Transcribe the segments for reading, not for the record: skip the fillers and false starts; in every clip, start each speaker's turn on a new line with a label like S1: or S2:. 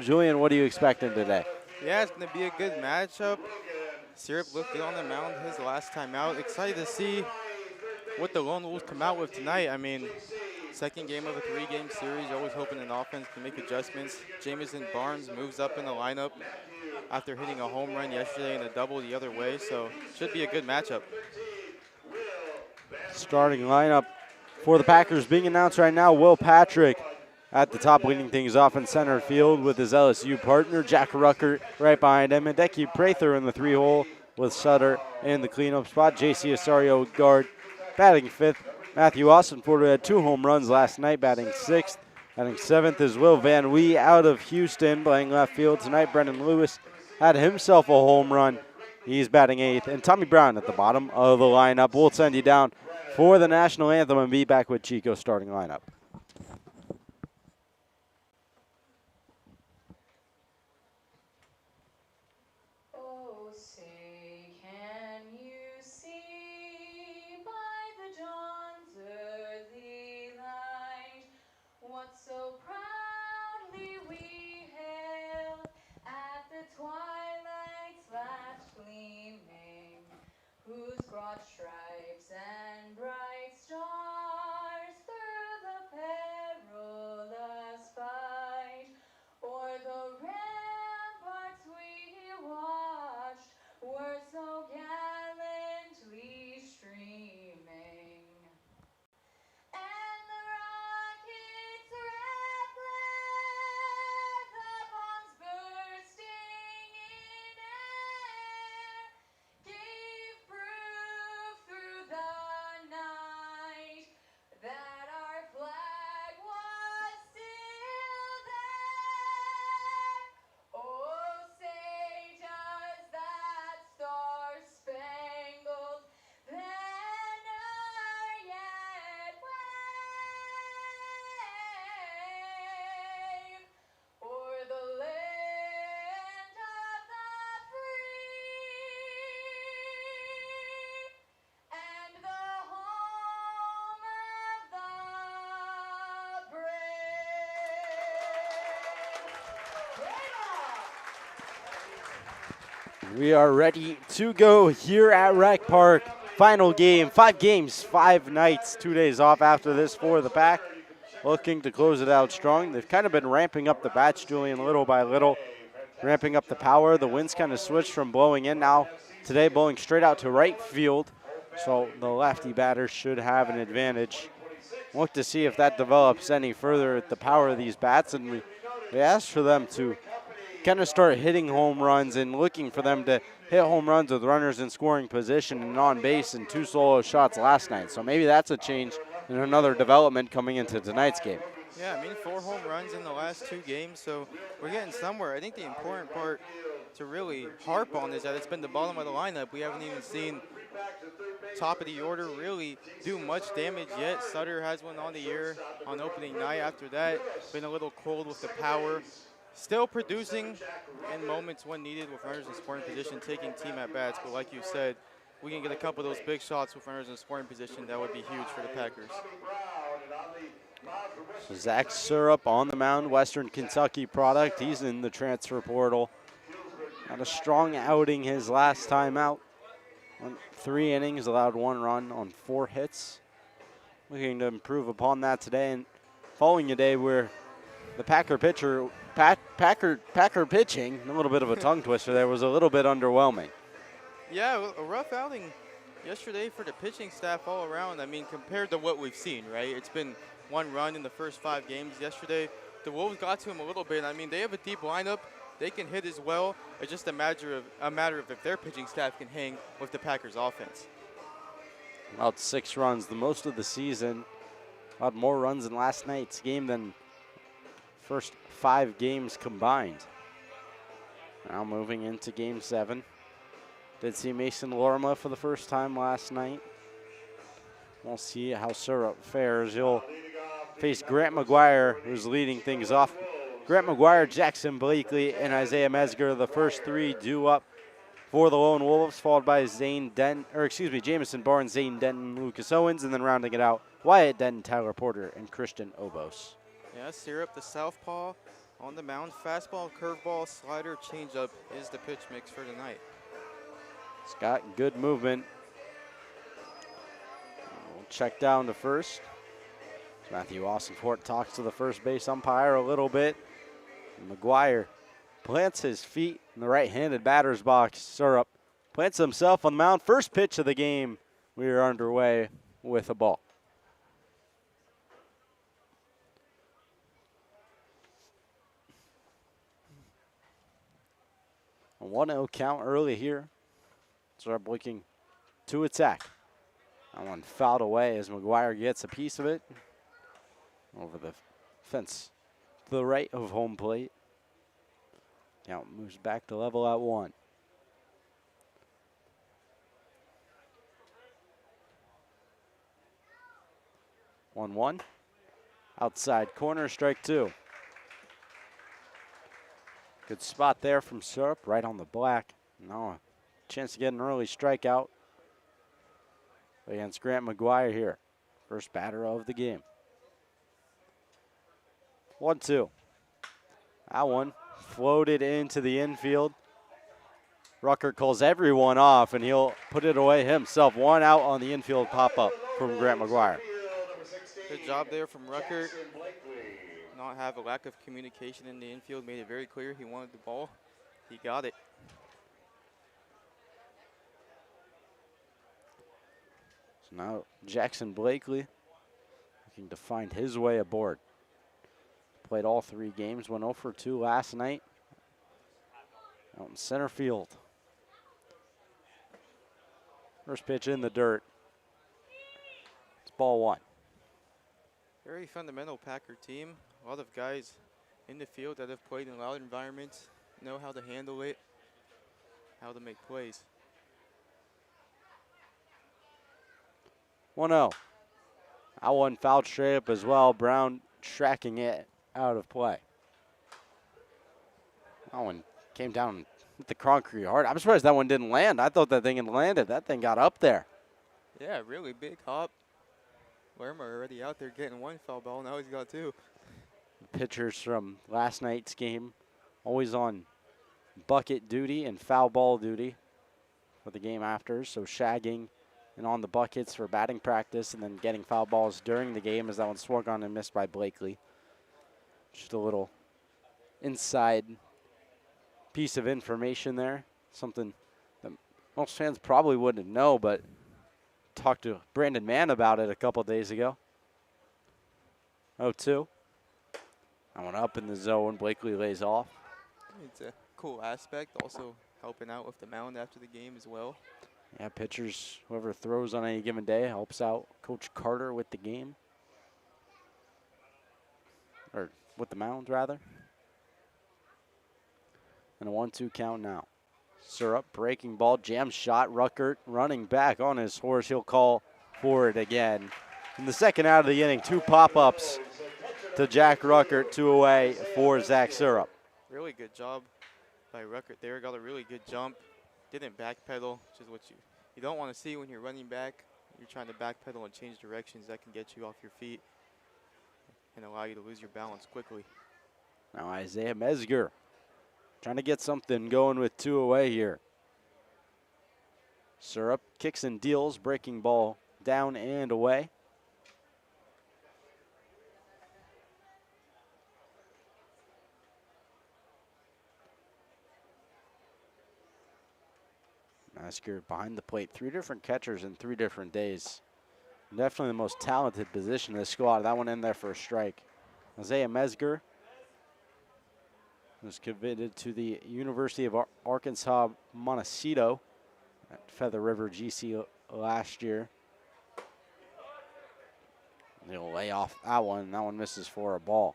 S1: Julian, what are you expecting today?
S2: Yeah, it's going to be a good matchup. Syrup looked good on the mound his last time out. Excited to see what the Lone Wolves come out with tonight. I mean, second game of a three-game series, always hoping an offense can make adjustments. Jamison Barnes moves up in the lineup after hitting a home run yesterday and a double the other way, so should be a good matchup.
S1: Starting lineup for the Packers being announced right now. Will Patrick at the top, leading things off in center field with his LSU partner, Jack Rucker, right behind him. Hideki Prather in the 3-hole with Sutter in the cleanup spot. J.C. Osario guard, batting fifth. Matthew Austin-Porter had 2 home runs last night, batting sixth. Batting seventh is Will Van Wee out of Houston, playing left field tonight. Brendan Lewis had himself a home run. He's batting eighth. And Tommy Brown at the bottom of the lineup. We'll send you down for the national anthem and be back with Chico starting lineup.
S3: Oh, say, can you see by the dawn's early light what so proudly we hailed at the twilight's last gleaming, whose broad stripes and bright stars through the perilous fight o'er the ramparts we watched were so gallantly streaming. And the rocket's red glare, the bombs bursting in air, gave proof through the night that our flag was still there. Oh, say does that star-spangled banner yet wave o'er the land of the free and the home of the brave.
S1: We are ready to go here at Rec Park. Final game, 5 games, 5 nights, 2 days off after this for the Pack. Looking to close it out strong. They've kind of been ramping up the bats, Julian, little by little, ramping up the power. The wind's kind of switched from blowing in now. Today blowing straight out to right field, so the lefty batters should have an advantage. Look to see if that develops any further at the power of these bats, and we asked for them to kind of start hitting home runs and looking for them to hit home runs with runners in scoring position and on base and 2 solo shots last night. So maybe that's a change and another development coming into tonight's game.
S2: Yeah, I mean, 4 home runs in the last 2 games, so we're getting somewhere. I think the important part to really harp on is that it's been the bottom of the lineup. We haven't even seen top of the order really do much damage yet. Sutter has one on the year on opening night. After that, been a little cold with the power. Still producing in moments when needed with runners in scoring position, taking team at bats. But like you said, we can get a couple of those big shots with runners in scoring position. That would be huge for the Packers.
S1: So Zach Syrup on the mound, Western Kentucky product. He's in the transfer portal. Had a strong outing his last time out. Went 3 innings, allowed 1 run on 4 hits. Looking to improve upon that today. And following a day where the Packer pitcher, Packer pitching, a little bit of a tongue twister there, was a little bit underwhelming.
S2: Yeah, a rough outing yesterday for the pitching staff all around. I mean, compared to what we've seen, right? It's been 1 run in the first 5 games. Yesterday, the Wolves got to him a little bit. I mean, they have a deep lineup. They can hit as well. It's just a matter of if their pitching staff can hang with the Packers' offense.
S1: About 6 runs, the most of the season. Had more runs in last night's game than first 5 games combined. Now moving into game 7. Did see Mason Lorma for the first time last night. We'll see how Syrup fares. He'll face Grant McGuire, who's leading things off. Grant McGuire, Jackson Blakely, and Isaiah Mesger, the first 3 due up for the Lone Wolves, followed by Jamison Barnes, Zane Denton, Lucas Owens, and then rounding it out, Wyatt Denton, Tyler Porter, and Christian Obos.
S2: Yeah, Syrup, the southpaw, On the mound, fastball, curveball, slider, changeup is the pitch mix for tonight.
S1: It's got good movement. We'll check down to first. Matthew Austinfort talks to the first base umpire a little bit. McGuire plants his feet in the right-handed batter's box. Syrup plants himself on the mound. First pitch of the game. We are underway with a ball. A 1-0 count early here. Syrup looking to attack. That one fouled away as McGuire gets a piece of it. Over the fence to the right of home plate. Count moves back to level at 1. One. Outside corner, strike 2. Good spot there from Syrup, right on the black. Now a chance to get an early strikeout against Grant McGuire here. First batter of the game. 1-2. That one floated into the infield. Rucker calls everyone off, and he'll put it away himself. One out on the infield pop-up from Grant McGuire.
S2: Good job there from Rucker. Not have a lack of communication in the infield. Made it very clear he wanted the ball. He got it.
S1: So now Jackson Blakely looking to find his way aboard. Played all 3 games, went 0 for 2 last night. Out in center field. First pitch in the dirt. It's ball 1.
S2: Very fundamental Packer team. A lot of guys in the field that have played in loud environments, know how to handle it, how to make plays.
S1: 1-0. That one fouled straight up as well. Brown tracking it out of play. That one came down with the concrete hard. I'm surprised that one didn't land. I thought that thing had landed. That thing got up there.
S2: Yeah, really big hop. Lerma already out there getting 1 foul ball. Now he's got 2.
S1: Pitchers from last night's game always on bucket duty and foul ball duty for the game after. So shagging and on the buckets for batting practice, and then getting foul balls during the game as that one swung on and missed by Blakely. Just a little inside piece of information there. Something that most fans probably wouldn't know, but talked to Brandon Mann about it a couple days ago. 0-2. That one up in the zone. Blakely lays off.
S2: It's a cool aspect. Also helping out with the mound after the game as well.
S1: Yeah, pitchers, whoever throws on any given day, helps out Coach Carter with the game. Or with the mound, rather. And a 1-2 count now. Syrup, breaking ball, jam shot. Ruckert running back on his horse. He'll call for it again. In the second out of the inning, 2 pop-ups to Jack Ruckert, 2 away for Zach Syrup.
S2: Really good job by Ruckert there. Got a really good jump. Didn't backpedal, which is what you don't want to see when you're running back. You're trying to backpedal and change directions. That can get you off your feet and allow you to lose your balance quickly.
S1: Now Isaiah Mesger trying to get something going with 2 away here. Syrup kicks and deals, breaking ball down and away. Mesger behind the plate. 3 different catchers in 3 different days. Definitely the most talented position in the squad. That one in there for a strike. Isaiah Mesger was committed to the University of Arkansas Montecito at Feather River GC last year. They'll lay off that one, and that one misses for a ball.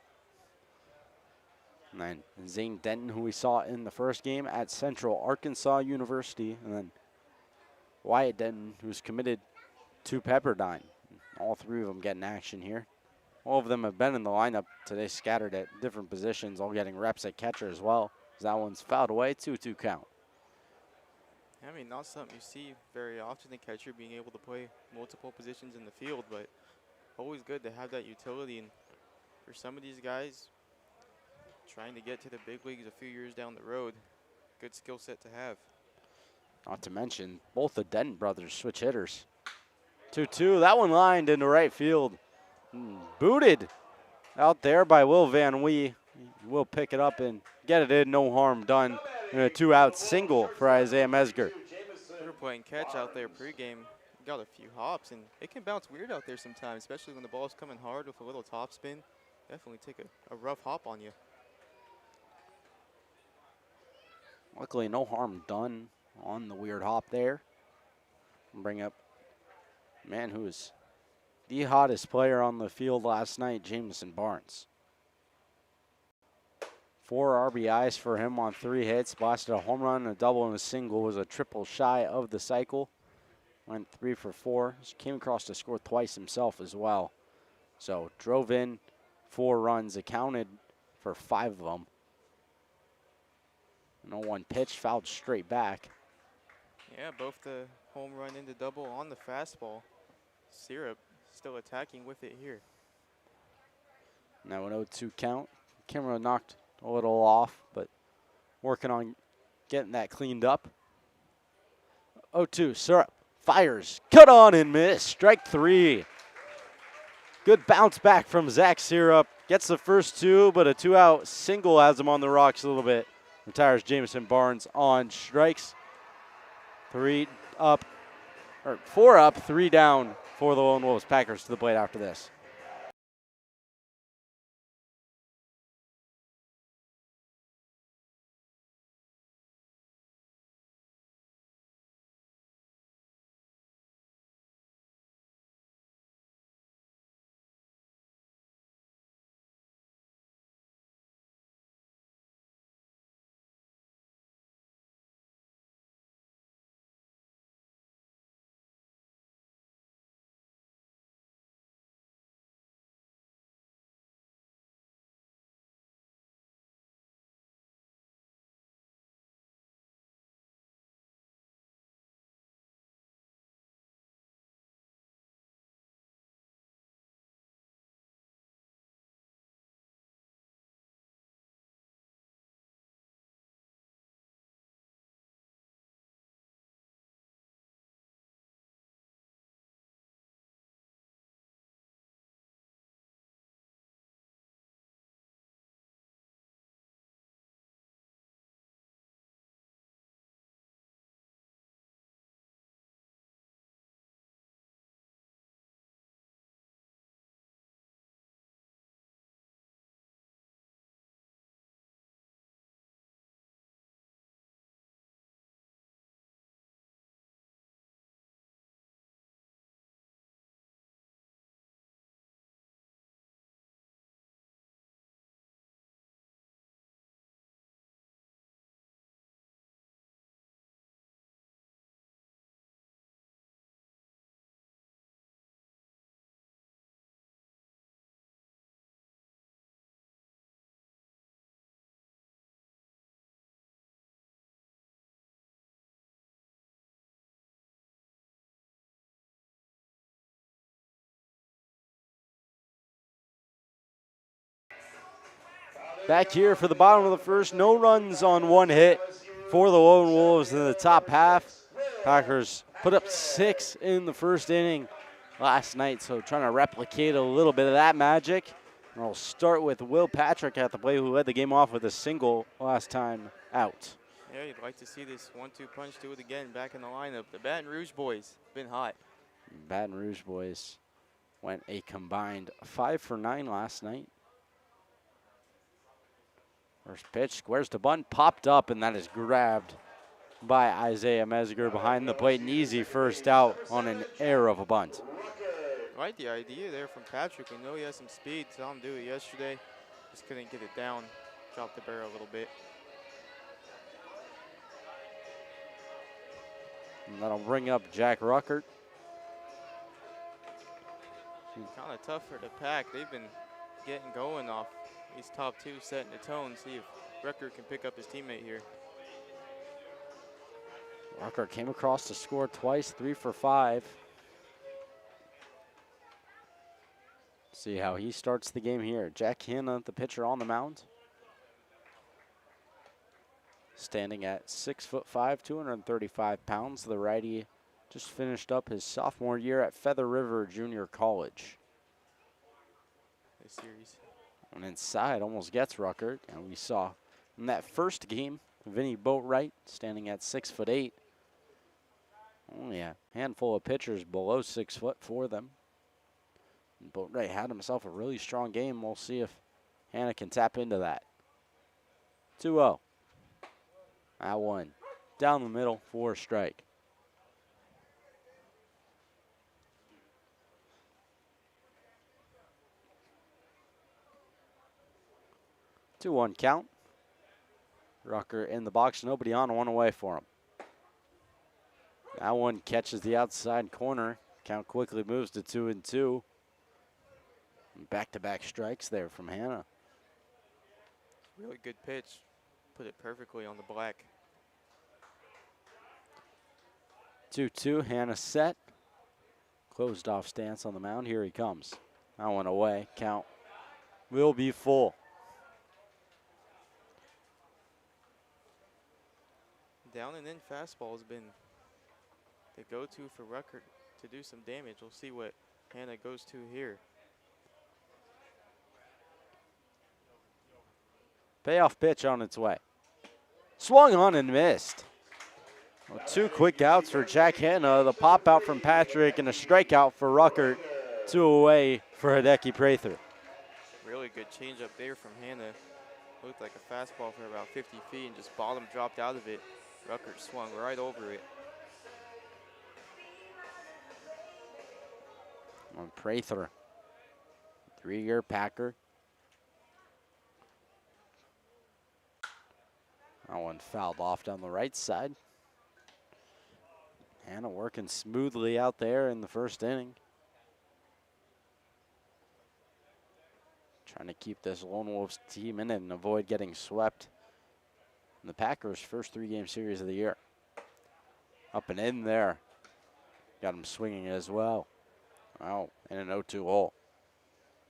S1: And then Zane Denton, who we saw in the first game at Central Arkansas University, and then Wyatt Denton, who's committed to Pepperdine. All 3 of them getting action here. All of them have been in the lineup today, scattered at different positions, all getting reps at catcher as well. That one's fouled away, 2-2 count.
S2: I mean, not something you see very often, the catcher being able to play multiple positions in the field, but always good to have that utility. And for some of these guys, Trying to get to the big leagues a few years down the road. Good skill set to have.
S1: Not to mention, both the Denton brothers switch hitters. 2-2, that one lined into right field. Booted out there by Will Van Wee. Will pick it up and get it in, no harm done. And a 2-out single for Isaiah Mesger.
S2: We were playing catch out there pregame. Got a few hops, and it can bounce weird out there sometimes, especially when the ball's coming hard with a little topspin. Definitely take a rough hop on you.
S1: Luckily, no harm done on the weird hop there. Bring up man who was the hottest player on the field last night, Jameson Barnes. 4 RBIs for him on 3 hits. Blasted a home run, a double, and a single. Was a triple shy of the cycle. Went 3 for 4. Came across to score twice himself as well. So drove in 4 runs, accounted for 5 of them. No one pitch, fouled straight back.
S2: Yeah, both the home run into double on the fastball. Syrup still attacking with it here.
S1: Now an 0-2 count. Camera knocked a little off, but working on getting that cleaned up. 0-2, Syrup fires, cut on and miss, strike 3. Good bounce back from Zach Syrup. Gets the first 2, but a 2-out single has him on the rocks a little bit. Retires Jameson Barnes on strikes. 4 up, 3 down for the Lone Wolves. Packers to the plate after this. Back here for the bottom of the first. No runs on 1 hit for the Lone Wolves in the top half. Packers put up 6 in the first inning last night, so trying to replicate a little bit of that magic. And we'll start with Will Patrick at the plate, who led the game off with a single last time out.
S2: Yeah, you'd like to see this 1-2 punch do it again back in the lineup. The Baton Rouge boys been hot.
S1: Baton Rouge boys went a combined 5 for 9 last night. First pitch, squares to bunt, popped up, and that is grabbed by Isaiah Mesger behind the plate. An easy first out on an error of a bunt.
S2: I like the idea there from Patrick. We know he has some speed. Saw him do it yesterday. Just couldn't get it down. Dropped the barrel a little bit.
S1: And that'll bring up Jack Ruckert.
S2: Kind of tough for the pack. They've been getting going off these top 2, setting the tone. See if Ruckert can pick up his teammate here.
S1: Ruckert came across to score twice, 3 for 5. See how he starts the game here. Jack Hanna, the pitcher on the mound. standing at 6'5", 235 pounds. The righty just finished up his sophomore year at Feather River Junior College.
S2: This series.
S1: And inside almost gets Rucker. And we saw in that first game, Vinny Boatwright standing at 6'8". Only a handful of pitchers below 6 foot for them. And Boatwright had himself a really strong game. We'll see if Hannah can tap into that. 2-0. That one down the middle for a strike. Two-one count. Rucker in the box, nobody on, one away for him. That one catches the outside corner. Count quickly moves to 2-2. Back-to-back strikes there from Hannah.
S2: Really good pitch. Put it perfectly on the black.
S1: 2-2, Hannah set. Closed off stance on the mound. Here he comes. That one away. Count will be full.
S2: Down and in fastball has been the go-to for Rucker to do some damage. We'll see what Hannah goes to here.
S1: Payoff pitch on its way. Swung on and missed. Well, two quick outs for Jack Hanna. The pop out from Patrick and a strikeout for Rucker. Two away for Hideki Prather.
S2: Really good changeup there from Hannah. Looked like a fastball for about 50 feet and just bottom dropped out of it. Rucker swung right over it.
S1: On Prather, 3-year Packer. That one fouled off down the right side. Hannah working smoothly out there in the first inning. Trying to keep this Lone Wolves team in it and avoid getting swept in the Packers' first 3-game series of the year. Up and in there. Got him swinging as well. Wow, and an 0-2 hole.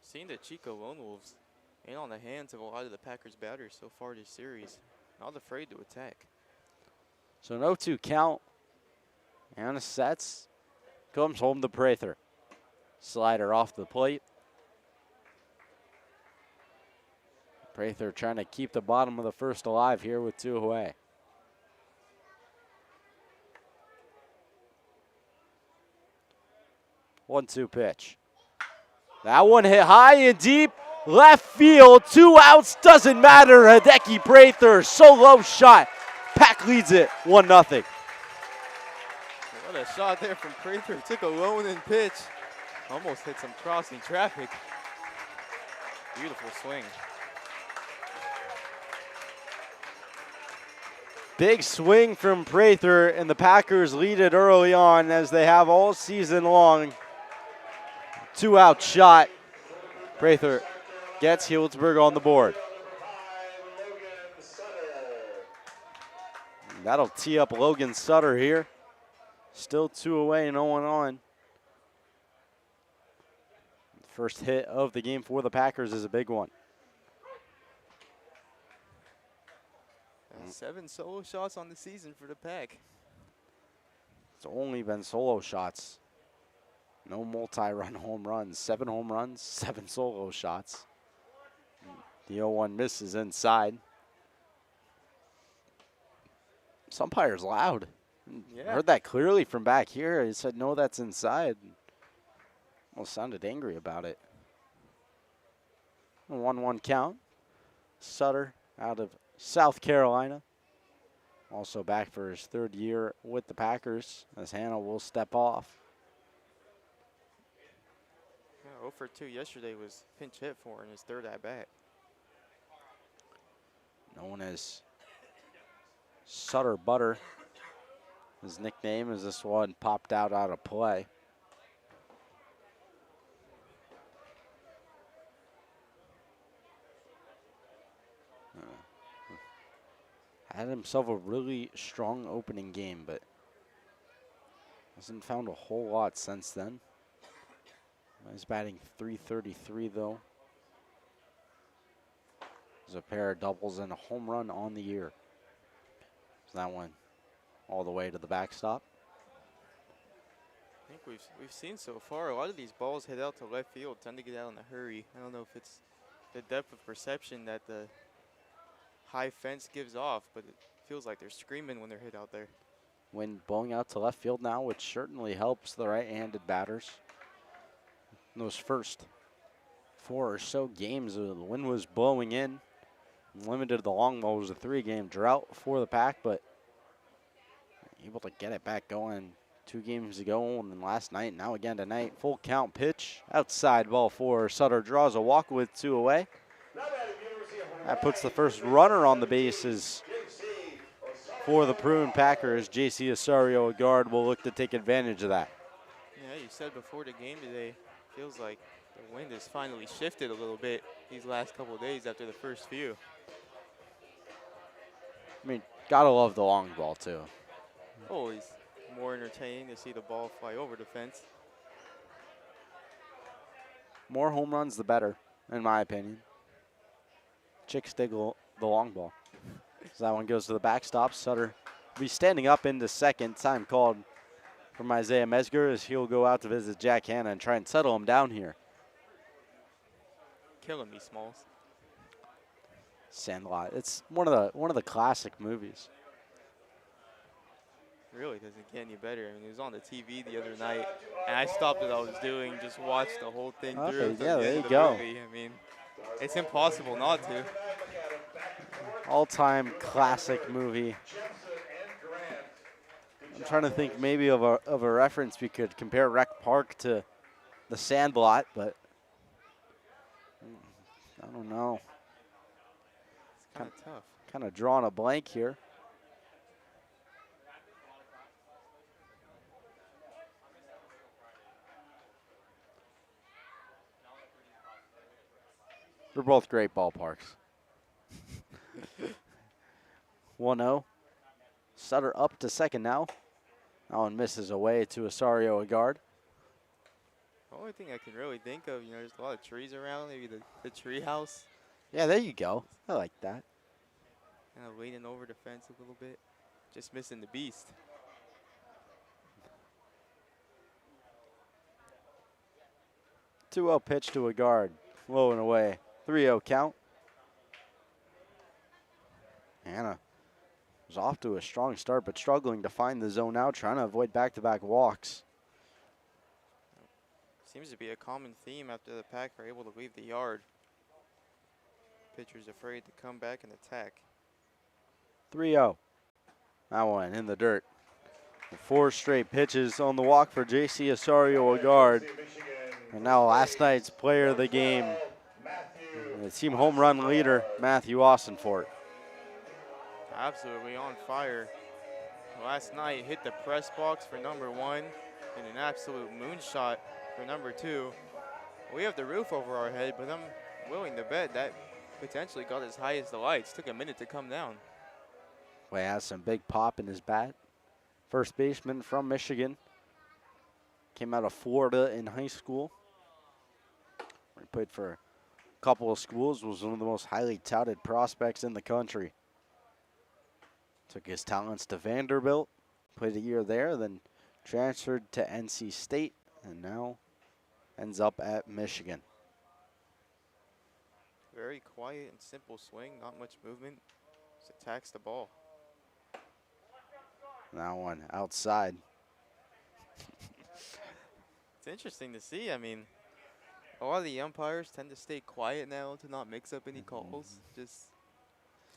S2: Seeing the Chico Lone Wolves ain't on the hands of a lot of the Packers batters so far this series. Not afraid to attack.
S1: So an 0-2 count. Hannah sets. Comes home to Prather. Slider off the plate. Prather trying to keep the bottom of the first alive here with 2 away. One-two pitch. That one hit high and deep. Left field. 2 outs. Doesn't matter. Hideki Prather. Solo shot. Pack leads it 1-0.
S2: What a shot there from Prather. Took a lone in pitch. Almost hit some crossing traffic. Beautiful swing.
S1: Big swing from Prather, and the Packers lead it early on as they have all season long. 2-out shot. Prather gets Healdsburg on the board. And that'll tee up Logan Sutter here. Still 2 away, no one on. First hit of the game for the Packers is a big one.
S2: 7 solo shots on the season for the Pack.
S1: It's only been solo shots. No multi-run home runs. 7 home runs, 7 solo shots. The 0-1 misses inside. This umpire's loud.
S2: Yeah.
S1: Heard that clearly from back here. He said, no, that's inside. Almost sounded angry about it. 1-1 count. Sutter out of South Carolina. Also back for his 3rd year with the Packers as Hannah will step off.
S2: Yeah, 0 for 2 yesterday was pinch hit for in his 3rd at-bat.
S1: Known as Sutter Butter. His nickname is this one popped out of play. Had himself a really strong opening game, but hasn't found a whole lot since then. He's batting .333 though. There's a pair of doubles and a home run on the year. That one all the way to the backstop.
S2: I think we've seen so far a lot of these balls hit out to left field tend to get out in a hurry. I don't know if it's the depth of perception that the high fence gives off, but it feels like they're screaming when they're hit out there.
S1: Wind blowing out to left field now, which certainly helps the right-handed batters. In those first 4 or so games, the wind was blowing in. Limited the long ball. It was a 3-game drought for the Pack, but able to get it back going 2 games ago and then last night, now again tonight. Full count pitch, outside ball 4. Sutter draws a walk with 2 away. That puts the first runner on the bases for the Prune Packers. J.C. Osorio, a guard, will look to take advantage of that.
S2: Yeah, you said before the game today, feels like the wind has finally shifted a little bit these last couple of days after the first few.
S1: I mean, gotta love the long ball, too.
S2: Always more entertaining to see the ball fly over the fence.
S1: More home runs, the better, in my opinion. Chicks dig the long ball. So that one goes to the backstop. Sutter will be standing up into second. Time called from Isaiah Mesger as he'll go out to visit Jack Hanna and try and settle him down here.
S2: Killing me, Smalls.
S1: Sandlot. It's one of the classic movies.
S2: Really doesn't get any better. I mean, it was on the TV the other night, and I stopped what I was doing, just watched the whole thing through.
S1: Okay,
S2: to
S1: yeah,
S2: the
S1: there
S2: end
S1: you
S2: of the
S1: go.
S2: movie. I mean, it's impossible not to.
S1: All-time classic movie. I'm trying to think maybe of a reference we could compare Rec Park to the Sandlot, but I don't know.
S2: It's kind of tough.
S1: Kind of drawing a blank here. They're both great ballparks. 1-0. Sutter up to second now. That one misses away to Osorio, a guard.
S2: The only thing I can really think of, there's a lot of trees around, maybe the tree house.
S1: Yeah, there you go. I like that.
S2: Kind of leaning over the fence a little bit. Just missing the beast.
S1: Two-0 pitch to a guard. Low and away. 3-0 count. Hanna was off to a strong start, but struggling to find the zone out, trying to avoid back-to-back walks.
S2: Seems to be a common theme after the Pack are able to leave the yard. Pitcher's afraid to come back and attack.
S1: 3-0. That one in the dirt. 4 straight pitches on the walk for J.C. Osorio, a guard. And now last night's player of the game, the team home run leader, Matthew Austinfort.
S2: Absolutely on fire. Last night hit the press box for number 1 and an absolute moonshot for number 2. We have the roof over our head, but I'm willing to bet that potentially got as high as the lights. Took a minute to come down.
S1: Well, he has some big pop in his bat. First baseman from Michigan. Came out of Florida in high school. He played for a couple of schools, was one of the most highly touted prospects in the country. Took his talents to Vanderbilt, played a year there, then transferred to NC State, and now ends up at Michigan.
S2: Very quiet and simple swing, not much movement. Just attacks the ball.
S1: That one outside.
S2: It's interesting to see. I mean, a lot of the umpires tend to stay quiet now to not mix up any calls. Just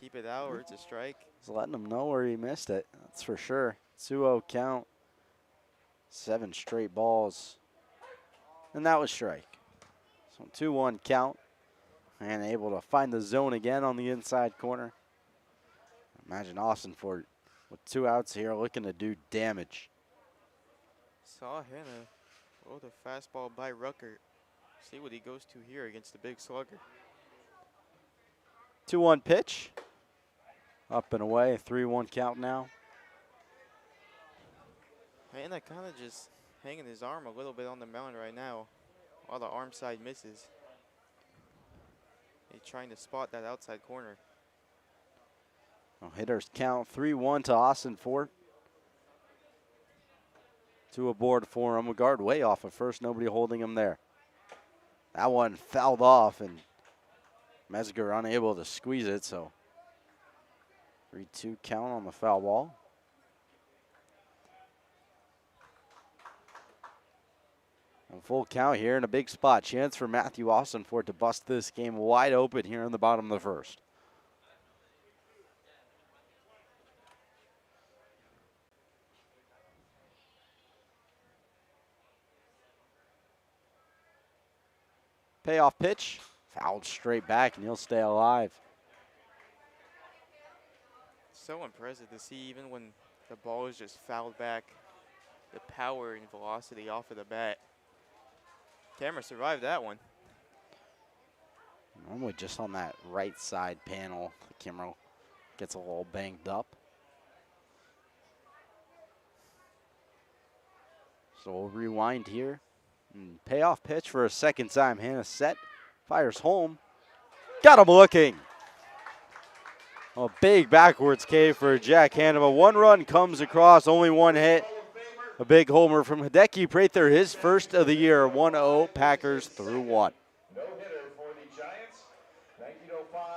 S2: keep it out or it's a strike.
S1: Just letting him know where he missed it, that's for sure. 2-0 count. 7 straight balls. And that was strike. So 2-1 count. And able to find the zone again on the inside corner. Imagine Austinfort with 2 outs here looking to do damage.
S2: Saw Hanna roll the fastball by Rucker. See what he goes to here against the big slugger.
S1: 2-1 pitch. Up and away, 3-1 count now.
S2: Hanna kind of just hanging his arm a little bit on the mound right now while the arm side misses. He's trying to spot that outside corner.
S1: Well, hitters count 3-1 to Austin Fort. 2 aboard for him. A guard way off at first. Nobody holding him there. That one fouled off, and Mesger unable to squeeze it, so 3-2 count on the foul ball. And full count here in a big spot. Chance for Matthew Austin Fort to bust this game wide open here in the bottom of the first. Payoff pitch, fouled straight back, and he'll stay alive.
S2: So impressive to see, even when the ball is just fouled back, the power and velocity off of the bat. Camera survived that one.
S1: Normally just on that right side panel, the camera gets a little banged up. So we'll rewind here. And payoff pitch for a second time. Hannah set, fires home. Got him looking. A big backwards K for Jack Hannah. 1 run comes across, only 1 hit. A big homer from Hideki Prather, his first of the year. 1-0 Packers through 1.
S4: No hitter for the Giants. 1905.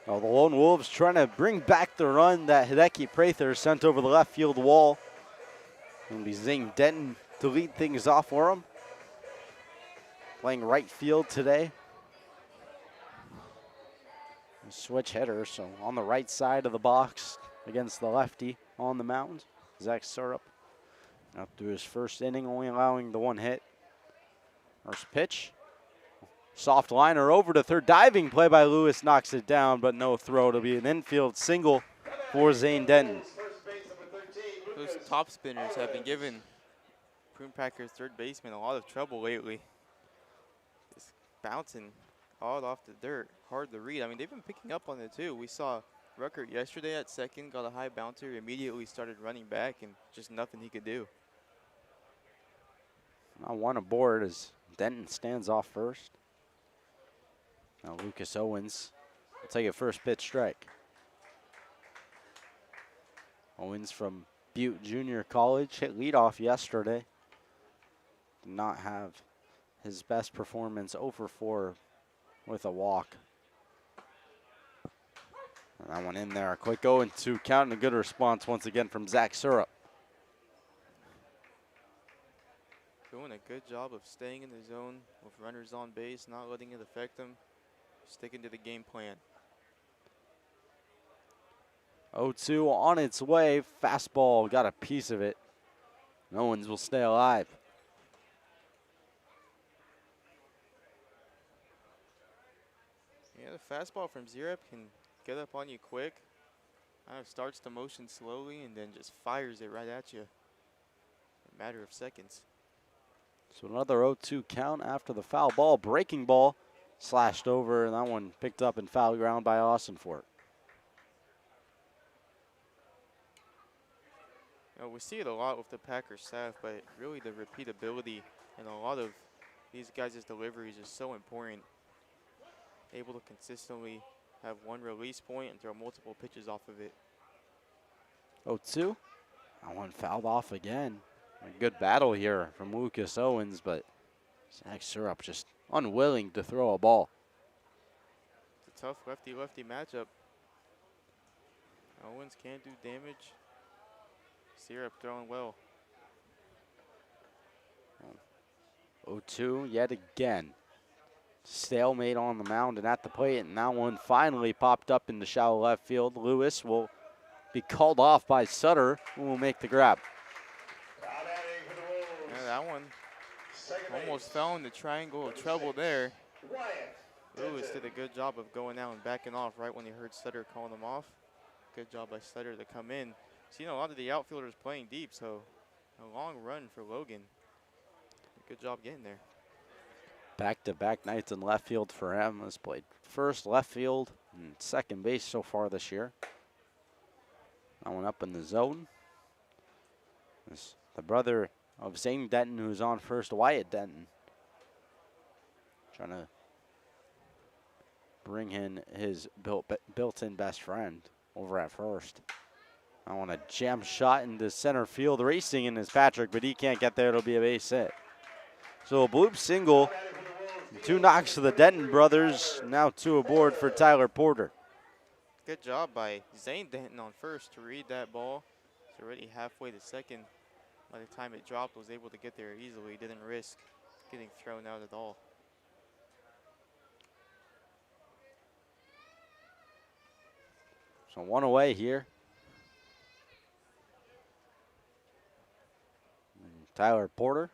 S1: Well, the Lone Wolves trying to bring back the run that Hideki Prather sent over the left field wall. It'll be Zane Denton to lead things off for him. Playing right field today. Switch hitter, so on the right side of the box against the lefty on the mound. Zach Syrup up to his first inning, only allowing the 1 hit. First pitch. Soft liner over to third. Diving play by Lewis knocks it down, but no throw. It'll be an infield single for Zane Denton.
S2: Those top spinners have been giving Prune Packers third baseman a lot of trouble lately. Just bouncing all off the dirt, hard to read. I mean, they've been picking up on it too. We saw Ruckert yesterday at second, got a high bouncer, immediately started running back, and just nothing he could do.
S1: Now 1 aboard as Denton stands off first. Now Lucas Owens will take a first pitch strike. Owens from Butte Junior College hit leadoff yesterday. Did not have his best performance, 0 for 4 with a walk. And that one in there, a quick 0-2 count and a good response once again from Zach Syrup.
S2: Doing a good job of staying in the zone with runners on base, not letting it affect them, sticking to the game plan.
S1: 0-2 on its way. Fastball got a piece of it. Owens will stay alive.
S2: Yeah, the fastball from Zirep can get up on you quick. Kind of starts the motion slowly and then just fires it right at you in a matter of seconds.
S1: So another 0-2 count after the foul ball. Breaking ball slashed over, and that one picked up in foul ground by Austin Fort.
S2: You know, we see it a lot with the Packers staff, but really the repeatability and a lot of these guys' delivery is just so important. Able to consistently have one release point and throw multiple pitches off of it.
S1: 0-2. That one fouled off again. A good battle here from Lucas Owens, but Zach Syrup just unwilling to throw a ball.
S2: It's a tough lefty-lefty matchup. Owens can't do damage. Syrup throwing well.
S1: 0-2 yet again. Stalemate on the mound and at the plate, and that one finally popped up in the shallow left field. Lewis will be called off by Sutter, who will make the grab.
S2: Yeah, that one almost fell in the triangle of trouble there. Lewis did a good job of going out and backing off right when he heard Sutter calling him off. Good job by Sutter to come in. So, a lot of the outfielders playing deep, so a long run for Logan. Good job getting there.
S1: Back-to-back nights in left field for him. Has played first, left field, and second base so far this year. That one up in the zone. This, the brother of Zane Denton, who's on first, Wyatt Denton. Trying to bring in his built-in best friend over at first. I want a jam shot into center field. Racing in is Patrick, but he can't get there. It'll be a base hit. So a bloop single. 2 knocks to the Denton brothers. Now 2 aboard for Tyler Porter.
S2: Good job by Zane Denton on first to read that ball. It's already halfway to second. By the time it dropped, was able to get there easily. Didn't risk getting thrown out at all.
S1: So 1 away here. And Tyler Porter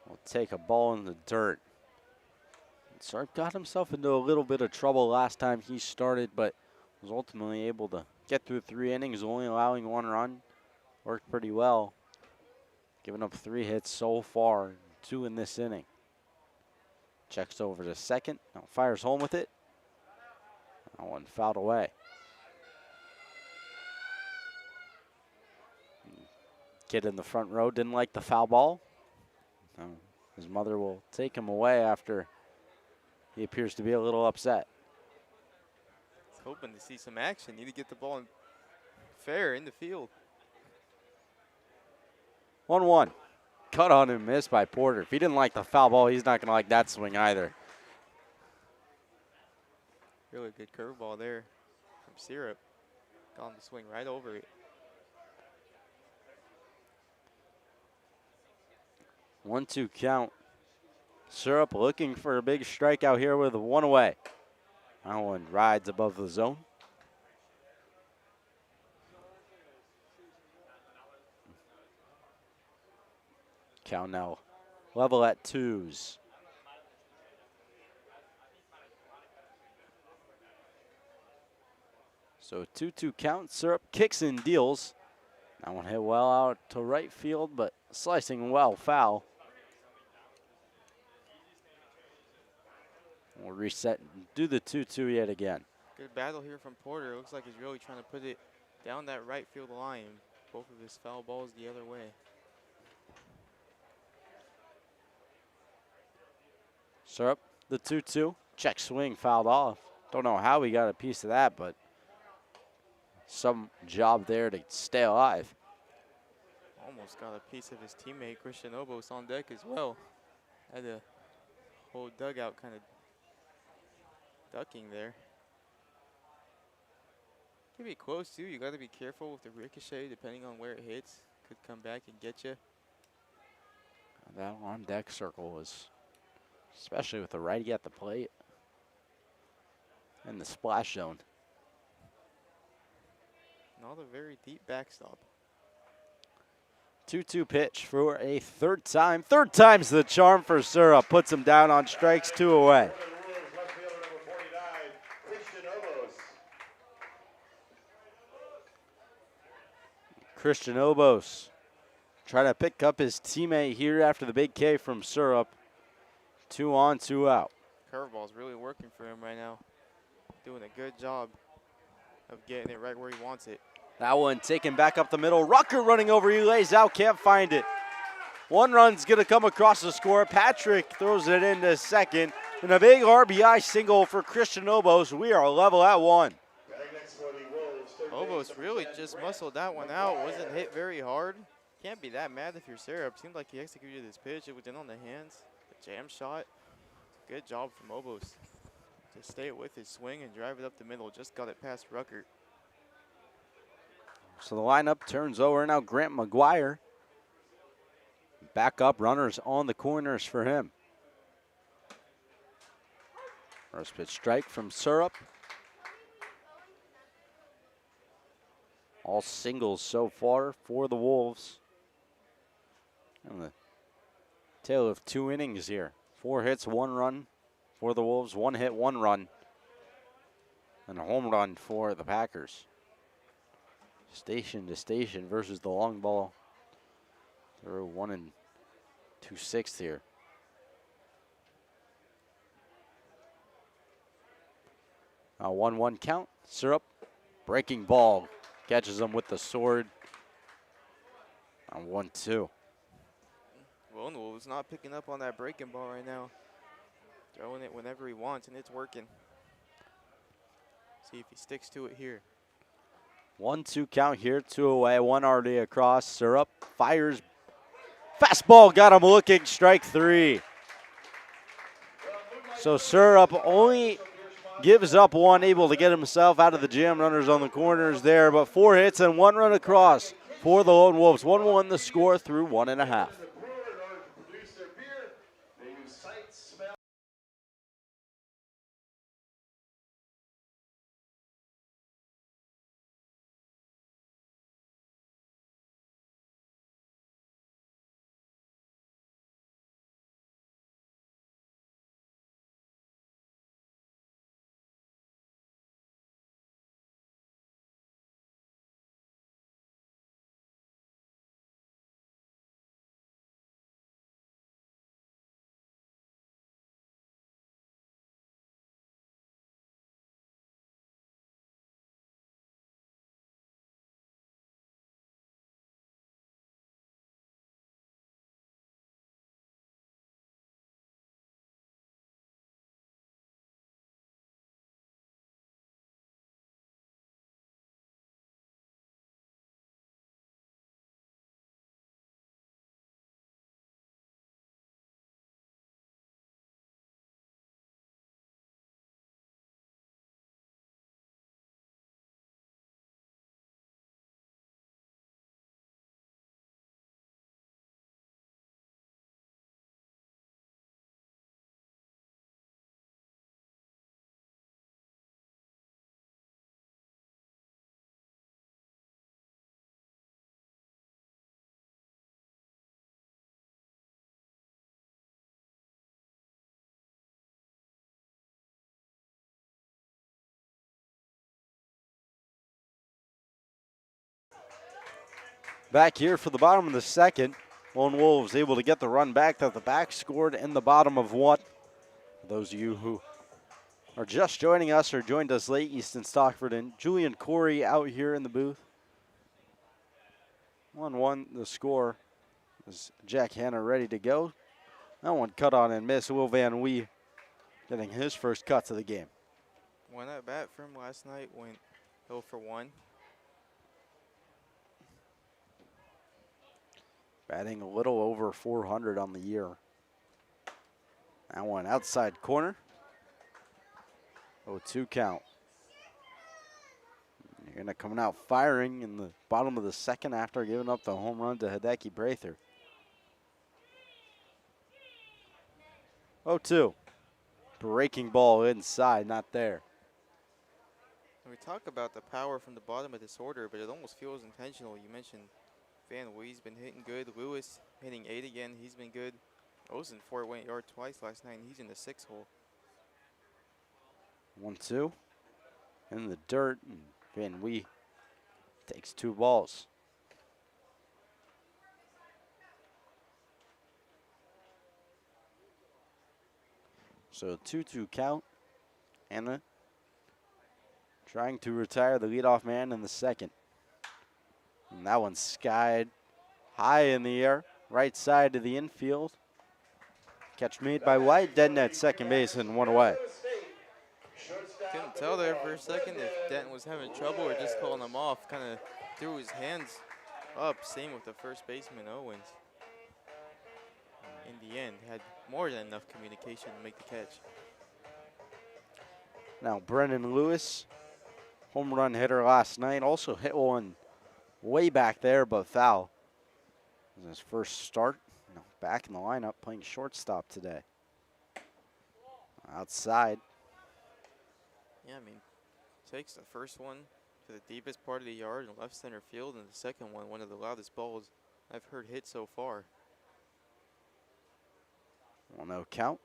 S1: will take a ball in the dirt. Sarp got himself into a little bit of trouble last time he started, but was ultimately able to get through 3 innings, only allowing 1 run. Worked pretty well. Giving up 3 hits so far, 2 in this inning. Checks over to second. Now fires home with it. That one fouled away. Kid in the front row didn't like the foul ball. His mother will take him away after he appears to be a little upset.
S2: He's hoping to see some action. Need to get the ball fair in the field.
S1: 1-1. Cut on and miss by Porter. If he didn't like the foul ball, he's not going to like that swing either.
S2: Really good curveball there from Syrup. Got him to swing right over it.
S1: 1-2 count. Syrup looking for a big strikeout here with 1 away. That one rides above the zone. Count now level at 2s. So 2-2 count. Syrup kicks and deals. That one hit well out to right field, but slicing well foul. We'll reset and do the 2-2 yet again.
S2: Good battle here from Porter. Looks like he's really trying to put it down that right field line. Both of his foul balls the other way.
S1: Syrup, the 2-2. Check swing fouled off. Don't know how he got a piece of that, but some job there to stay alive.
S2: Almost got a piece of his teammate Christian Obos on deck as well. Had a whole dugout kind of ducking there. Can be close too. You got to be careful with the ricochet depending on where it hits. Could come back and get you.
S1: That on deck circle was, especially with the righty at the plate and the splash zone.
S2: Not a very deep backstop.
S1: 2-2 pitch for a 3rd time. 3rd time's the charm for Syrup. Puts him down on strikes, 2 away. Christian Obos trying to pick up his teammate here after the big K from Syrup. 2 on, 2 out.
S2: Curveball's really working for him right now. Doing a good job of getting it right where he wants it.
S1: That one taken back up the middle. Rucker running over, he lays out, can't find it. One run's going to come across the score. Patrick throws it into second. And a big RBI single for Christian Obos. We are level at 1.
S2: Obos really just muscled that one out. Wasn't hit very hard. Can't be that mad if you're Syrup. Seemed like he executed his pitch. It was in on the hands. A jam shot. Good job from Obos to stay with his swing and drive it up the middle. Just got it past Ruckert.
S1: So the lineup turns over. Now Grant McGuire. Back up, runners on the corners for him. First pitch strike from Syrup. All singles so far for the Wolves. And the tale of 2 innings here. 4 hits, 1 run for the Wolves. 1 hit, 1 run. And a home run for the Packers. Station to station versus the long ball. They're 1 2/6 here. A 1-1 count. Syrup, breaking ball, catches him with the sword. On 1-2.
S2: Lone Wolves not picking up on that breaking ball right now. Throwing it whenever he wants, and it's working. See if he sticks to it here.
S1: 1-2 count here, 2 away, 1 already across. Syrup fires. Fastball got him looking, strike 3. So Syrup only gives up 1, able to get himself out of the jam. Runners on the corners there, but 4 hits and 1 run across for the Lone Wolves. 1-1 the score through 1.5. Back here for the bottom of the second. Lone Wolves able to get the run back that the back scored in the bottom of what? For those of you who are just joining us or joined us late, Easton Stockford and Julian Corey out here in the booth. 1-1 the score. Is Jack Hanna ready to go? That one cut on and miss. Will Van Wee getting his first cut to the game.
S2: One at bat from last night went 0 for 1.
S1: Batting a little over 400 on the year. That one outside corner. 0-2 count. You're going to come out firing in the bottom of the second after giving up the home run to Hideki Brather. 0-2. Breaking ball inside, not there.
S2: We talk about the power from the bottom of this order, but it almost feels intentional. You mentioned Van Wee's been hitting good. Lewis hitting 8 again. He's been good. Osenfort went yard twice last night, and he's in the 6 hole.
S1: 1-2. In the dirt. And Van Wee takes 2 balls. So 2-2 count. Anna trying to retire the leadoff man in the second. And that one skied high in the air. right side to the infield. Catch made by White, dead net second base and one away.
S2: Couldn't tell there for a second if Denton was having trouble or just calling him off. Kind of threw his hands up. Same with the first baseman, Owens. In the end, had more than enough communication to make the catch.
S1: Now Brennan Lewis, home run hitter last night, also hit one way back there, but foul. This is his first start. Back in the lineup, playing shortstop today. Outside.
S2: Yeah, I mean, takes the first one to the deepest part of the yard in left center field, and the second one of the loudest balls I've heard hit so far.
S1: 1-0 count.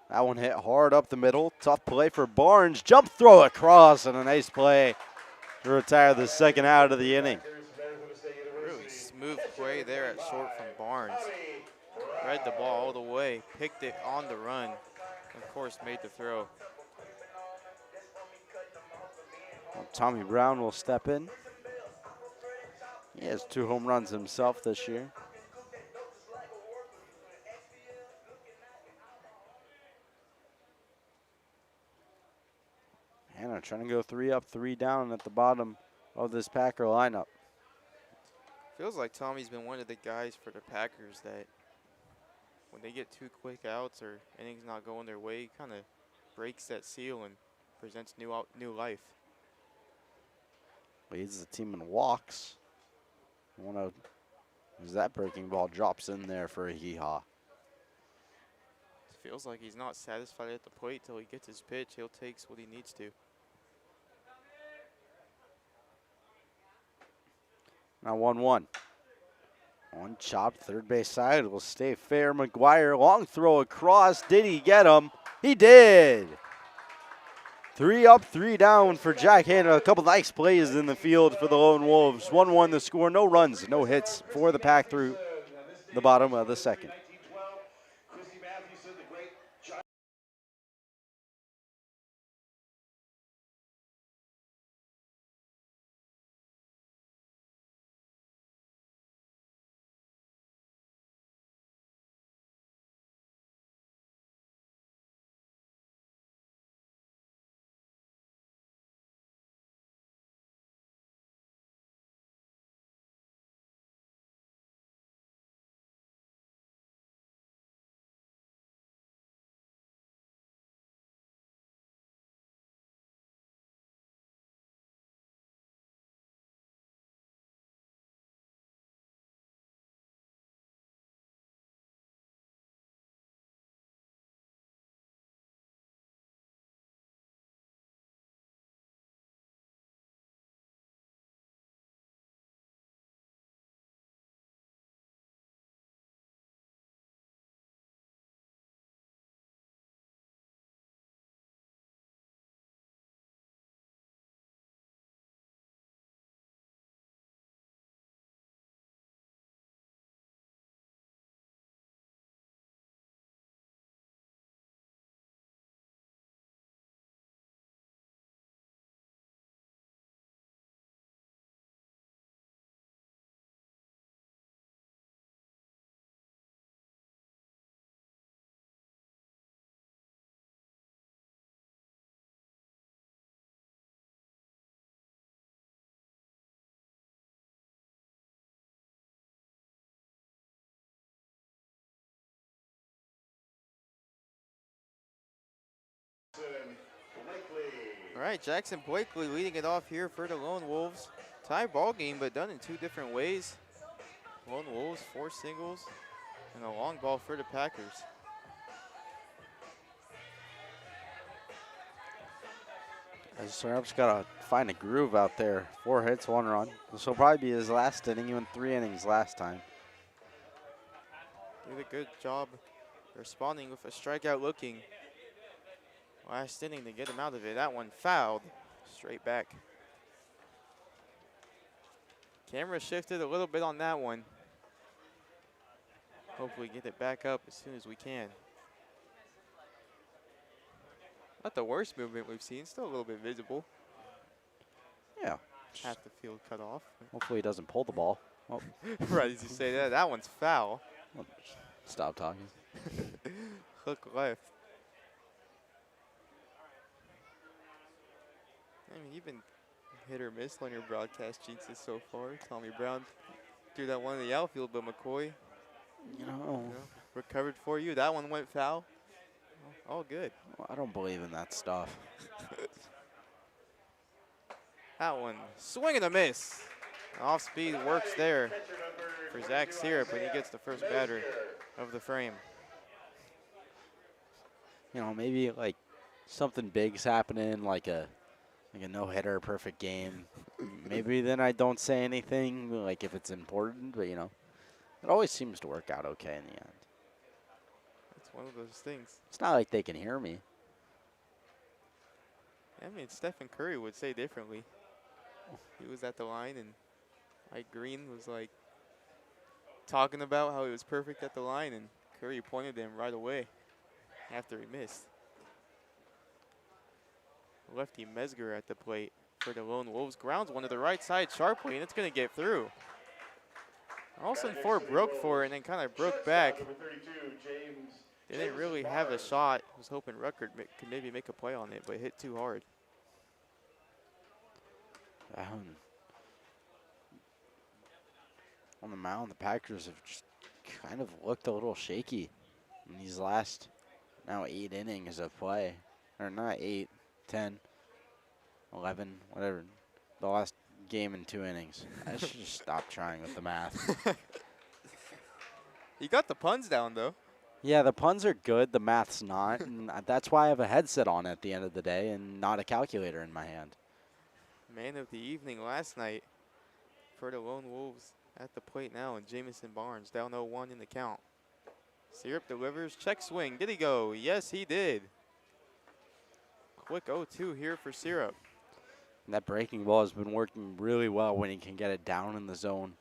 S1: That one hit hard up the middle. Tough play for Barnes. Jump throw across, and a nice play to retire the second out of the inning.
S2: Really smooth play there at short from Barnes. Read the ball all the way, picked it on the run, and of course made the throw.
S1: Well, Tommy Brown will step in. He has 2 home runs himself this year. Hannah trying to go 3 up, 3 down at the bottom of this Packer lineup.
S2: Feels like Tommy's been one of the guys for the Packers that when they get 2 quick outs or innings not going their way, kind of breaks that seal and presents new life.
S1: Leads the team in walks. As that breaking ball drops in there for a hee-haw.
S2: Feels like he's not satisfied at the plate till he gets his pitch. He'll take what he needs to.
S1: Now 1-1. One chop, third base side will stay fair. McGuire, long throw across. Did he get him? He did. 3 up, 3 down for Jack Hanna. A couple nice plays in the field for the Lone Wolves. 1-1 the score. No runs, no hits for the Pack through the bottom of the second.
S2: All right, Jackson Blakely leading it off here for the Lone Wolves. Tie ball game, but done in 2 different ways. Lone Wolves, 4 singles, and a long ball for the Packers.
S1: Sarap's got to find a groove out there. 4 hits, 1 run. This will probably be his last inning. He went 3 innings last time.
S2: Did a good job responding with a strikeout looking. Last inning to get him out of it. That one fouled straight back. Camera shifted a little bit on that one. Hopefully get it back up as soon as we can. Not the worst movement we've seen. Still a little bit visible.
S1: Yeah.
S2: Half the field cut off.
S1: Hopefully he doesn't pull the ball. Oh,
S2: Right as you say that, that one's foul.
S1: well, stop talking.
S2: Hook left. I mean, you've been hit or miss on your broadcast jinxes so far. Tommy Brown threw that one in the outfield, but McCoy,
S1: You know,
S2: recovered for you. That one went foul. All good.
S1: I don't believe in that stuff.
S2: That one, swing and a miss. Off speed works there for Zach Syrup when he gets the first batter of the frame.
S1: You know, maybe like something big's happening, like a no-hitter, perfect game. Maybe then I don't say anything, like if it's important. But you know, it always seems to work out okay in the end.
S2: It's one of those things.
S1: It's not like they can hear me.
S2: I mean, Stephen Curry would say differently. He was at the line, and Mike Green was like talking about how he was perfect at the line, and Curry pointed to him right away after he missed. Lefty Mesger at the plate for the Lone Wolves. Grounds one to the right side sharply, and it's going to get through. All of a sudden, Ford broke for it and then kind of broke back. They didn't really have a shot. I was hoping Ruckert could maybe make a play on it, but hit too hard.
S1: On the mound, the Packers have just kind of looked a little shaky in these last now 8 innings of play. Or not 8, 10, 11, whatever. The last game in 2 innings. I should just stop trying with the math.
S2: You got the puns down, though.
S1: Yeah, the puns are good. The math's not. And that's why I have a headset on at the end of the day and not a calculator in my hand.
S2: Man of the evening last night for the Lone Wolves at the plate now, and Jamison Barnes down 0-1 in the count. Syrup delivers, check swing. Did he go? Yes, he did. Quick 0-2 here for Syrup.
S1: And that breaking ball has been working really well when he can get it down in the zone.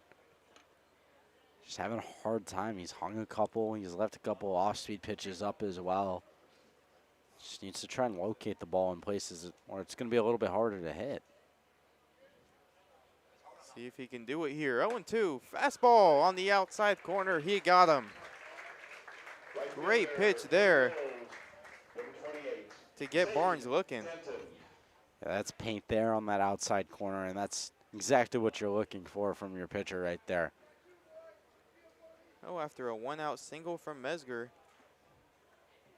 S1: Just having a hard time. He's hung a couple. He's left a couple off-speed pitches up as well. Just needs to try and locate the ball in places where it's going to be a little bit harder to hit.
S2: See if he can do it here. 0-2, fastball on the outside corner. He got him. Great pitch there to get Barnes looking.
S1: Yeah, that's paint there on that outside corner, and that's exactly what you're looking for from your pitcher right there.
S2: Oh, after a 1-out single from Mesger,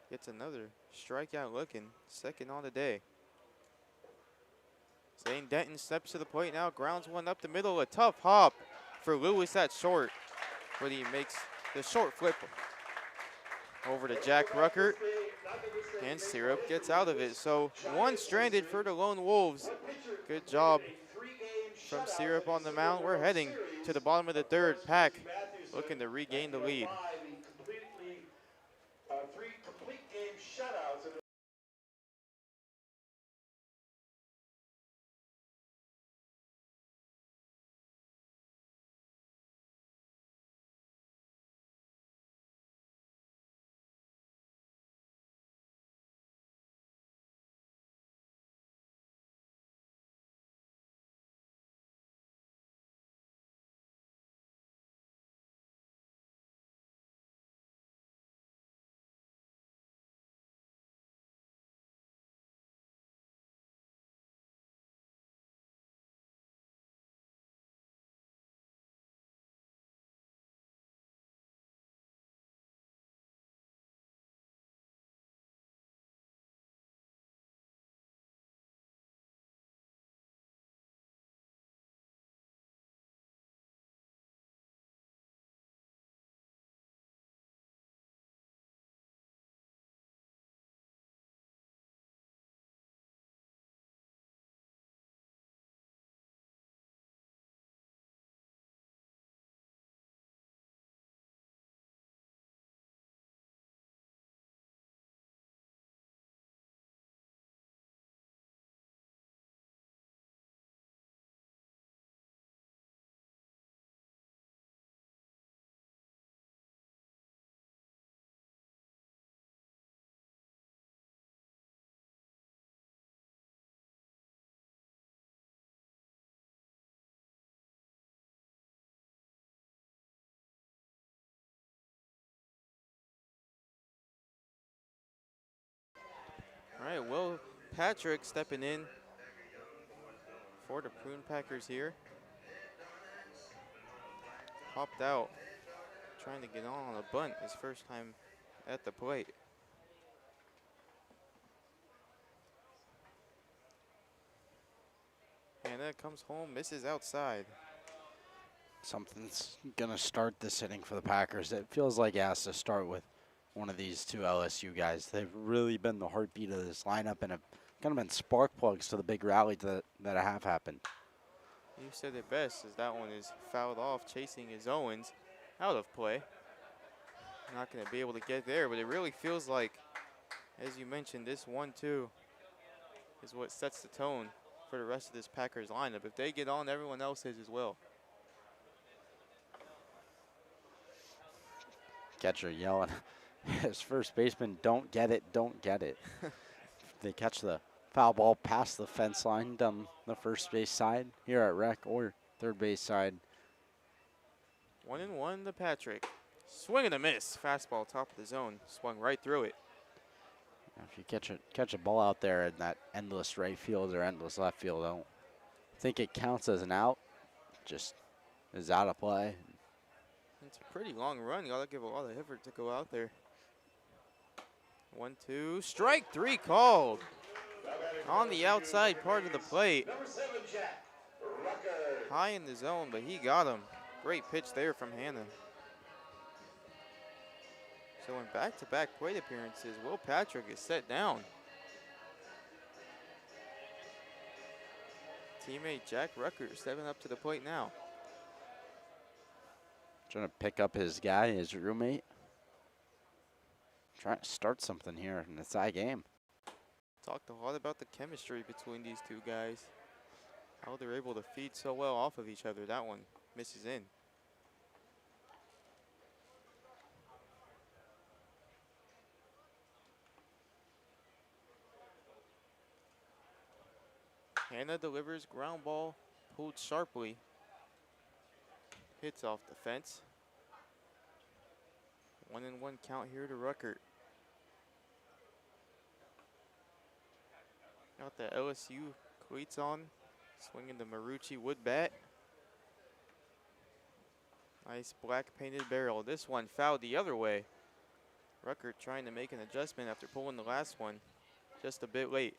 S2: gets another strikeout looking, second on the day. Zane Denton steps to the plate now, grounds one up the middle, a tough hop for Lewis at short, but he makes the short flip over to Jack Ruckert, and Syrup gets out of it. So one stranded for the Lone Wolves. Good job from Syrup on the mound. We're heading to the bottom of the third. Pack looking to regain the lead. All right, Will Patrick stepping in for the Prune Packers here. Popped out, trying to get on a bunt his first time at the plate. Hannah comes home, misses outside.
S1: Something's going to start this inning for the Packers. It feels like it has to start with one of these two LSU guys. They've really been the heartbeat of this lineup and have kind of been spark plugs to the big rally that have happened.
S2: You said it best, as that one is fouled off, chasing his Owens out of play. Not going to be able to get there, but it really feels like, as you mentioned, this 1-2 is what sets the tone for the rest of this Packers lineup. If they get on, everyone else is as well.
S1: Catcher yelling. His first baseman, don't get it, don't get it. They catch the foul ball past the fence line down the first base side here at Rec or third base side.
S2: 1-1 to Patrick. Swing and a miss. Fastball top of the zone. Swung right through it.
S1: If you catch a ball out there in that endless right field or endless left field, I don't think it counts as an out. Just is out of play.
S2: It's a pretty long run. You got to give a lot of effort to go out there. 1-2. Strike three called. On the outside part of the plate. High in the zone, but he got him. Great pitch there from Hannah. So in back-to-back plate appearances, Will Patrick is set down. Teammate Jack Rucker stepping up to the plate now.
S1: Trying to pick up his guy, his roommate. Trying to start something here in the tie game.
S2: Talked a lot about the chemistry between these two guys. How they're able to feed so well off of each other. That one misses in. Hannah delivers ground ball, pulled sharply. Hits off the fence. 1-1 count here to Rucker. Got the LSU cleats on, swinging the Marucci wood bat. Nice black painted barrel. This one fouled the other way. Rucker trying to make an adjustment after pulling the last one, just a bit late.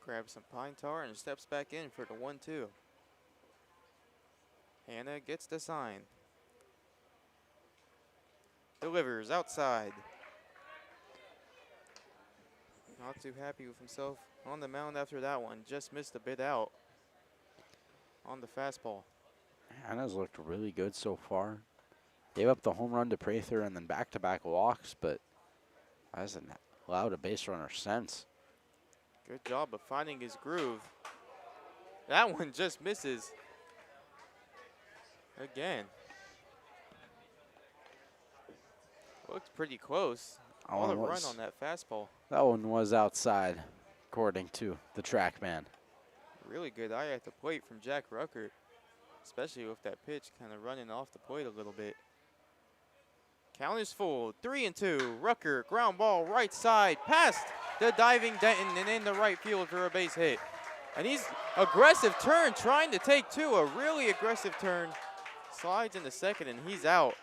S2: Grabs some pine tar and steps back in for the 1-2. Hannah gets the sign. Delivers outside. Not too happy with himself on the mound after that one. Just missed a bit out on the fastball.
S1: Hannah's looked really good so far. Gave up the home run to Prather and then back-to-back walks, but hasn't allowed a base runner since.
S2: Good job of finding his groove. That one just misses. Again. Looked pretty close. All the run on that fastball.
S1: That one was outside, according to the track man.
S2: Really good eye at the plate from Jack Rucker, especially with that pitch kind of running off the plate a little bit. Count is full, 3-2. Rucker, ground ball, right side, past the diving Denton and in the right field for a base hit. And he's aggressive turn, trying to take two, a really aggressive turn. Slides into second and he's out.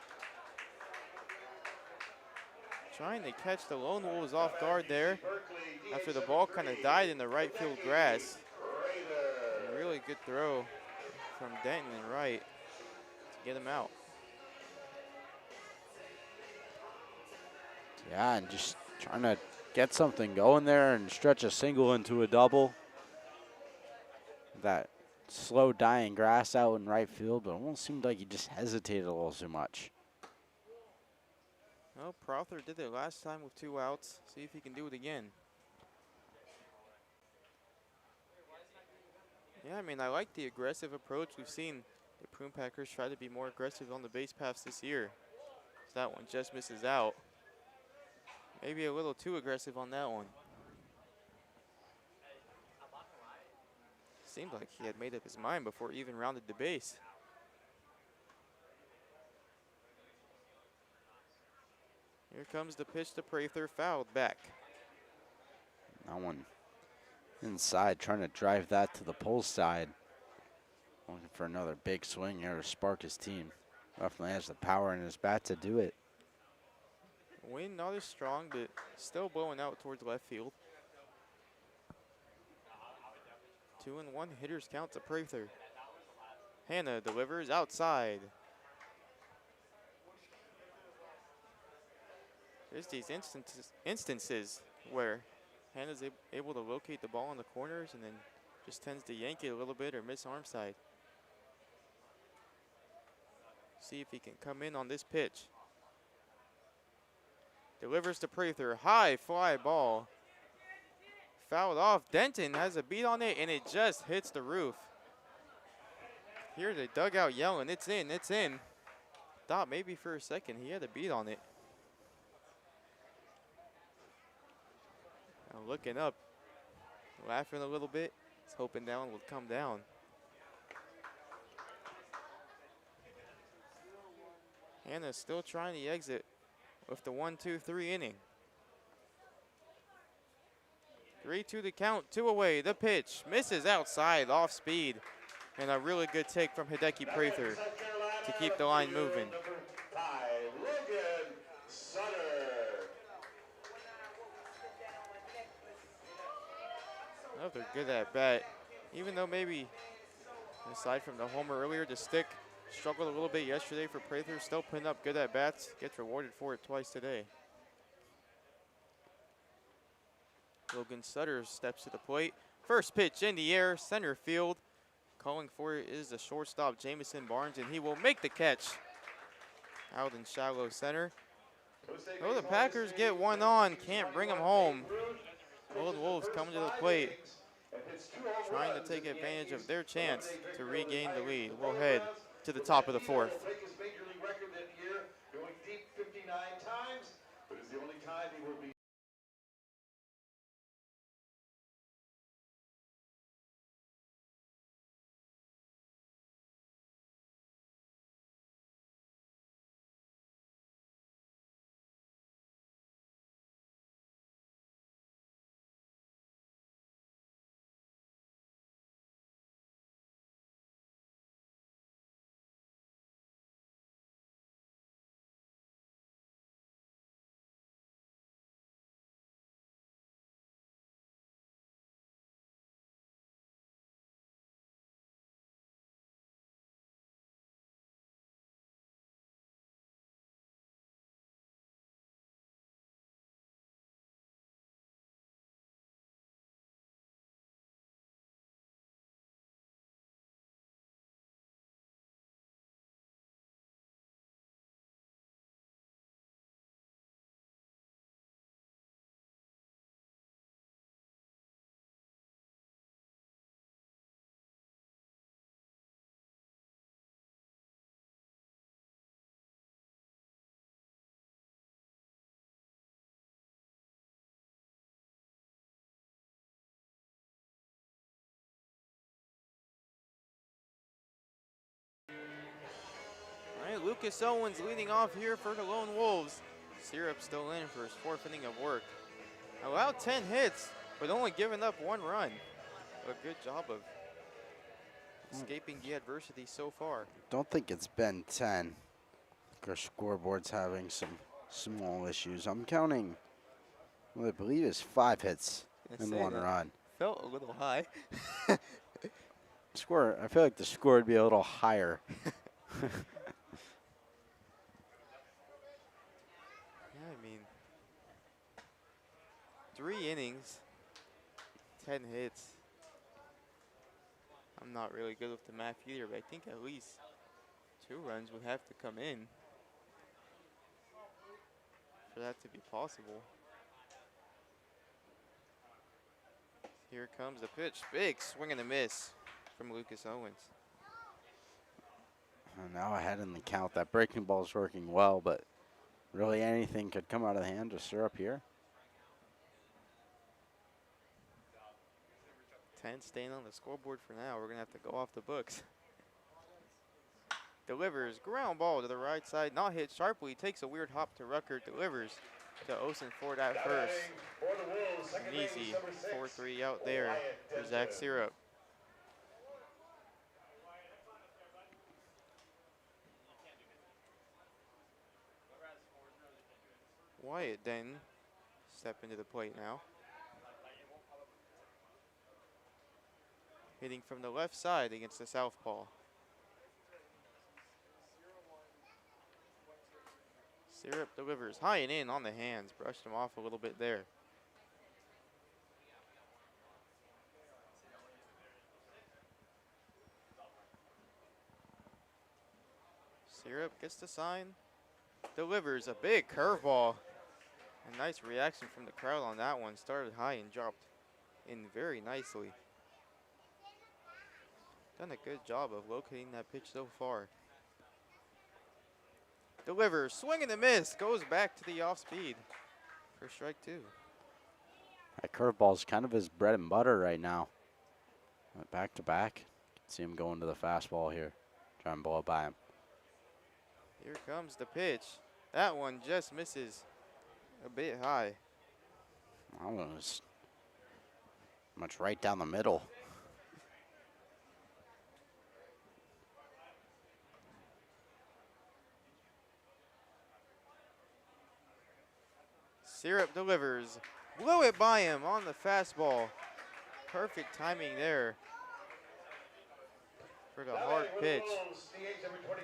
S2: Trying to catch the Lone Wolves off guard there after the ball kind of died in the right field grass. A really good throw from Denton and right to get him out.
S1: Yeah, and just trying to get something going there and stretch a single into a double. That slow dying grass out in right field, but it almost seemed like he just hesitated a little too much.
S2: Well, Prother did it last time with 2 outs. See if he can do it again. Yeah, I mean, I like the aggressive approach. We've seen the Prune Packers try to be more aggressive on the base paths this year. So that one just misses out. Maybe a little too aggressive on that one. Seemed like he had made up his mind before he even rounded the base. Here comes the pitch to Prather, fouled back.
S1: That one inside, trying to drive that to the pull side. Looking for another big swing here to spark his team. Definitely has the power in his bat to do it.
S2: Wind not as strong, but still blowing out towards left field. 2-1 hitters count to Prather. Hannah delivers outside. There's these instances where Hannah's able to locate the ball in the corners and then just tends to yank it a little bit or miss arm side. See if he can come in on this pitch. Delivers to Prather, high fly ball. Fouled off. Denton has a beat on it and it just hits the roof. Hear the dugout yelling, it's in, it's in. Thought maybe for a second he had a beat on it. Now looking up, laughing a little bit. He's hoping that one would come down. Hannah's still trying the exit with the 1-2-3 inning. 3-2 the count, 2 away. The pitch misses outside, off speed. And a really good take from Hideki Prather to keep the line moving. Another good at bat. Even though maybe, aside from the homer earlier, the stick struggled a little bit yesterday for Prather, still putting up good at bats. Gets rewarded for it twice today. Logan Sutter steps to the plate. First pitch in the air, center field. Calling for it is the shortstop, Jamison Barnes, and he will make the catch. Out in shallow center. Oh, the Packers get one on, can't bring them home. Old Wolves coming to the plate, trying to take advantage of their chance to regain the lead. We'll head to the top of the fourth. All right, Lucas Owens leading off here for the Lone Wolves. Syrup still in for his 4th inning of work. Allowed 10 hits, but only giving up 1 run. A good job of escaping the adversity so far.
S1: Don't think it's been 10. Our scoreboard's having some small issues. I'm counting what I believe is 5 hits and 1 run.
S2: Felt a little high.
S1: Score. I feel like the score would be a little higher.
S2: Yeah, I mean, 3 innings, 10 hits. I'm not really good with the math either, but I think at least 2 runs would have to come in for that to be possible. Here comes the pitch. Big swing and a miss from Lucas Owens.
S1: And now ahead in the count. That breaking ball is working well, but really anything could come out of the hand of Syrup here.
S2: 10 staying on the scoreboard for now. We're going to have to go off the books. Delivers, ground ball to the right side, not hit sharply, takes a weird hop to Rucker, delivers to Osenford at first. An easy 4-3 out there for Zach Syrup. Wyatt then step into the plate now. Hitting from the left side against the southpaw. Syrup delivers high and in on the hands. Brushed him off a little bit there. Syrup gets the sign. Delivers a big curveball. A nice reaction from the crowd on that one. Started high and dropped in very nicely. Done a good job of locating that pitch so far. Delivers, swing and a miss, goes back to the off speed for strike two.
S1: That curveball is kind of his bread and butter right now. Back to back. See him going to the fastball here. Try and blow it by him.
S2: Here comes the pitch. That one just misses a bit high.
S1: That one was much right down the middle.
S2: Syrup delivers. Blew it by him on the fastball. Perfect timing there for the hard pitch.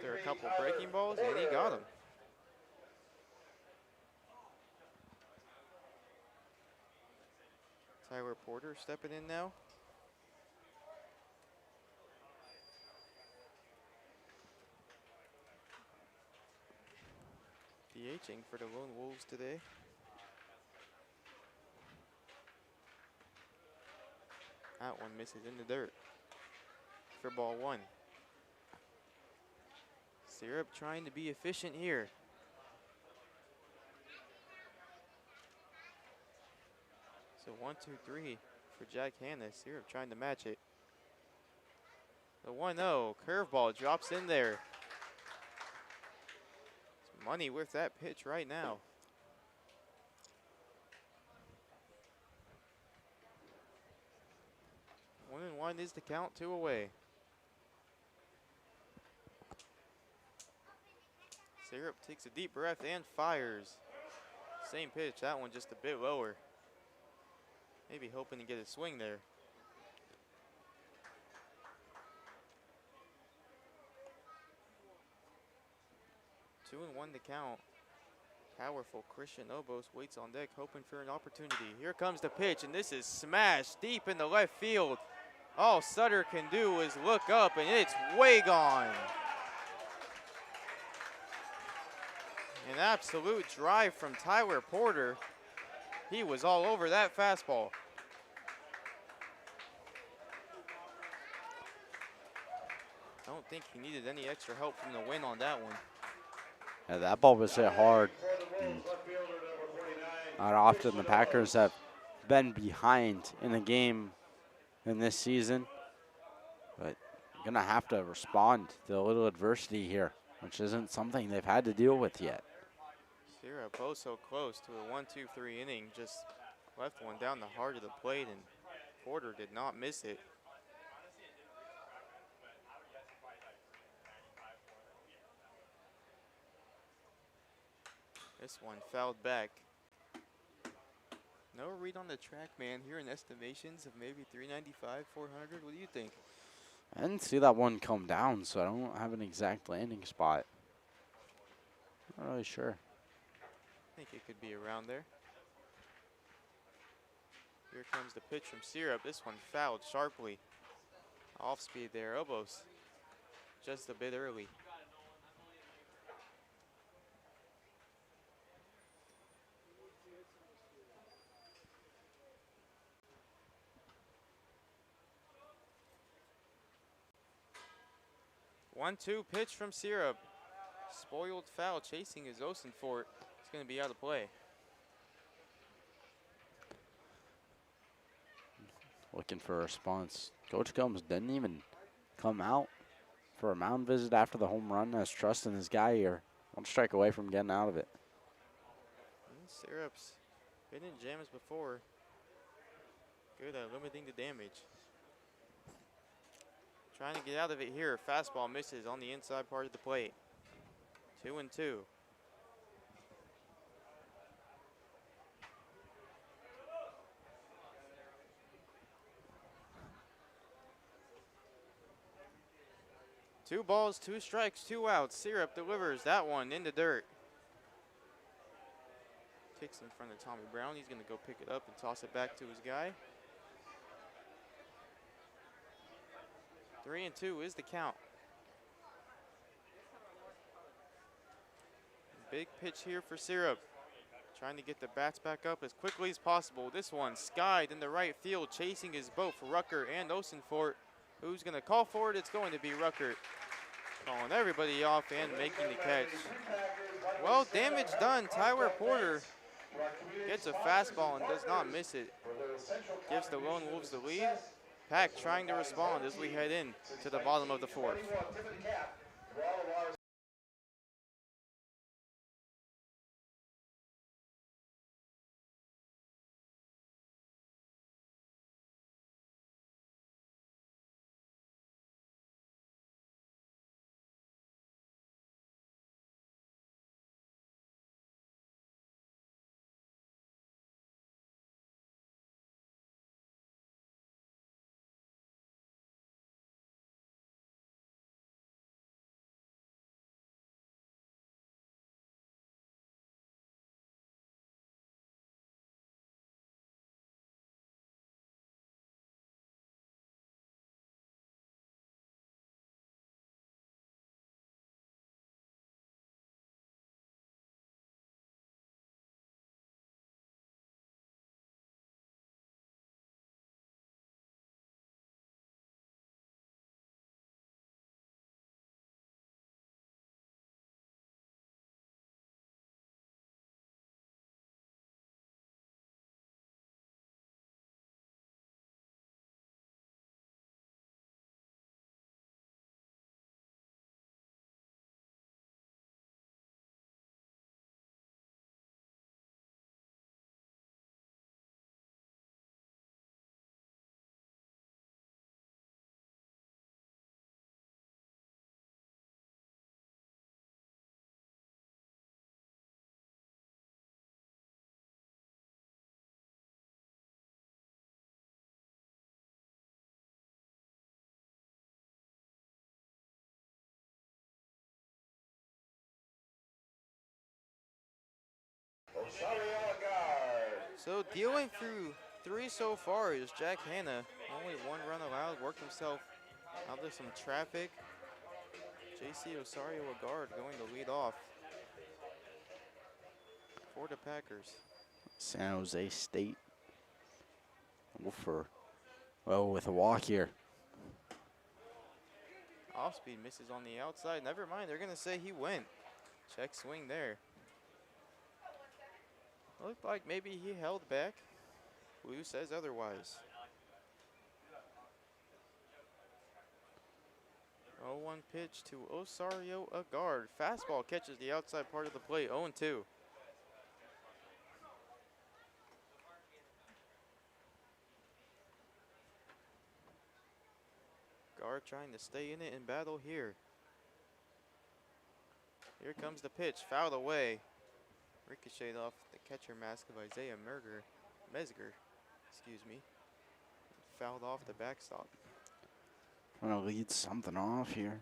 S2: There are a couple breaking balls, and he got him. Tyler Porter stepping in now. DHing for the Lone Wolves today. That one misses in the dirt for ball one. Syrup trying to be efficient here. So 1-2-3 for Jack Hanna. Syrup trying to match it. The 1-0 curveball drops in there. It's money with that pitch right now. 1-1 is the count, 2 away. Syrup takes a deep breath and fires. Same pitch, that one just a bit lower. Maybe hoping to get a swing there. Two and one to count. Powerful Christian Obos waits on deck, hoping for an opportunity. Here comes the pitch, and this is smashed deep in the left field. All Sutter can do is look up, and it's way gone. An absolute drive from Tyler Porter. He was all over that fastball. I don't think he needed any extra help from the wind on that one.
S1: Yeah, that ball was hit hard. Not often the Packers have been behind in a game in this season, but you're gonna have to respond to a little adversity here, which isn't something they've had to deal with yet.
S2: Syrup oh so close to a 1-2-3 inning, just left one down the heart of the plate, and Porter did not miss it. This one fouled back. No read on the track, man. Here in estimations of maybe 395, 400. What do you think?
S1: I didn't see that one come down, so I don't have an exact landing spot. Not really sure.
S2: I think it could be around there. Here comes the pitch from Syrup. This one fouled sharply. Off speed there. Obos just a bit early. One-two pitch from Syrup. Spoiled foul chasing his Osenfort. It's going to be out of play.
S1: looking for a response. Coach Combs didn't even come out for a mound visit after the home run, has trust in his guy here. One strike away from getting out of it.
S2: Syrup's been in jams before. Good at limiting the damage. Trying to get out of it here. Fastball misses on the inside part of the plate. 2-2. Two balls, 2 strikes, 2 outs. Syrup delivers that one in the dirt. Kicks in front of Tommy Brown. He's going to go pick it up and toss it back to his guy. 3-2 is the count. Big pitch here for Syrup. Trying to get the bats back up as quickly as possible. This one skied in the right field, chasing his both Rucker and Osenfort. Who's going to call for it? It's going to be Rucker. Calling everybody off and making the catch. Well, damage done. Tyler Porter gets a fastball and does not miss it. Gives the Lone Wolves the lead. Pack trying to respond as we head in to the bottom of the 4th. So dealing through 3 so far is Jack Hanna. Only 1 run allowed, worked himself out of some traffic. JC Osario Agard going to lead off for the Packers.
S1: San Jose State. With a walk here.
S2: Off speed misses on the outside. Never mind, they're going to say he went. Check swing there. Looked like maybe he held back. Blue says otherwise. 0-1 pitch to Osario Agard. Fastball catches the outside part of the plate. 0-2. Agard trying to stay in it and battle here. Here comes the pitch, fouled away. Ricocheted off the catcher mask of Isaiah Mesger, fouled off the backstop.
S1: Trying to lead something off here.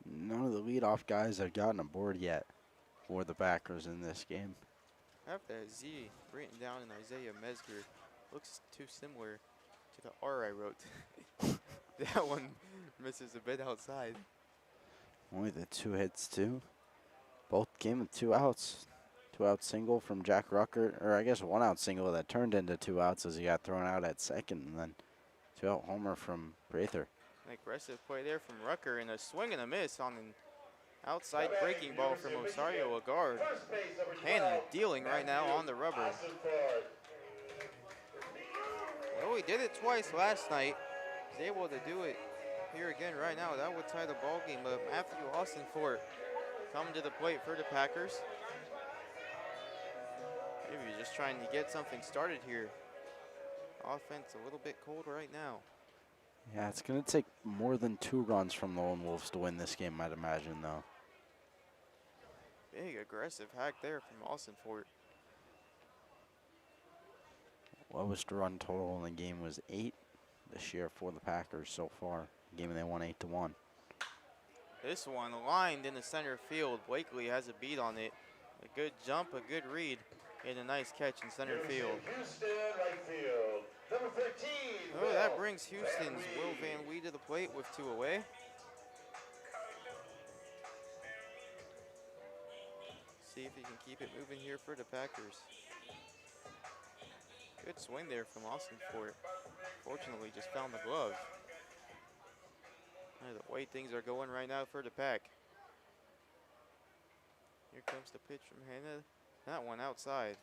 S1: None of the leadoff guys have gotten aboard yet for the Packers in this game.
S2: I have that Z written down in Isaiah Mesger. Looks too similar to the R I wrote. That one misses a bit outside.
S1: Only the 2 hits too. Both came with 2 outs. 2-out single from Jack Rucker, or I guess 1-out single that turned into 2 outs as he got thrown out at second, and then 2-out homer from Prather.
S2: An aggressive play there from Rucker and a swing and a miss on an outside breaking ball from Osario Agard. Hanna dealing right now on the rubber. Well, he did it twice last night. He's able to do it here again right now. That would tie the ball game up. Matthew Austin-Fort coming to the plate for the Packers. Maybe he's just trying to get something started here. Offense a little bit cold right now.
S1: Yeah, it's going to take more than 2 runs from the Lone Wolves to win this game, I'd imagine, though.
S2: Big aggressive hack there from Austin-Fort.
S1: Lowest run total in the game was 8 this year for the Packers so far. The game they won 8-1.
S2: This one lined in the center field. Blakely has a beat on it. A good jump, a good read, and a nice catch in center field.
S4: Houston, right field. Number 13.
S2: Oh, that brings Houston's Will Van Wee to the plate with 2 away. See if he can keep it moving here for the Packers. Good swing there from Austin-Fort. Fortunately, just found the glove. The way things are going right now for the Pack. Here comes the pitch from Hannah. That one outside.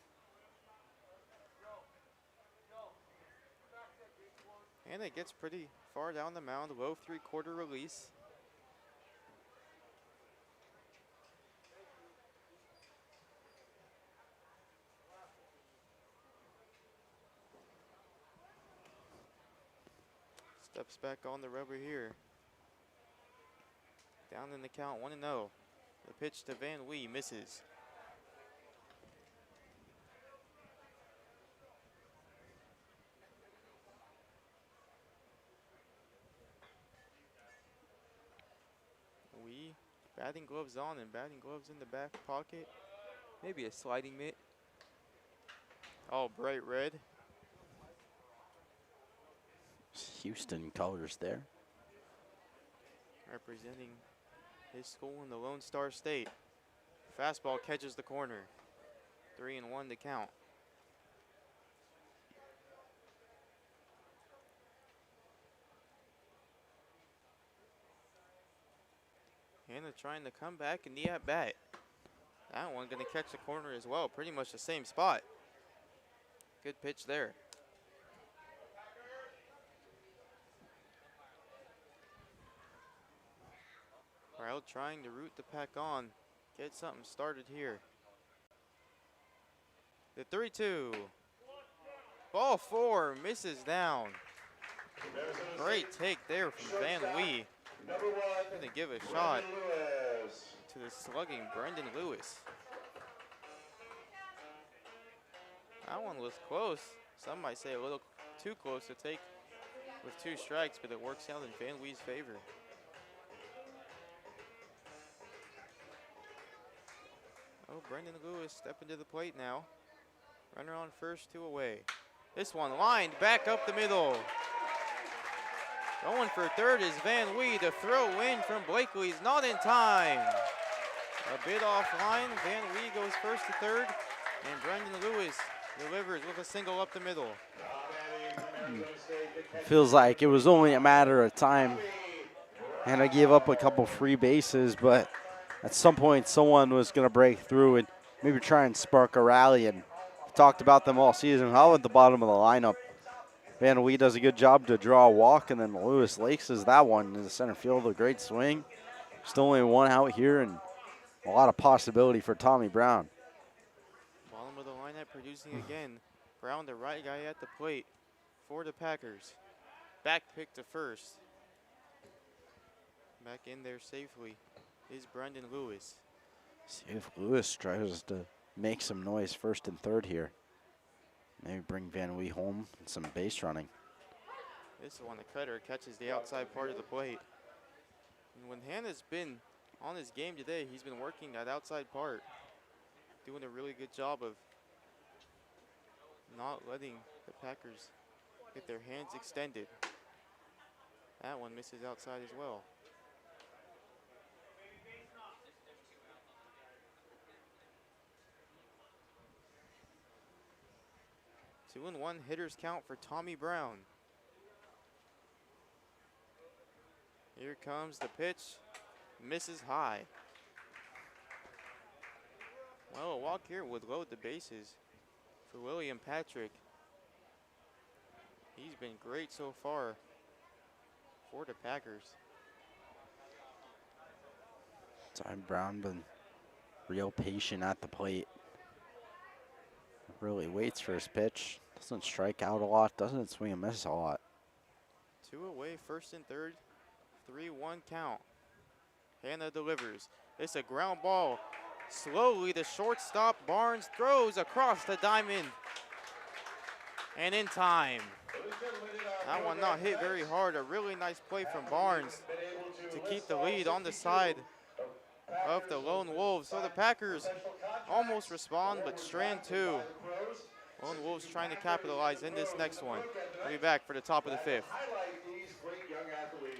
S2: Hannah gets pretty far down the mound, low 3/4 release. Steps back on the rubber here. Down in the count, 1-0. The pitch to Van Wee misses. Wee, batting gloves on and batting gloves in the back pocket. Maybe a sliding mitt. All bright red.
S1: Houston colors there.
S2: Representing his school in the Lone Star State. Fastball catches the corner. 3-1 to count. Hannah trying to come back in the at-bat. That one going to catch the corner as well. Pretty much the same spot. Good pitch there. Crowd trying to root the Pack on. Get something started here. The 3-2. Ball 4 misses down. Great take there from Van Wee. Going to give a shot to the slugging Brendan Lewis. That one was close. Some might say a little too close to take with 2 strikes, but it works out in Van Wee's favor. Oh, Brendan Lewis stepping to the plate now. Runner on first, 2 away. This one lined back up the middle. Going for third is Van Wee. The throw in from Blakely's not in time. A bit offline. Van Wee goes first to third. And Brendan Lewis delivers with a single up the middle.
S1: Feels like it was only a matter of time. And I gave up a couple free bases, but at some point someone was going to break through and maybe try and spark a rally. And we talked about them all season. How at the bottom of the lineup. Van Wee does a good job to draw a walk, and then Lewis Lakes is that one in the center field. A great swing. Still only 1 out here, and a lot of possibility for Tommy Brown.
S2: Bottom of the lineup producing again. Brown, the right guy at the plate for the Packers. Back pick to first. Back in there safely is Brendan Lewis.
S1: See if Lewis tries to make some noise first and third here. Maybe bring Van Wee home and some base running.
S2: This one, the cutter catches the outside part of the plate. And when Hannah's been on his game today, he's been working that outside part. Doing a really good job of not letting the Packers get their hands extended. That one misses outside as well. Two and one hitters count for Tommy Brown. Here comes the pitch. Misses high. Well, a walk here would load the bases for William Patrick. He's been great so far for the Packers.
S1: Ty Brown been real patient at the plate. Really waits for his pitch. Doesn't strike out a lot. Doesn't swing and miss a lot.
S2: 2 away, first and third. 3-1 count. Hannah delivers. It's a ground ball. Slowly, the shortstop Barnes throws across the diamond. And in time. That one not hit very hard. A really nice play from Barnes to keep the lead on the side of the Lone Wolves. So the Packers almost respond, but strand 2. Lone Wolves trying to capitalize in this next one. We'll be back for the top of the 5th.
S4: Highlight these great young athletes.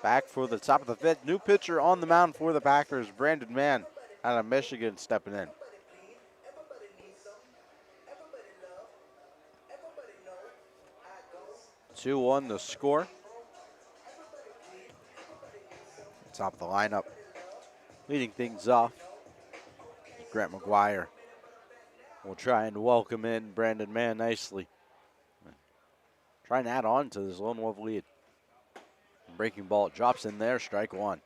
S1: Back for the top of the 5th. New pitcher on the mound for the Packers, Brandon Mann out of Michigan stepping in. 2-1 the score. Top of the lineup. Leading things off, Grant McGuire will try and welcome in Brandon Mann nicely. Trying to add on to this Lone Wolf lead. Breaking ball drops in there, strike 1.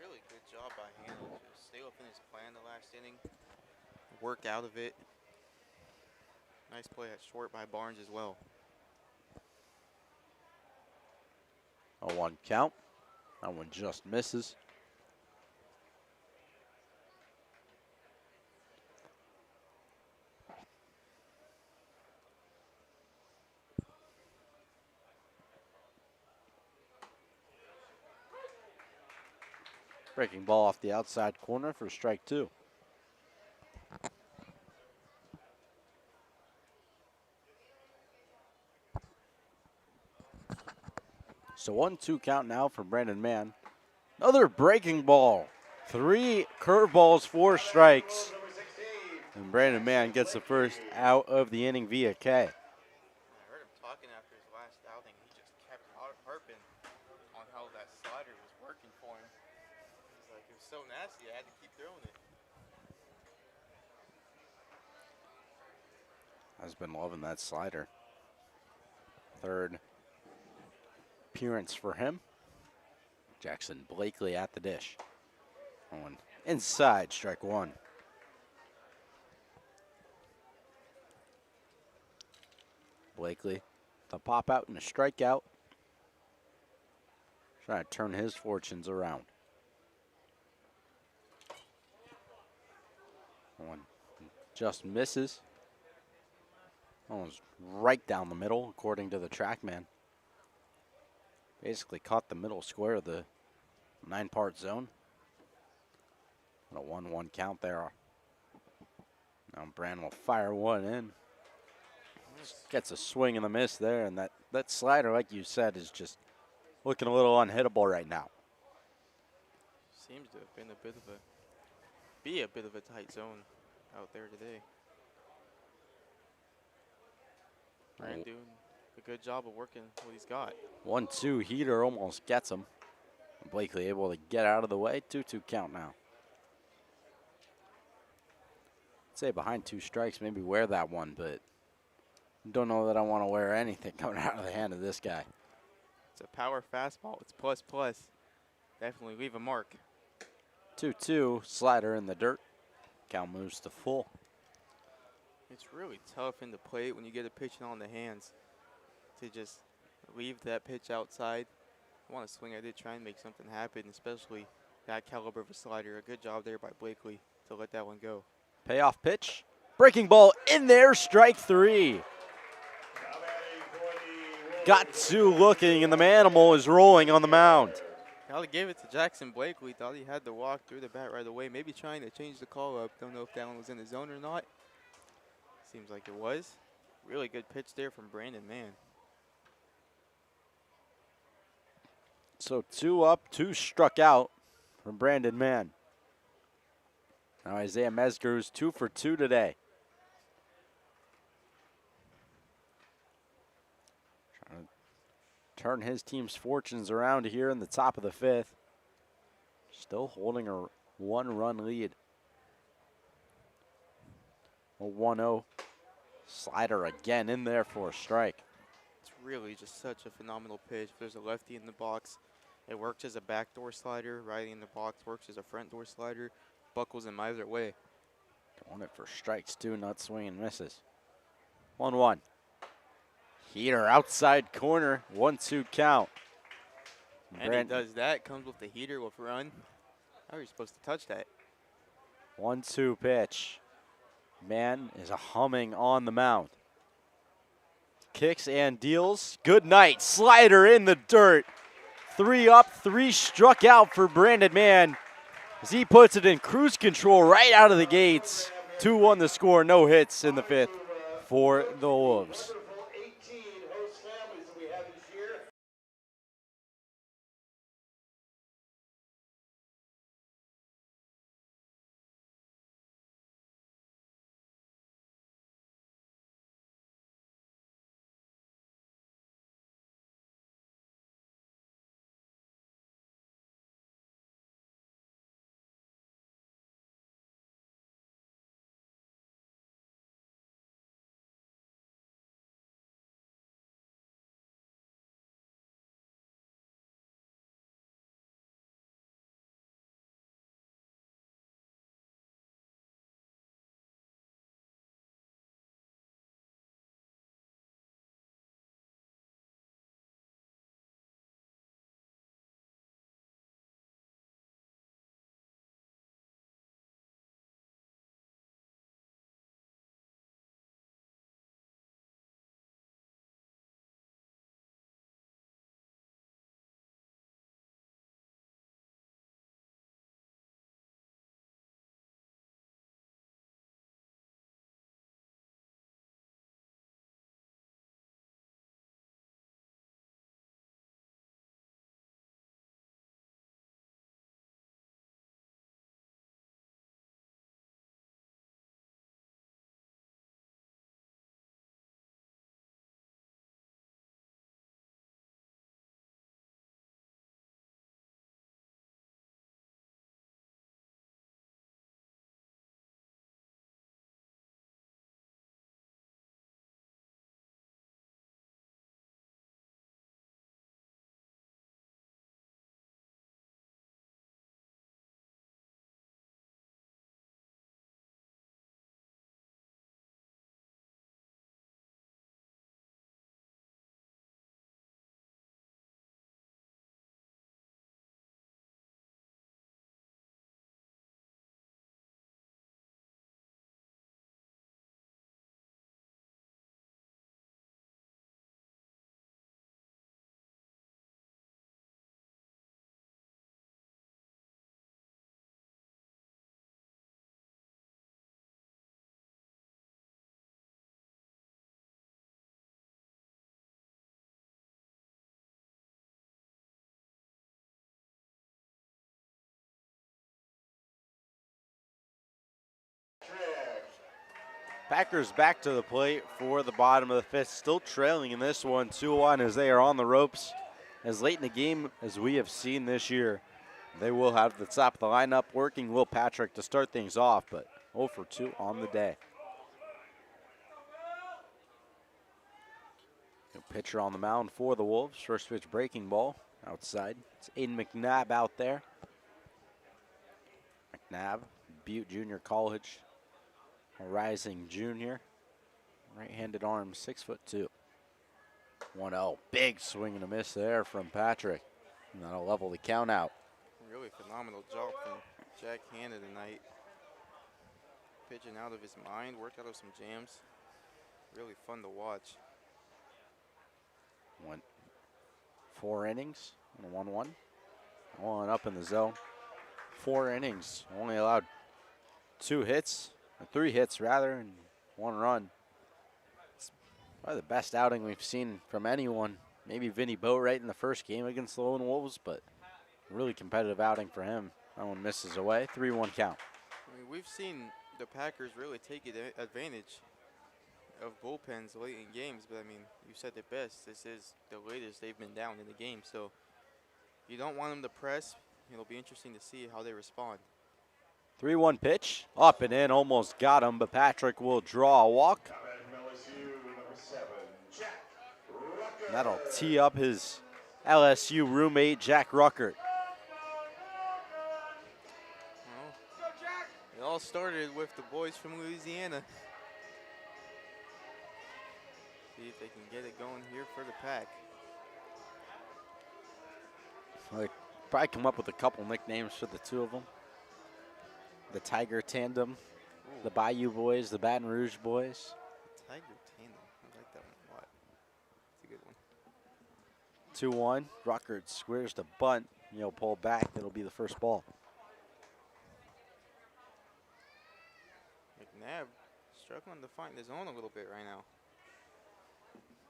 S2: Really good job by Hannah to stay up in his plan the last inning. Work out of it. Nice play at short by Barnes as well.
S1: A 1 count. That one just misses. Breaking ball off the outside corner for strike 2. So 1-2 count now for Brandon Mann. Another breaking ball. 3 curveballs, 4 strikes. And Brandon Mann gets the first out of the inning via K.
S2: I heard him talking after his last outing. He just kept harping on how that slider was working for him. He's like, it was so nasty, I had to keep throwing it.
S1: Has been loving that slider. 3rd appearance for him. Jackson Blakely at the dish. On inside, strike 1. Blakely, the pop out and a strikeout. Trying to turn his fortunes around. 1 just misses. Almost right down the middle, according to the TrackMan. Basically caught the middle square of the 9-part zone. And a 1-1 count there. Now Brand will fire one in. Gets a swing and a miss there, and that slider, like you said, is just looking a little unhittable right now.
S2: Seems to have been a bit of a tight zone out there today. Brand doing a good job of working what he's got.
S1: 1-2 heater almost gets him. Blakely able to get out of the way. 2-2 count now. I'd say behind 2 strikes, maybe wear that one, but don't know that I want to wear anything coming out of the hand of this guy.
S2: It's a power fastball. It's plus plus. Definitely leave a mark.
S1: 2-2, slider in the dirt. Count moves to full.
S2: It's really tough in the plate when you get a pitch on the hands to just leave that pitch outside. I want to swing at it, try and make something happen, especially that caliber of a slider. A good job there by Blakely to let that one go.
S1: Payoff pitch. Breaking ball in there, strike 3. Got 2 looking, and the Manimal is rolling on the mound.
S2: Gotta give it to Jackson Blakely. Thought he had to walk through the bat right away. Maybe trying to change the call up. Don't know if that one was in the zone or not. Seems like it was. Really good pitch there from Brandon Mann.
S1: So 2 up, 2 struck out from Brandon Mann. Now Isaiah Mesger's 2 for 2 today. Trying to turn his team's fortunes around here in the top of the 5th. Still holding a 1-run lead. A 1-0 slider again in there for a strike.
S2: It's really just such a phenomenal pitch. If there's a lefty in the box, it works as a backdoor slider. Righty in the box works as a front door slider. Buckles him either way.
S1: Going it for strikes too, not swinging misses. 1-1. Heater outside corner, 1-2 count.
S2: And he does that, comes with the heater with run. How are you supposed to touch that?
S1: 1-2 pitch. Man is a humming on the mound. Kicks and deals. Good night. Slider in the dirt. 3 up, 3 struck out for Brandon Mann as he puts it in cruise control right out of the gates. 2-1 the score, no hits in the 5th for the Wolves. Packers back to the plate for the bottom of the fifth, still trailing in this one, 2-1 as they are on the ropes. As late in the game as we have seen this year, they will have the top of the lineup working Will Patrick to start things off, but 0 for 2 on the day. New pitcher on the mound for the Wolves. First pitch breaking ball outside. It's Aiden McNabb out there. McNabb, Butte Junior College. A rising junior, right-handed arm, 6'2". 1-0, big swing and a miss there from Patrick. And that'll level the count out.
S2: Really phenomenal job from Jack Hanna tonight. Pitching out of his mind, worked out of some jams. Really fun to watch.
S1: Went 4 innings, 1-1. One up in the zone. 4 innings, only allowed 2 hits. 3 hits rather, and 1 run. It's probably the best outing we've seen from anyone. Maybe Vinny Boatwright in the first game against the Lone Wolves, but a really competitive outing for him. That one misses away, 3-1 count.
S2: I mean, we've seen the Packers really take advantage of bullpens late in games, but I mean, you said it best. This is the latest they've been down in the game, so you don't want them to press. It'll be interesting to see how they respond.
S1: 3-1 pitch, up and in, almost got him, but Patrick will draw a walk. That'll tee up his LSU roommate, Jack Ruckert.
S2: Well, it all started with the boys from Louisiana. See if they can get it going here for the Pack.
S1: Well, they probably come up with a couple nicknames for the two of them. The Tiger Tandem,
S2: Ooh.
S1: the Bayou Boys, the Baton Rouge Boys.
S2: Tiger Tandem. I like that one a lot. It's a good one.
S1: 2-1. Ruckert squares the bunt. He'll pull back. That'll be the first ball.
S2: McNabb struggling to find his own a little bit right now.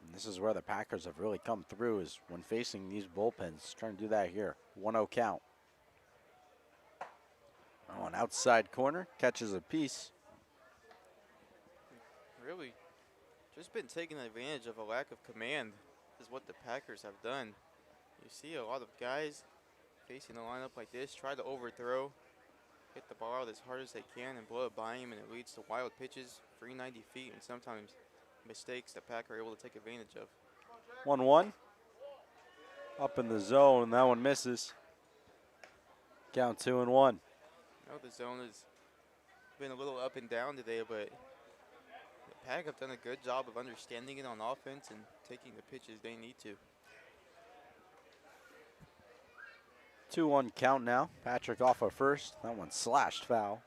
S1: And this is where the Packers have really come through, is when facing these bullpens. Trying to do that here. 1-0 count. Oh, an outside corner, catches a piece.
S2: Really just been taking advantage of a lack of command is what the Packers have done. You see a lot of guys facing a lineup like this try to overthrow, hit the ball out as hard as they can and blow it by him, and it leads to wild pitches, 390 feet, and sometimes mistakes the Packers are able to take advantage of.
S1: 1-1. Up in the zone, that one misses. Count 2-1.
S2: I know the zone has been a little up and down today, but the Pack have done a good job of understanding it on offense and taking the pitches they need to.
S1: 2-1 count now. Patrick off of first. That one slashed foul.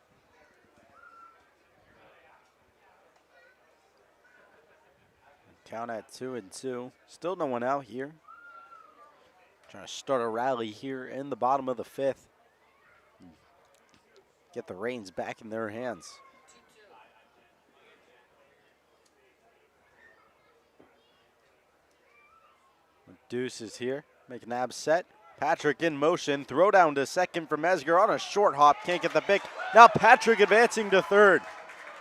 S1: Count at 2-2. Still no one out here. Trying to start a rally here in the bottom of the fifth. Get the reins back in their hands. Deuce is here. McNabb set. Patrick in motion. Throw down to second for Mesger on a short hop. Can't get the pick. Now Patrick advancing to third.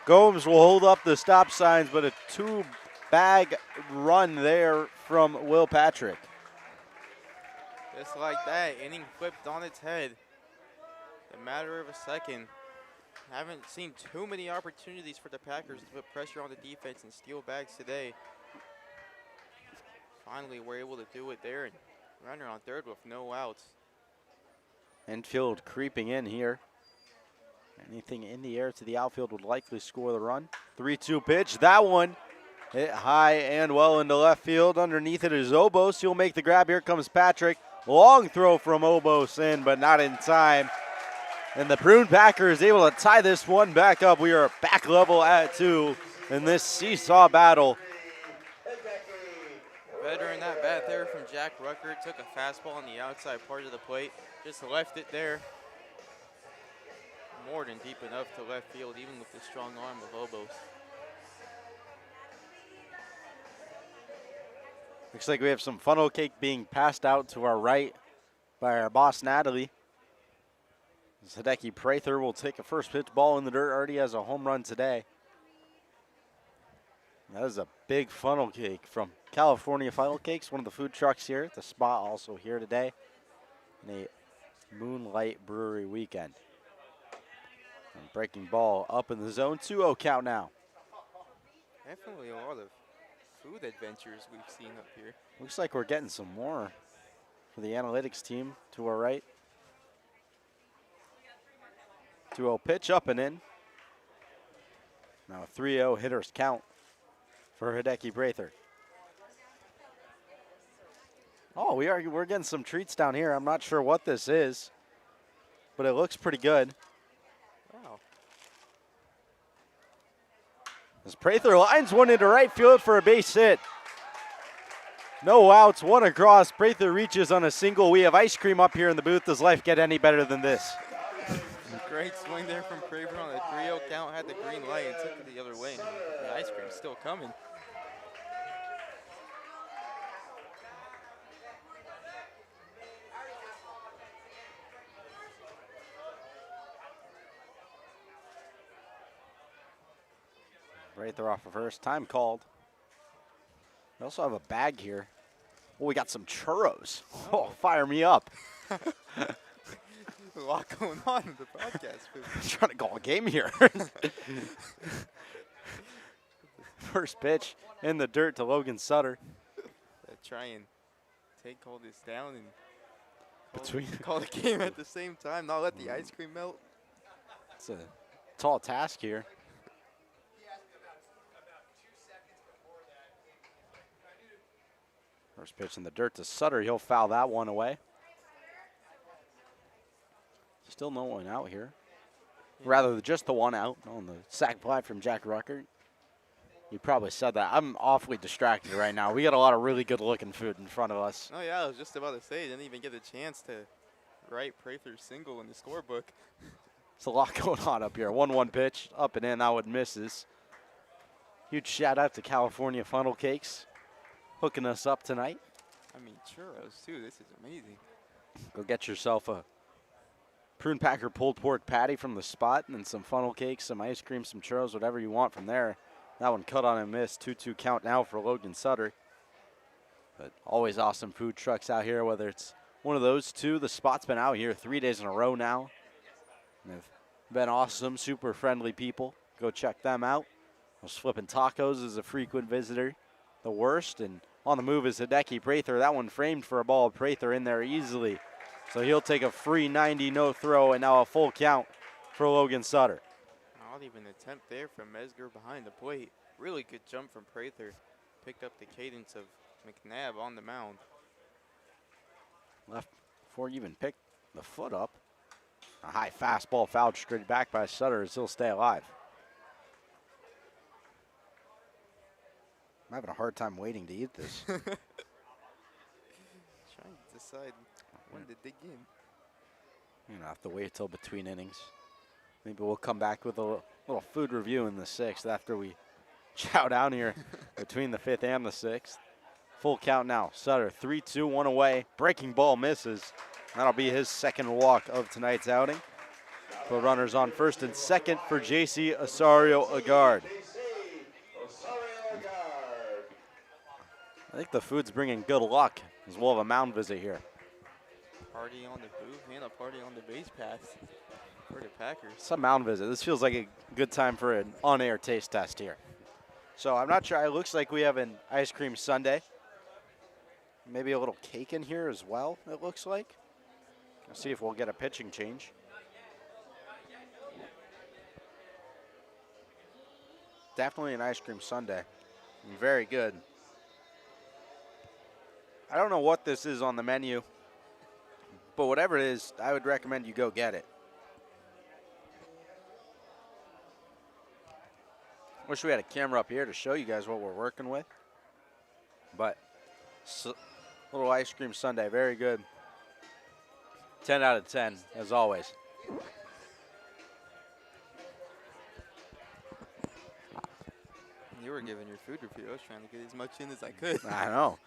S1: Gomes will hold up the stop signs, but a 2-bag run there from Will Patrick.
S2: Just like that, inning flipped on its head. A matter of a second. Haven't seen too many opportunities for the Packers to put pressure on the defense and steal bags today. Finally, we're able to do it there, and runner on third with no outs.
S1: Infield creeping in here. Anything in the air to the outfield would likely score the run. 3-2 pitch. That one hit high and well into left field. Underneath it is Obos. He'll make the grab. Here comes Patrick. Long throw from Obos in, but not in time. And the Prune Packer is able to tie this one back up. We are back level at 2 in this seesaw battle.
S2: Veteran at bat there from Jack Ruckert. Took a fastball on the outside part of the plate. Just left it there. More than deep enough to left field, even with the strong arm of Obos.
S1: Looks like we have some funnel cake being passed out to our right by our boss, Natalie. Hideki Prather will take a first pitch ball in the dirt. Already has a home run today. That is a big funnel cake from California Funnel Cakes, one of the food trucks here at the spot, also here today in a Moonlight Brewery weekend. And breaking ball up in the zone, 2-0 count now.
S2: Definitely a lot of food adventures we've seen up here.
S1: Looks like we're getting some more for the analytics team to our right. 2-0 pitch up and in. Now a 3-0 hitters count for Hideki Prather. Oh, we're getting some treats down here. I'm not sure what this is, but it looks pretty good.
S2: Wow.
S1: As Prather lines one into right field for a base hit. No outs, one across. Prather reaches on a single. We have ice cream up here in the booth. Does life get any better than this?
S2: Great swing there from Prather on a 3-0 count. Had the green light and took it the other way. And the ice cream's still coming.
S1: Prather off of first. Time called. We also have a bag here. Oh, we got some churros. Oh, fire me up.
S2: A lot going on in the podcast.
S1: I'm trying to call a game here. First pitch in the dirt to Logan Sutter.
S2: Try and take all this down and
S1: Call
S2: call the game at the same time. Not let the ice cream melt.
S1: It's a tall task here. First pitch in the dirt to Sutter. He'll foul that one away. Still no one out here. Rather, just the one out on the sac fly from Jack Rucker. You probably said that. I'm awfully distracted right now. We got a lot of really good-looking food in front of us.
S2: Oh, yeah, I was just about to say, didn't even get a chance to write Prather's single in the scorebook.
S1: There's a lot going on up here. 1-1 pitch, up and in, that one misses. Huge shout-out to California Funnel Cakes, hooking us up tonight.
S2: I mean, churros, too. This is amazing.
S1: Go get yourself a Prune Packer pulled pork patty from the spot and some funnel cakes, some ice cream, some churros, whatever you want from there. That one cut on and missed. 2-2 count now for Logan Sutter. But always awesome food trucks out here, whether it's one of those two. The spot's been out here 3 days in a row now. And they've been awesome, super friendly people. Go check them out. Those Flippin' Tacos is a frequent visitor. The worst, and on the move is Hideki Prather. That one framed for a ball. Prather in there easily. So he'll take a free 90, no throw, and now a full count for Logan Sutter.
S2: Not even an attempt there from Mesger behind the plate. Really good jump from Prather. Picked up the cadence of McNabb on the mound.
S1: Left before he even picked the foot up. A high fastball fouled straight back by Sutter as he'll stay alive. I'm having a hard time waiting to eat this.
S2: Trying to decide when to dig in.
S1: You know, have to wait till between innings. Maybe we'll come back with a little food review in the 6th after we chow down here between the 5th and the 6th. Full count now. Sutter 3-2, one away. Breaking ball misses. That'll be his second walk of tonight's outing. Put runners on first and second for JC Osario-Agard. I think the food's bringing good luck as we'll have a mound visit here.
S2: Party on the booth and a party on the base pass for the Packers.
S1: It's a mound visit. This feels like a good time for an on-air taste test here. So I'm not sure. It looks like we have an ice cream sundae. Maybe a little cake in here as well, it looks like. Let's see if we'll get a pitching change. Definitely an ice cream sundae. Very good. I don't know what this is on the menu, but whatever it is, I would recommend you go get it. Wish we had a camera up here to show you guys what we're working with. But little ice cream sundae, very good. 10 out of 10, as always.
S2: You were giving your food review. I was trying to get as much in as I could.
S1: I know.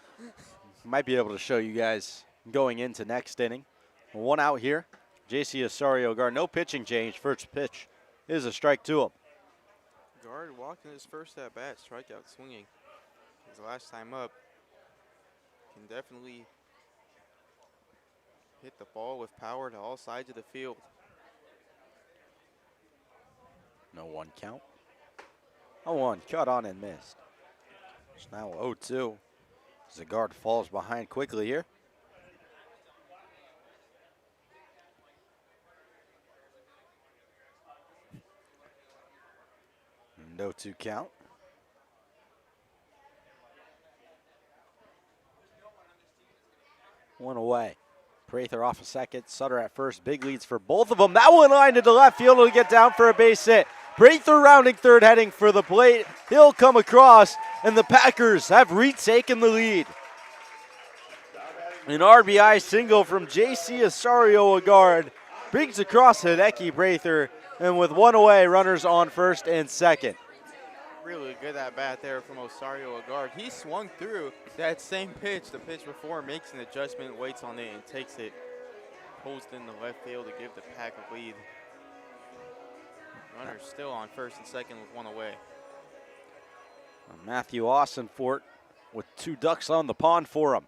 S1: Might be able to show you guys going into next inning. One out here. JC Osario-Agard, no pitching change. First pitch is a strike to him.
S2: guard walked in his first at bat, strikeout swinging. His last time up, can definitely hit the ball with power to all sides of the field.
S1: No 1 count. 0-1, cut on and missed. It's now 0-2. As the guard falls behind quickly here. No 2 count. One away. Prather off a second. Sutter at first. Big leads for both of them. That one lined into left field. Will get down for a base hit. Prather rounding third, heading for the plate. He'll come across, and the Packers have retaken the lead. An RBI single from J.C. Asario Agard brings across Hideki Prather, and with one away, runners on first and second.
S2: Really good at bat there from Osario Agard. He swung through that same pitch, the pitch before, makes an adjustment, waits on it, and takes it. Pulls it in the left field to give the Pack a lead. Runners still on first and second with one away.
S1: Matthew Austinfort with 2 ducks on the pond for him.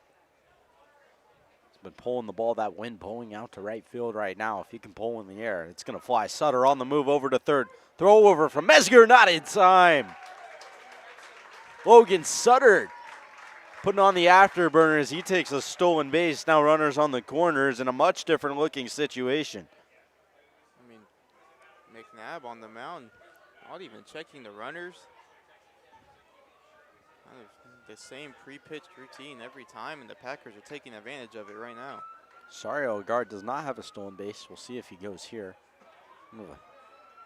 S1: He's been pulling the ball, that wind blowing out to right field right now. If he can pull in the air, it's going to fly. Sutter on the move over to third. Throw over from Mesger, not in time. Logan Sutter putting on the afterburners. He takes a stolen base. Now runners on the corners in a much different looking situation.
S2: I mean, McNabb on the mound, not even checking the runners. Kind of the same pre-pitched routine every time, and the Packers are taking advantage of it right now.
S1: Sario Guard does not have a stolen base. We'll see if he goes here.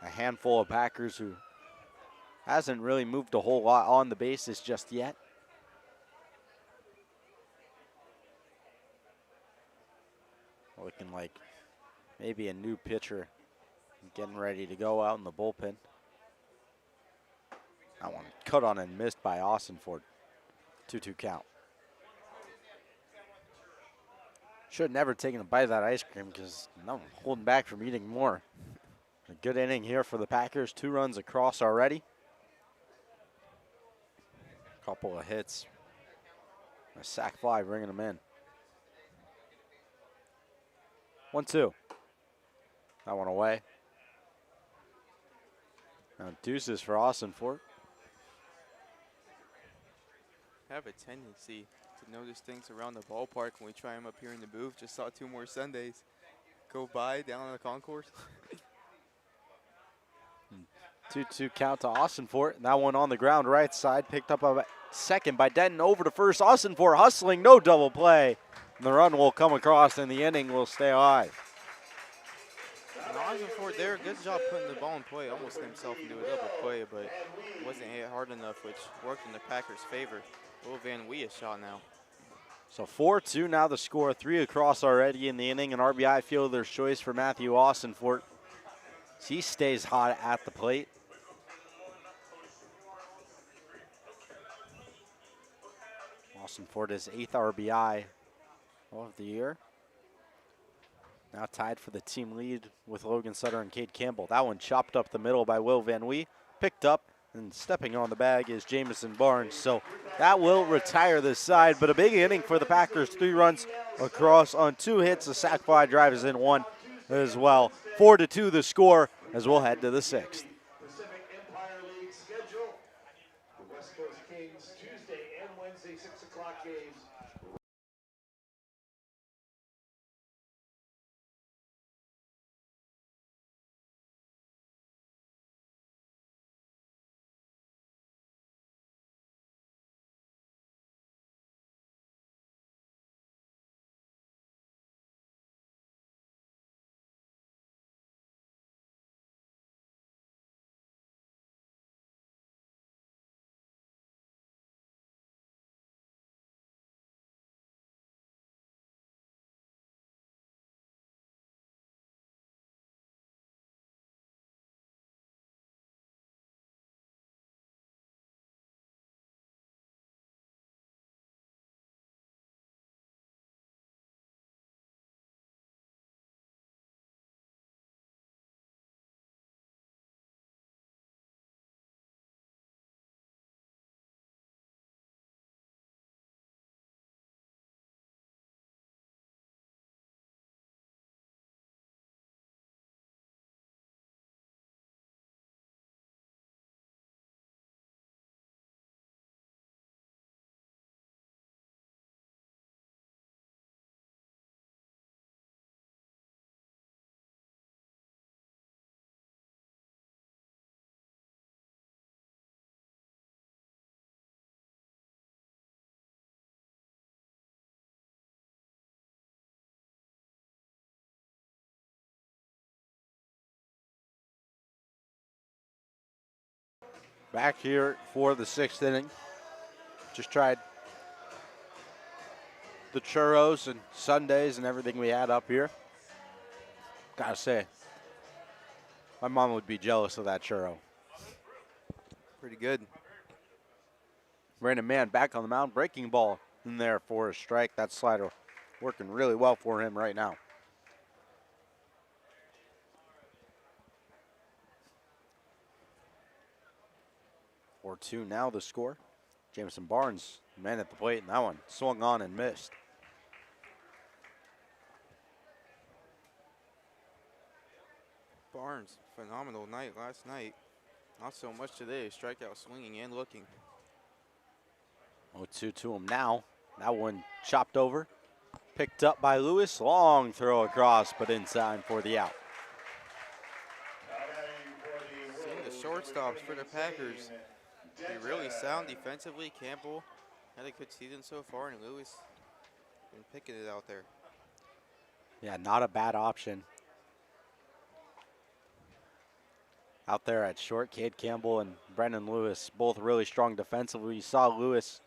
S1: A handful of Packers who hasn't really moved a whole lot on the bases just yet. Looking like maybe a new pitcher getting ready to go out in the bullpen. That one cut on and missed by Austinfort. 2-2 count. Should have never taken a bite of that ice cream because now I'm holding back from eating more. A good inning here for the Packers. 2 runs across already. Couple of hits. A sac fly bringing them in. 1-2. That one away. Now deuces for Austinfort.
S2: Have a tendency to notice things around the ballpark when we try them up here in the booth. Just saw 2 more Sundays go by down on the concourse.
S1: 2-2 count to Austinfort. That one on the ground right side. Picked up a second by Denton over to first. Austinfort hustling, no double play. And the run will come across and the inning will stay alive.
S2: Austinfort there, good job putting the ball in play. Almost got himself into a double play, but wasn't hit hard enough, which worked in the Packers' favor. Will Van Wee a shot now.
S1: So 4-2 now the score. 3 across already in the inning. An RBI fielder's choice for Matthew Austinfort. He stays hot at the plate. Austinfort is 8th RBI of the year. Now tied for the team lead with Logan Sutter and Cade Campbell. That one chopped up the middle by Will Van Wee. Picked up and stepping on the bag is Jamison Barnes. So that will retire this side, but a big inning for the Packers. 3 runs across on 2 hits. A sac fly drives in 1 as well. 4-2 the score as we'll head to the 6th.
S4: Pacific Empire League schedule. The West Coast Kings Tuesday and Wednesday 6 o'clock games.
S1: Back here for the 6th inning. Just tried the churros and sundaes and everything we had up here. Gotta say, my mom would be jealous of that churro.
S2: Pretty good.
S1: Brandon Mann back on the mound, breaking ball in there for a strike. That slider working really well for him right now. 4-2 now the score. Jameson Barnes, man at the plate, and that one swung on and missed.
S2: Barnes, phenomenal night last night. Not so much today. Strikeout swinging and looking.
S1: 0-2 to him now. That one chopped over. Picked up by Lewis. Long throw across, but in time for the out.
S2: Seeing the shortstops for the Packers be really sound defensively. Campbell had a good season so far, and Lewis been picking it out there.
S1: Yeah, not a bad option. Out there at short, Cade Campbell and Brendan Lewis, both really strong defensively. You saw Lewis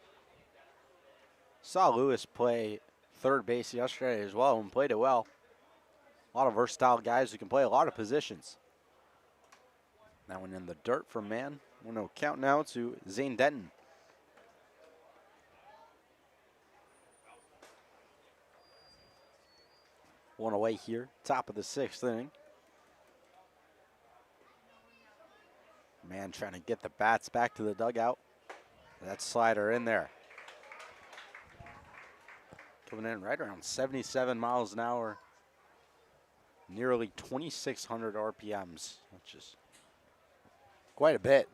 S1: play third base yesterday as well and played it well. A lot of versatile guys who can play a lot of positions. That one in the dirt from Mann. 1-0 count now to Zane Denton. One away here, top of the 6th inning. Mann trying to get the bats back to the dugout. That slider in there. Coming in right around 77 miles an hour. Nearly 2,600 RPMs, which is quite a bit,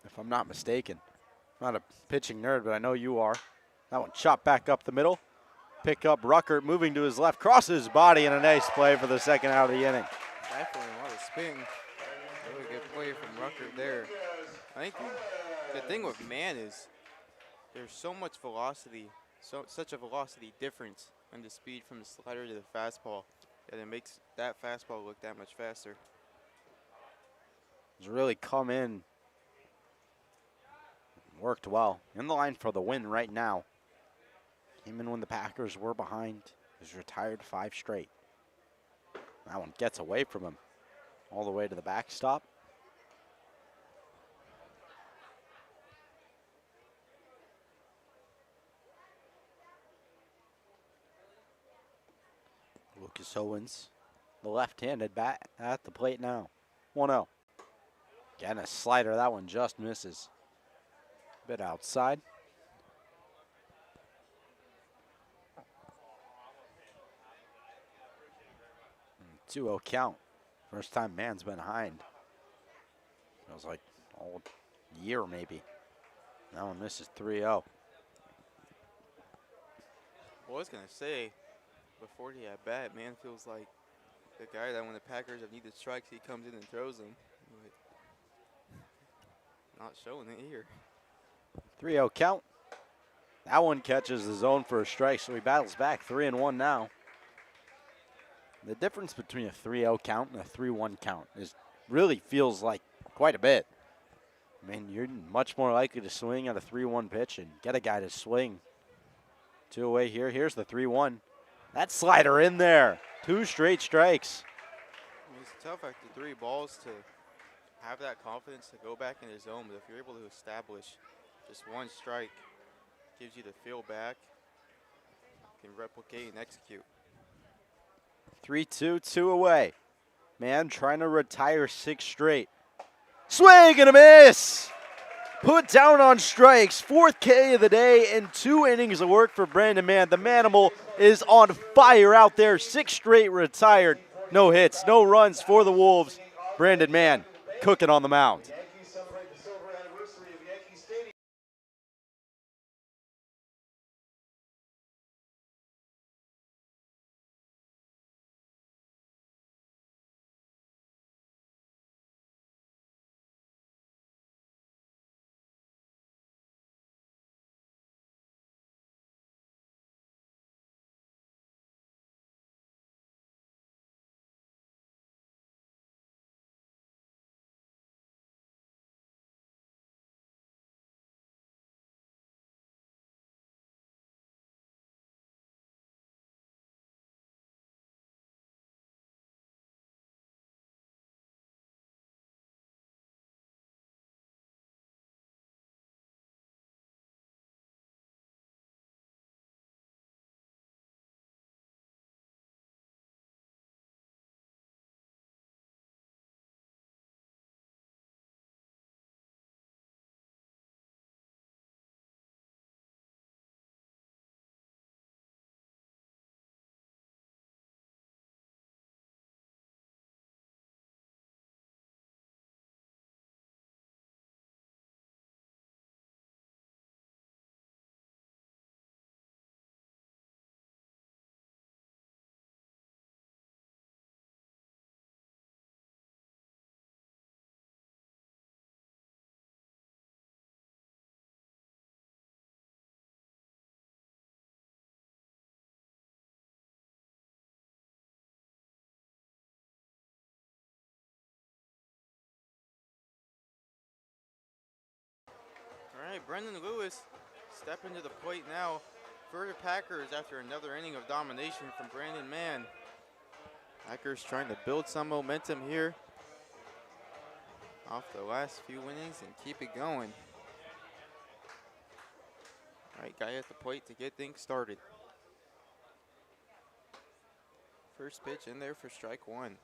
S1: if I'm not mistaken. I'm not a pitching nerd, but I know you are. That one chopped back up the middle. Pick up Ruckert, moving to his left, crosses his body, and a nice play for the second out of the inning.
S2: Definitely a lot of spin. Really good play from Ruckert there. I think the thing with Mann is there's so much velocity, such a velocity difference in the speed from the slider to the fastball, that it makes that fastball look that much faster.
S1: He's really come in, worked well. In the line for the win right now. Came in when the Packers were behind. He's retired 5 straight. That one gets away from him all the way to the backstop. Lucas Owens, the left-handed bat at the plate now. 1-0. Again, a slider. That one just misses. Bit outside. 2-0 count. First time Mann's been behind. Feels like all year maybe. That one misses 3-0.
S2: Well, I was going to say, before the at bat, Mann feels like the guy that when the Packers have needed strikes, he comes in and throws them. But not showing it here.
S1: 3-0 count. That one catches the zone for a strike, so he battles back. 3-1 now. The difference between a 3-0 count and a 3-1 count really feels like quite a bit. I mean, you're much more likely to swing at a 3-1 pitch and get a guy to swing. 2 away here. Here's the 3-1. That slider in there. 2 straight strikes.
S2: I mean, it's tough after 3 balls to have that confidence to go back in the zone, but if you're able to establish just 1 strike, gives you the feel back, can replicate and execute.
S1: 3-2, 2 away. Mann trying to retire 6 straight. Swing and a miss! Put down on strikes. 4th K of the day and 2 innings of work for Brandon Mann. The Manimal is on fire out there. 6 straight retired. No hits, no runs for the Wolves. Brandon Mann cooking on the mound.
S2: right, Brendan Lewis stepping to the plate now for the Packers after another inning of domination from Brandon Mann. Packers trying to build some momentum here off the last few innings and keep it going. All right, guy at the plate to get things started. First pitch in there for strike one.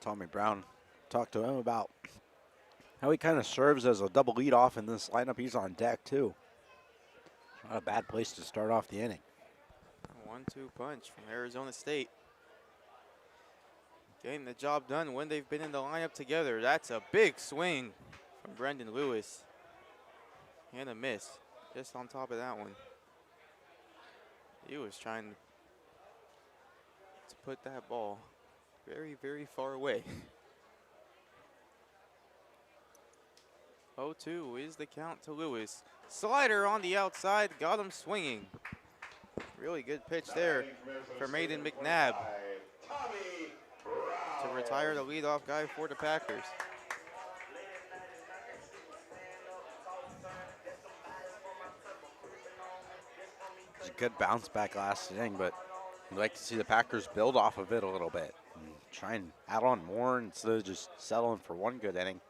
S1: Tommy Brown talked to him about how he kind of serves as a double leadoff in this lineup. He's on deck, too. Not a bad place to start off the inning.
S2: A 1-2 punch from Arizona State. Getting the job done when they've been in the lineup together. That's a big swing from Brendan Lewis. And a miss just on top of that one. He was trying to put that ball very, very far away. 0-2 is the count to Lewis. Slider on the outside, got him swinging. Really good pitch there for Maiden McNabb to retire the leadoff guy for the Packers.
S1: It's a good bounce back last inning, but I'd like to see the Packers build off of it a little bit and try and add on more instead of just settling for one good inning.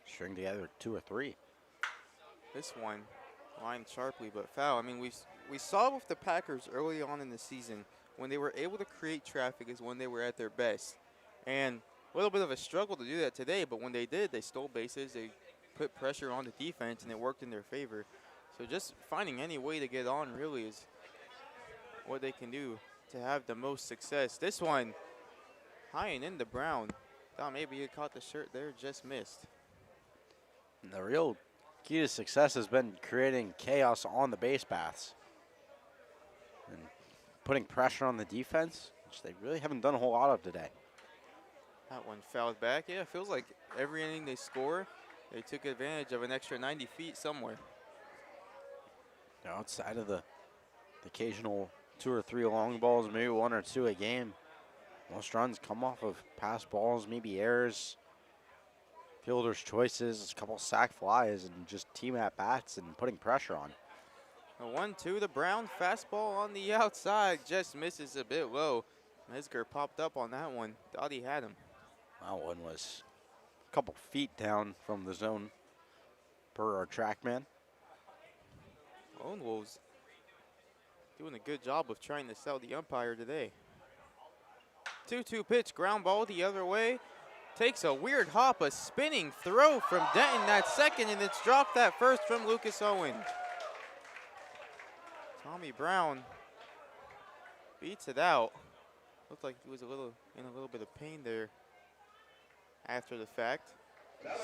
S1: String together 2 or 3.
S2: This one lined sharply but foul. I mean, we saw with the Packers early on in the season when they were able to create traffic is when they were at their best. And a little bit of a struggle to do that today, but when they did, they stole bases, they put pressure on the defense, and it worked in their favor. So just finding any way to get on really is what they can do to have the most success. This one, high and into Brown. Thought maybe he caught the shirt there, just missed.
S1: And the real key to success has been creating chaos on the base paths and putting pressure on the defense, which they really haven't done a whole lot of today.
S2: That one fouled back. Yeah, it feels like every inning they score, they took advantage of an extra 90 feet somewhere.
S1: Outside of the occasional 2 or 3 long balls, maybe 1 or 2 a game, most runs come off of pass balls, maybe errors, fielders' choices, a couple sack flies, and just team at bats and putting pressure on.
S2: A 1-2 to Brown. Fastball on the outside. Just misses a bit low. Mesger popped up on that one. Thought he had him.
S1: That one was a couple feet down from the zone per our track man.
S2: Lone Wolves doing a good job of trying to sell the umpire today. 2-2 pitch. Ground ball the other way. Takes a weird hop, a spinning throw from Denton at second, and it's dropped at first from Lucas Owen. Tommy Brown beats it out. Looked like he was in a little bit of pain there after the fact.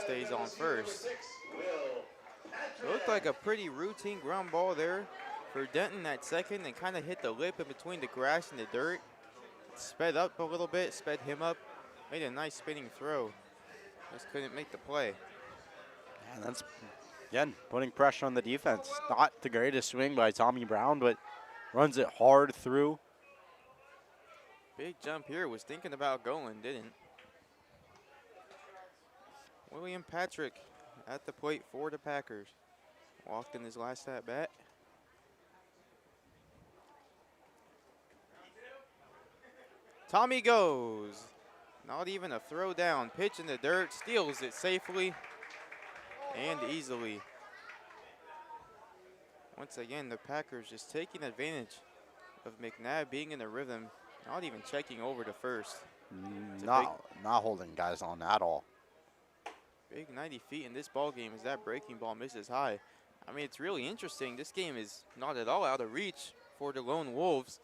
S2: Stays on first. It looked like a pretty routine ground ball there for Denton at second, and kind of hit the lip in between the grass and the dirt. Sped up a little bit, sped him up. Made a nice spinning throw. Just couldn't make the play.
S1: And that's, again, putting pressure on the defense. Not the greatest swing by Tommy Brown, but runs it hard through.
S2: Big jump here. Was thinking about going, didn't. William Patrick at the plate for the Packers. Walked in his last at bat. Tommy goes. Not even a throw down. Pitch in the dirt. Steals it safely and easily. Once again, the Packers just taking advantage of McNabb being in the rhythm. Not even checking over to first.
S1: Not holding guys on at all.
S2: Big 90 feet in this ball game as that breaking ball misses high. I mean, it's really interesting. This game is not at all out of reach for the Lone Wolves.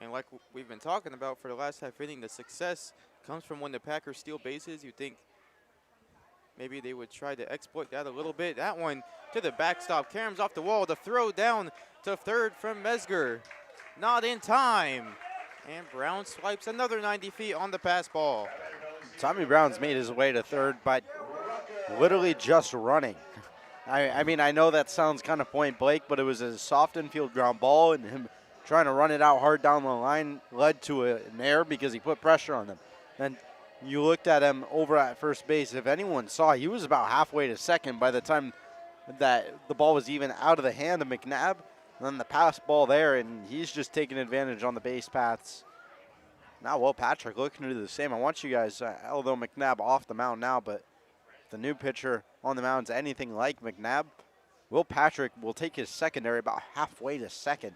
S2: And like we've been talking about for the last half inning, the success comes from when the Packers steal bases. You think maybe they would try to exploit that a little bit. That one to the backstop. Karam's off the wall. The throw down to third from Mesger. Not in time. And Brown swipes another 90 feet on the pass ball.
S1: Tommy Brown's made his way to third by literally just running. I mean, I know that sounds kind of point blank, but it was a soft infield ground ball, and him trying to run it out hard down the line led to an error because he put pressure on them. And You looked at him over at first base. If anyone saw, he was about halfway to second by the time that the ball was even out of the hand of McNabb. And then the pass ball there, and he's just taking advantage on the base paths. Now Will Patrick looking to do the same. I want you guys, although McNabb off the mound now, but the new pitcher on the mound's anything like McNabb, Will Patrick will take his secondary about halfway to second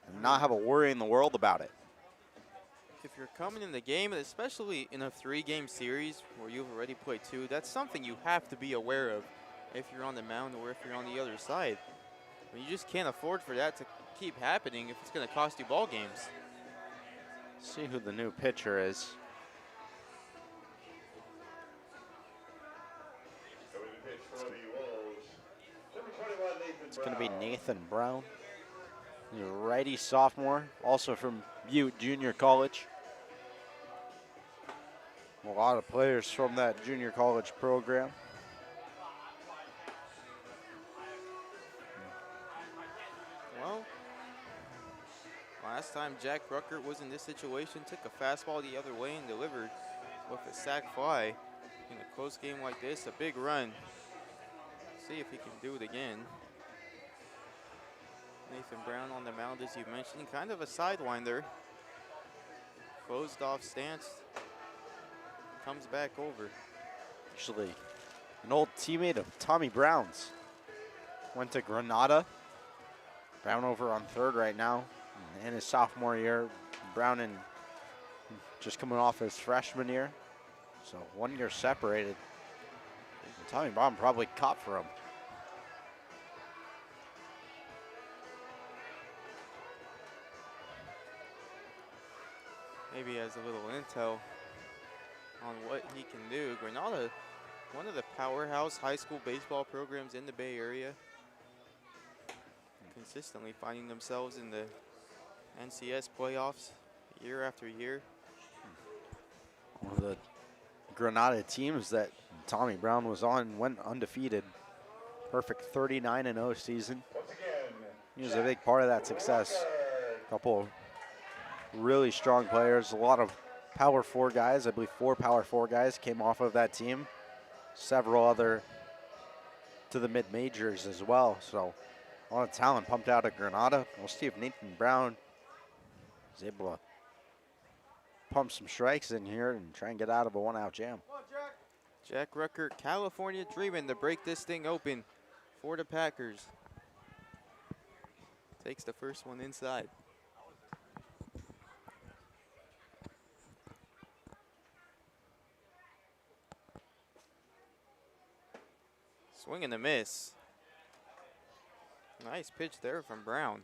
S1: and not have a worry in the world about it.
S2: If you're coming in the game, especially in a 3-game series where you've already played 2, that's something you have to be aware of if you're on the mound or if you're on the other side. I mean, you just can't afford for that to keep happening if it's going to cost you ball games.
S1: See who the new pitcher is. It's going to be Nathan Brown. He's a righty sophomore, also from Butte Junior College. A lot of players from that junior college program.
S2: Well, last time Jack Ruckert was in this situation, took a fastball the other way and delivered with a sac fly. In a close game like this, a big run. See if he can do it again. Nathan Brown on the mound, as you mentioned, kind of a sidewinder. Closed off stance. Comes back over.
S1: Actually, an old teammate of Tommy Brown's. Went to Granada. Brown over on third right now in his sophomore year. Brown just coming off his freshman year. So 1 year separated. Tommy Brown probably caught for him.
S2: Maybe has a little intel on what he can do. Granada, one of the powerhouse high school baseball programs in the Bay Area. Consistently finding themselves in the NCS playoffs year after year.
S1: One of the Granada teams that Tommy Brown was on went undefeated. Perfect 39-0 season. He was a big part of that success. A couple of really strong players, a lot of Power 4 guys. I believe 4 Power 4 guys came off of that team. Several other to the mid-majors as well. So a lot of talent pumped out of Granada. We'll see if Nathan Brown is able to pump some strikes in here and try and get out of a 1-out jam.
S2: Jack Ruckert, California dreaming to break this thing open for the Packers. Takes the first one inside. Swing and a miss. Nice pitch there from Brown.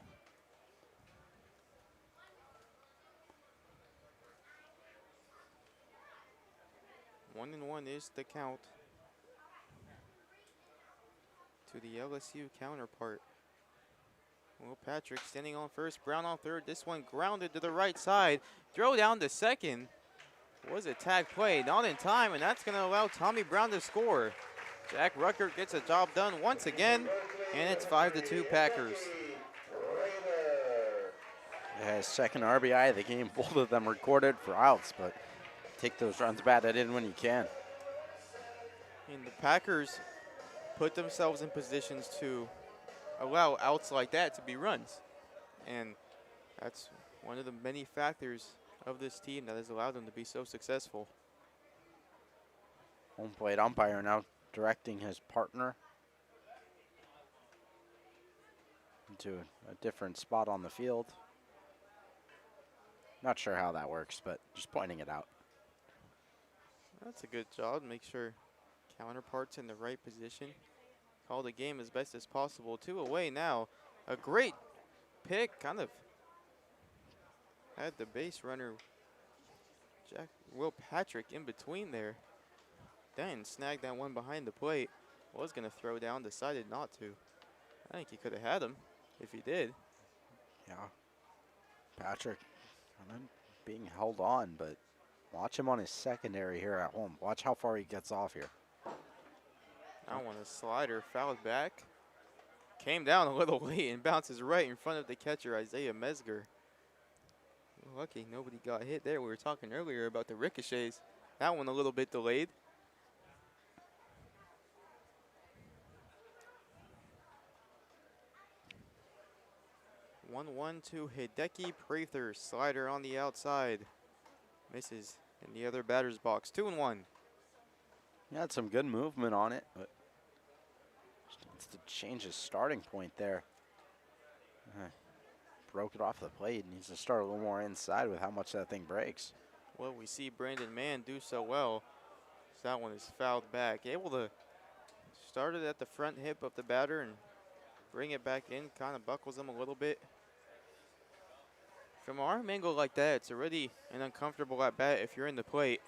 S2: One and one is the count to the LSU counterpart. Will Patrick standing on first, Brown on third. This one grounded to the right side. Throw down to second. Was a tag play, not in time, and that's going to allow Tommy Brown to score. Jack Ruckert gets a job done once again, and it's 5-2 Packers.
S1: Yeah, his second RBI of the game, both of them recorded for outs, but take those runs batted in when you can.
S2: And the Packers put themselves in positions to allow outs like that to be runs. And that's one of the many factors of this team that has allowed them to be so successful.
S1: Home plate umpire now directing his partner into a different spot on the field. Not sure how that works, but just pointing it out.
S2: That's a good job. Make sure counterpart's in the right position. Call the game as best as possible. 2 away now. A great pick. Kind of had the base runner, Will Patrick, in between there. Then snagged that one behind the plate. Was going to throw down, decided not to. I think he could have had him if he did.
S1: Yeah. Patrick kind of being held on, but watch him on his secondary here at home. Watch how far he gets off here.
S2: That one, a slider fouled back. Came down a little late and bounces right in front of the catcher, Isaiah Mesger. Lucky nobody got hit there. We were talking earlier about the ricochets. That one a little bit delayed. One to Hideki Prather. Slider on the outside. Misses in the other batter's box. 2-1.
S1: He had some good movement on it, but just needs to change his starting point there. Broke it off the plate. Needs to start a little more inside with how much that thing breaks.
S2: Well, we see Brandon Mann do so well. So that one is fouled back. Able to start it at the front hip of the batter and bring it back in. Kind of buckles him a little bit. From an arm angle like that, it's already an uncomfortable at bat if you're in the plate.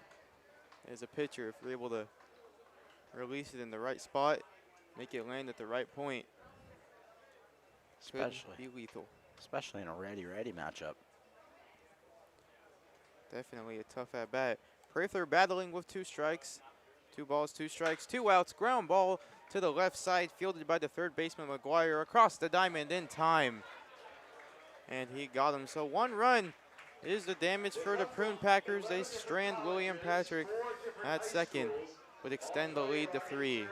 S2: As a pitcher, if you're able to release it in the right spot, make it land at the right point, could be lethal.
S1: Especially in a ready-ready matchup.
S2: Definitely a tough at bat. Prather battling with 2 strikes. 2 balls, 2 strikes, 2 outs. Ground ball to the left side, fielded by the third baseman McGuire across the diamond in time. And he got him. So 1 run is the damage for the Prune Packers. They strand William Patrick at second, would extend the lead to 3.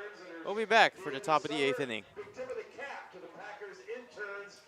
S2: We'll be back for the top of the 8th inning.
S4: Tip of the cap to the Packers interns.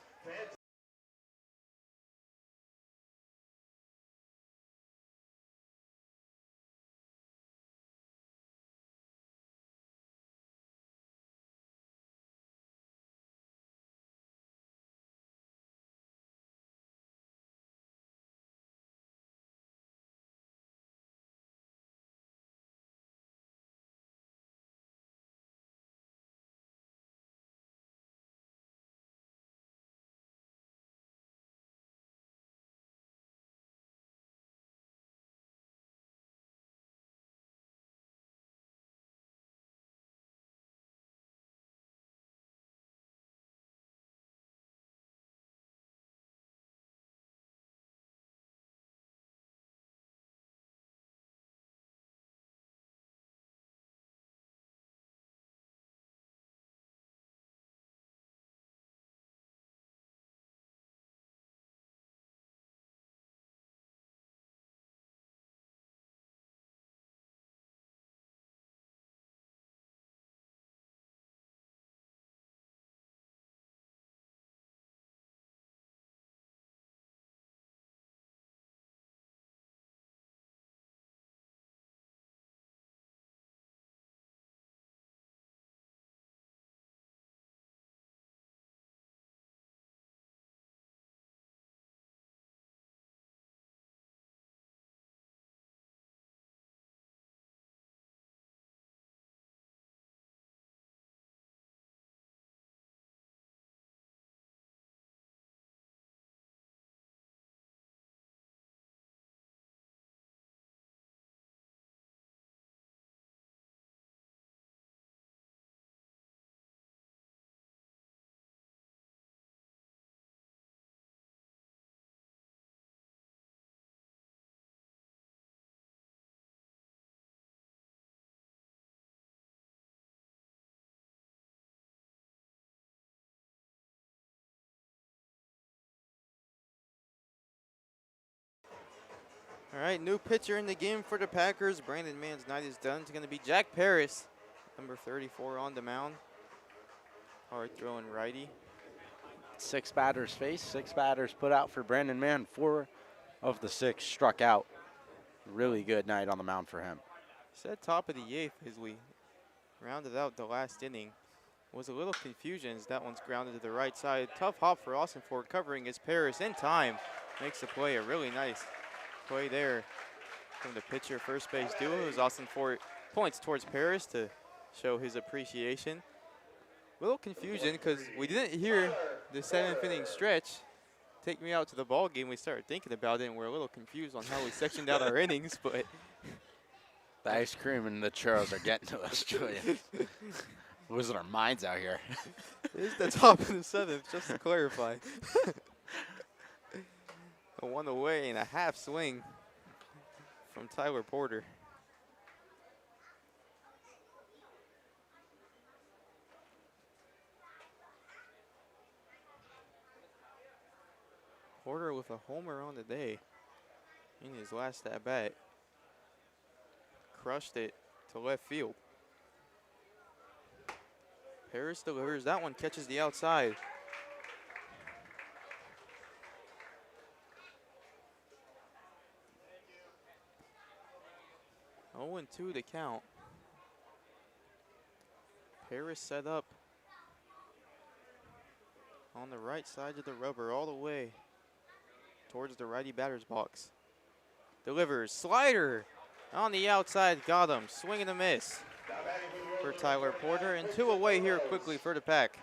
S2: All right, new pitcher in the game for the Packers. Brandon Mann's night is done. It's going to be Jack Paris, number 34 on the mound. Hard throwing righty.
S1: 6 batters faced, 6 batters put out for Brandon Mann. 4 of the 6 struck out. Really good night on the mound for him.
S2: Said top of the 8th as we rounded out the last inning. Was a little confusion as that one's grounded to the right side. Tough hop for Austin Ford, covering his Paris in time. Makes the play a really nice play there from the pitcher first base duo as Austin Ford points towards Paris to show his appreciation. Little confusion because we didn't hear the 7th inning stretch take me out to the ball game. We started thinking about it and we're a little confused on how we sectioned out our innings, but
S1: The ice cream and the churros are getting to us, Julian. Losing our minds out here.
S2: It's the top of the 7th, just to clarify. A 1 away and a half swing from Tyler Porter. Porter with a homer on the day in his last at bat. crushed it to left field. Paris delivers. That one catches the outside. Oh, and 2 to count. Paris set up on the right side of the rubber all the way towards the righty batter's box. Delivers. Slider on the outside. Got him. Swing and a miss for Tyler Porter. And 2 away here quickly for the Pack.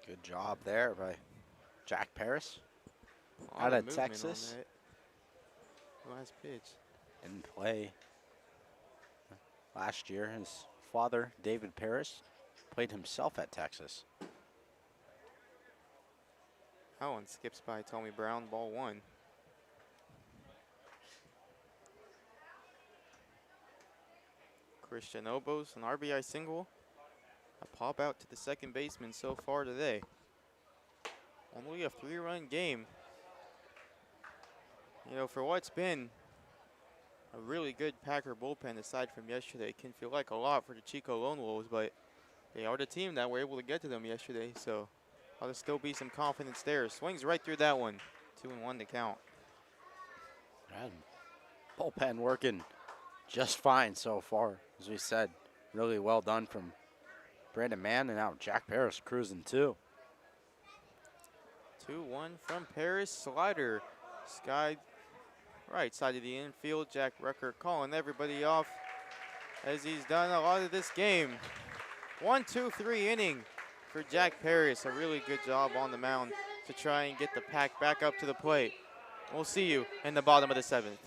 S1: Good job there by Jack Paris.
S2: A lot
S1: Out
S2: of
S1: of
S2: movement on
S1: Texas.
S2: that last pitch.
S1: Didn't play last year. His father, David Paris, played himself at Texas.
S2: That one skips by Tommy Brown. Ball 1. Christian Obos, an RBI single. A pop out to the second baseman so far today. Only a 3-run game. You know, for what's been a really good Packer bullpen aside from yesterday, it can feel like a lot for the Chico Lone Wolves, but they are the team that were able to get to them yesterday, so there'll still be some confidence there. Swings right through that one. 2-1 to count.
S1: And bullpen working just fine so far. As we said, really well done from Brandon Mann, and now Jack Paris cruising too.
S2: 2-1 from Paris. Slider. Sky right side of the infield. Jack Rucker calling everybody off as he's done a lot of this game. 1-2-3 inning for Jack Paris. A really good job on the mound to try and get the Pack back up to the plate. We'll see you in the bottom of the 7th.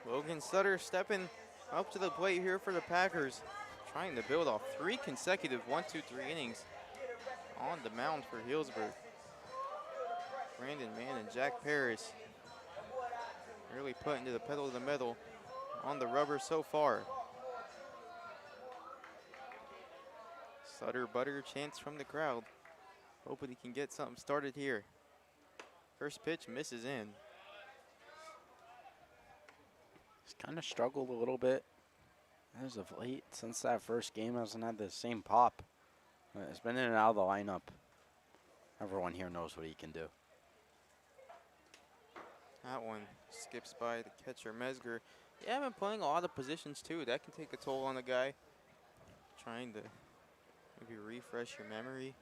S2: Logan Sutter stepping up to the plate here for the Packers, trying to build off 3 consecutive 1-2-3 innings on the mound for Healdsburg. Brandon Mann and Jack Paris really putting to the pedal to the metal on the rubber so far. Sutter butter chants from the crowd, hoping he can get something started here. First pitch misses in.
S1: He's kind of struggled a little bit as of late. Since that first game, hasn't had the same pop. It's been in and out of the lineup. Everyone here knows what he can do.
S2: That one skips by the catcher, Mesger. Yeah, been playing a lot of positions too. That can take a toll on the guy. trying to maybe refresh your memory.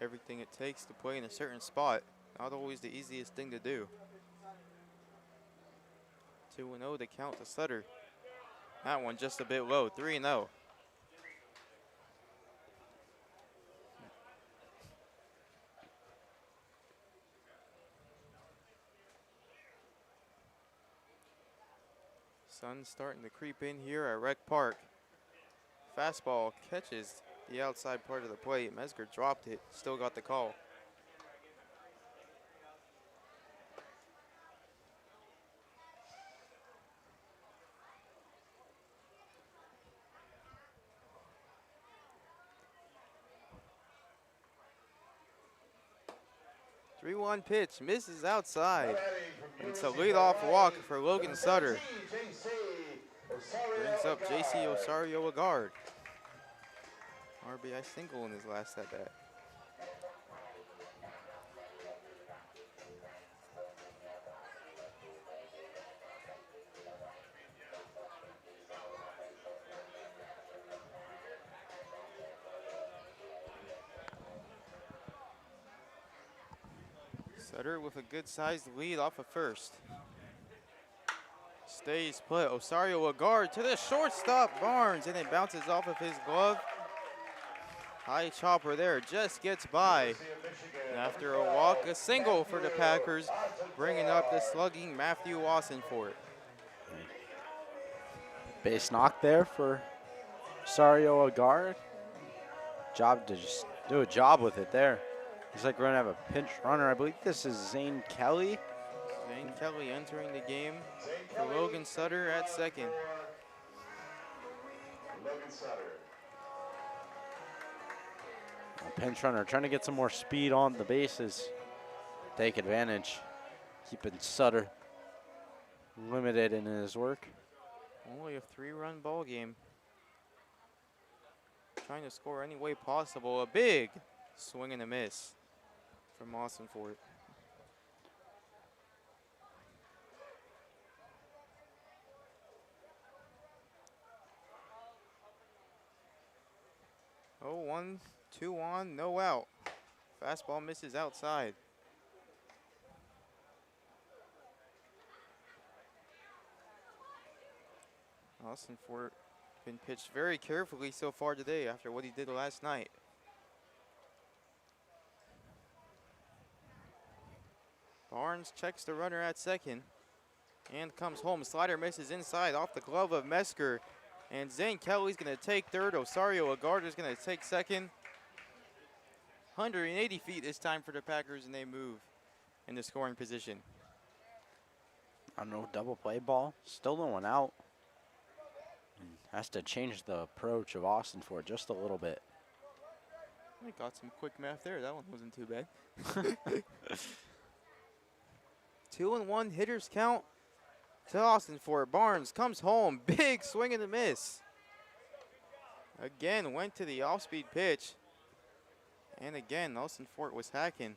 S2: Everything it takes to play in a certain spot, not always the easiest thing to do. 2-0 to count to Sutter. That one just a bit low, 3-0. Sun's starting to creep in here at Rec Park. Fastball catches the outside part of the plate. Mesger dropped it, still got the call. Three-one pitch, misses outside. It's a leadoff walk for Logan Sutter. Brings up JC Osario Agard. RBI single in his last at bat. Sutter with a good-sized lead off of first. Stays put. Osario Agard to the shortstop, Barnes, and it bounces off of his glove. High chopper there, just gets by. And after a walk, a single for the Packers, bringing up the slugging Matthew Wassenfort.
S1: Base knock there for Sario Agard. Job to just do a job with it there. Looks like we're gonna have a pinch runner. I believe this is Zane Kelly.
S2: Zane Kelly entering the game for Logan Sutter at second.
S4: Logan Sutter.
S1: A pinch runner trying to get some more speed on the bases. Take advantage. Keeping Sutter limited in his work.
S2: Only a 3-run ball game. Trying to score any way possible. A big swing and a miss from Wassenfort. Oh, 1-2 on, no out. Fastball misses outside. Wassenfort been pitched very carefully so far today after what he did last night. Barnes checks the runner at second and comes home. Slider misses inside off the glove of Mesker. And Zane Kelly's going to take third. Osario Agard is going to take second. 180 feet this time for the Packers, and they move in the scoring position.
S1: I don't know, double play ball. Still no one out. And has to change the approach of Wassenfort just a little bit.
S2: I got some quick math there. That one wasn't too bad. 2-1 hitters count to Wassenfort. Barnes comes home. Big swing and a miss. Again, went to the off-speed pitch. And again, Wassenfort was hacking.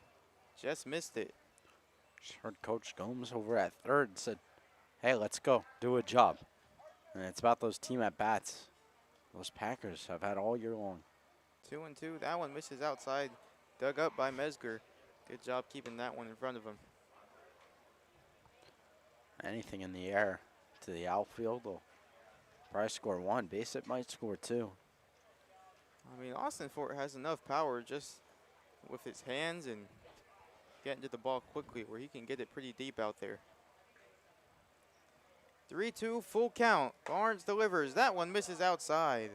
S2: Just missed it.
S1: Just heard Coach Gomes over at third said, hey, let's go. Do a job. And it's about those team at-bats those Packers have had all year long.
S2: 2-2. That one misses outside. Dug up by Mesger. Good job keeping that one in front of him.
S1: Anything in the air to the outfield will probably score one. Base it might score two.
S2: I mean, Wassenfort has enough power just with his hands and getting to the ball quickly where he can get it pretty deep out there. 3-2, full count. Barnes delivers. That one misses outside.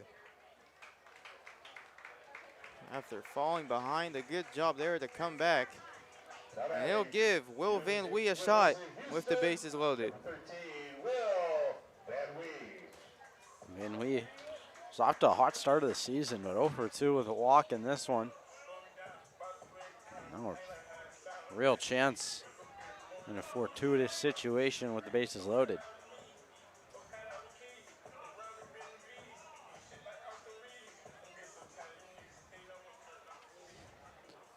S2: After falling behind, a good job there to come back. And he'll give Will Van Wee a shot with the bases loaded.
S4: 13, Will Van Wee.
S1: Van Wee was off to a hot start of the season, but 0 for 2 with a walk in this one. No real chance in a fortuitous situation with the bases loaded.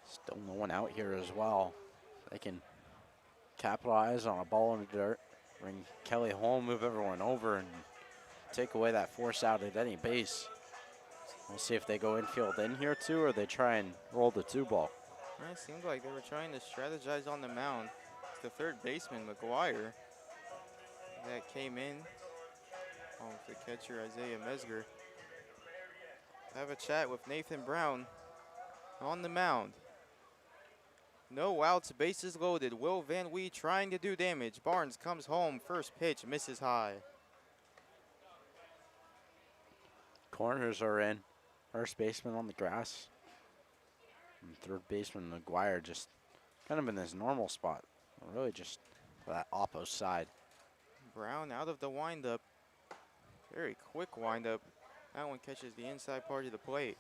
S1: Still no one out here as well. They can capitalize on a ball in the dirt, bring Kelly home, move everyone over, and take away that force out at any base. We'll see if they go infield in here too, or they try and roll the 2 ball.
S2: It seemed like they were trying to strategize on the mound. It's the third baseman, McGuire, that came in. With the catcher, Isaiah Mesger. Have a chat with Nathan Brown on the mound. No outs, bases loaded. Will Van Wee trying to do damage. Barnes comes home. First pitch misses high.
S1: Corners are in. First baseman on the grass. And third baseman McGuire just kind of in his normal spot. Really just that opposite side.
S2: Brown out of the windup. Very quick windup. That one catches the inside part of the plate.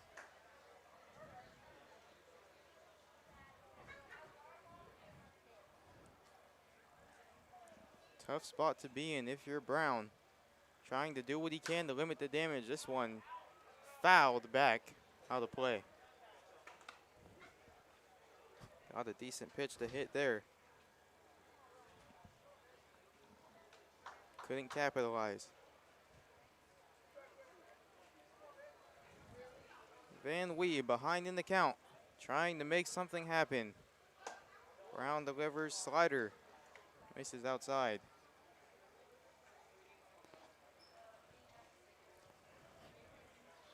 S2: Tough spot to be in if you're Brown. Trying to do what he can to limit the damage. This one fouled back out of play. Got a decent pitch to hit there. Couldn't capitalize. Van Wee behind in the count, trying to make something happen. Brown delivers slider, misses outside.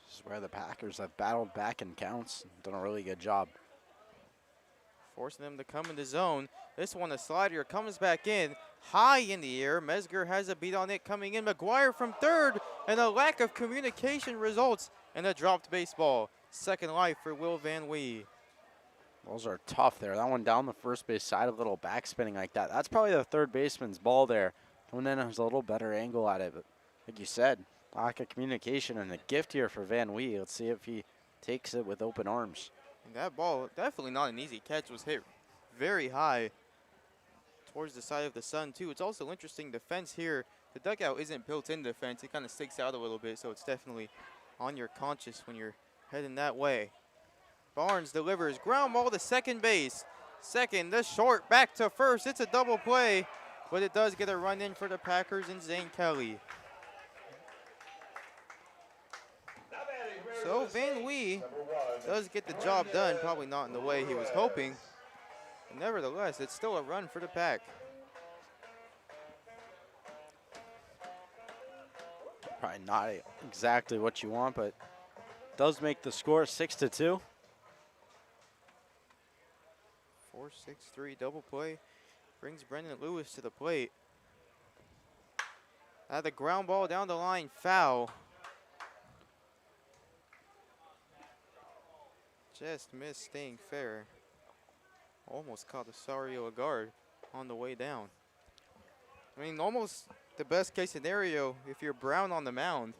S1: This is where the Packers have battled back in counts and done a really good job.
S2: Forcing them to come in the zone. This one, a slider, comes back in, high in the air. Mesger has a beat on it coming in. McGuire from third, and a lack of communication results in a dropped baseball. Second life for Will Van Wee.
S1: Those are tough there. That one down the first base side, a little backspinning like that. That's probably the third baseman's ball there. Coming in, there's a little better angle at it. But like you said, lack of communication and a gift here for Van Wee. Let's see if he takes it with open arms.
S2: And that ball, definitely not an easy catch, was hit very high towards the side of the sun, too. It's also interesting, the fence here, the dugout isn't built-in defense. It kind of sticks out a little bit, so it's definitely on your conscience when you're heading that way. Barnes delivers, ground ball to second base. Second, the short, back to first. It's a double play, but it does get a run in for the Packers and Zane Kelly. So Van Wee does get the job done, probably not in the way he was hoping. But nevertheless, it's still a run for the Pack.
S1: Probably not exactly what you want, but does make the score 6-2.
S2: 4-6-3 double play brings Brendan Lewis to the plate. The ground ball down the line, foul. Just missed staying fair. Almost caught Osario Agard on the way down. I mean, almost the best case scenario if you're Brown on the mound.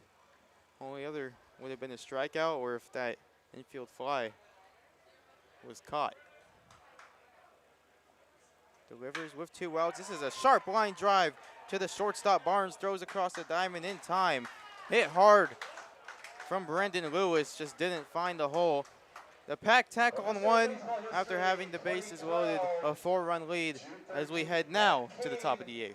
S2: Only other would have been a strikeout or if that infield fly was caught. Delivers with 2 outs. This is a sharp line drive to the shortstop. Barnes throws across the diamond in time. Hit hard from Brendan Lewis. Just didn't find the hole. The Pack tackle on one after having the bases loaded, a 4-run lead as we head now to the top of the 8th.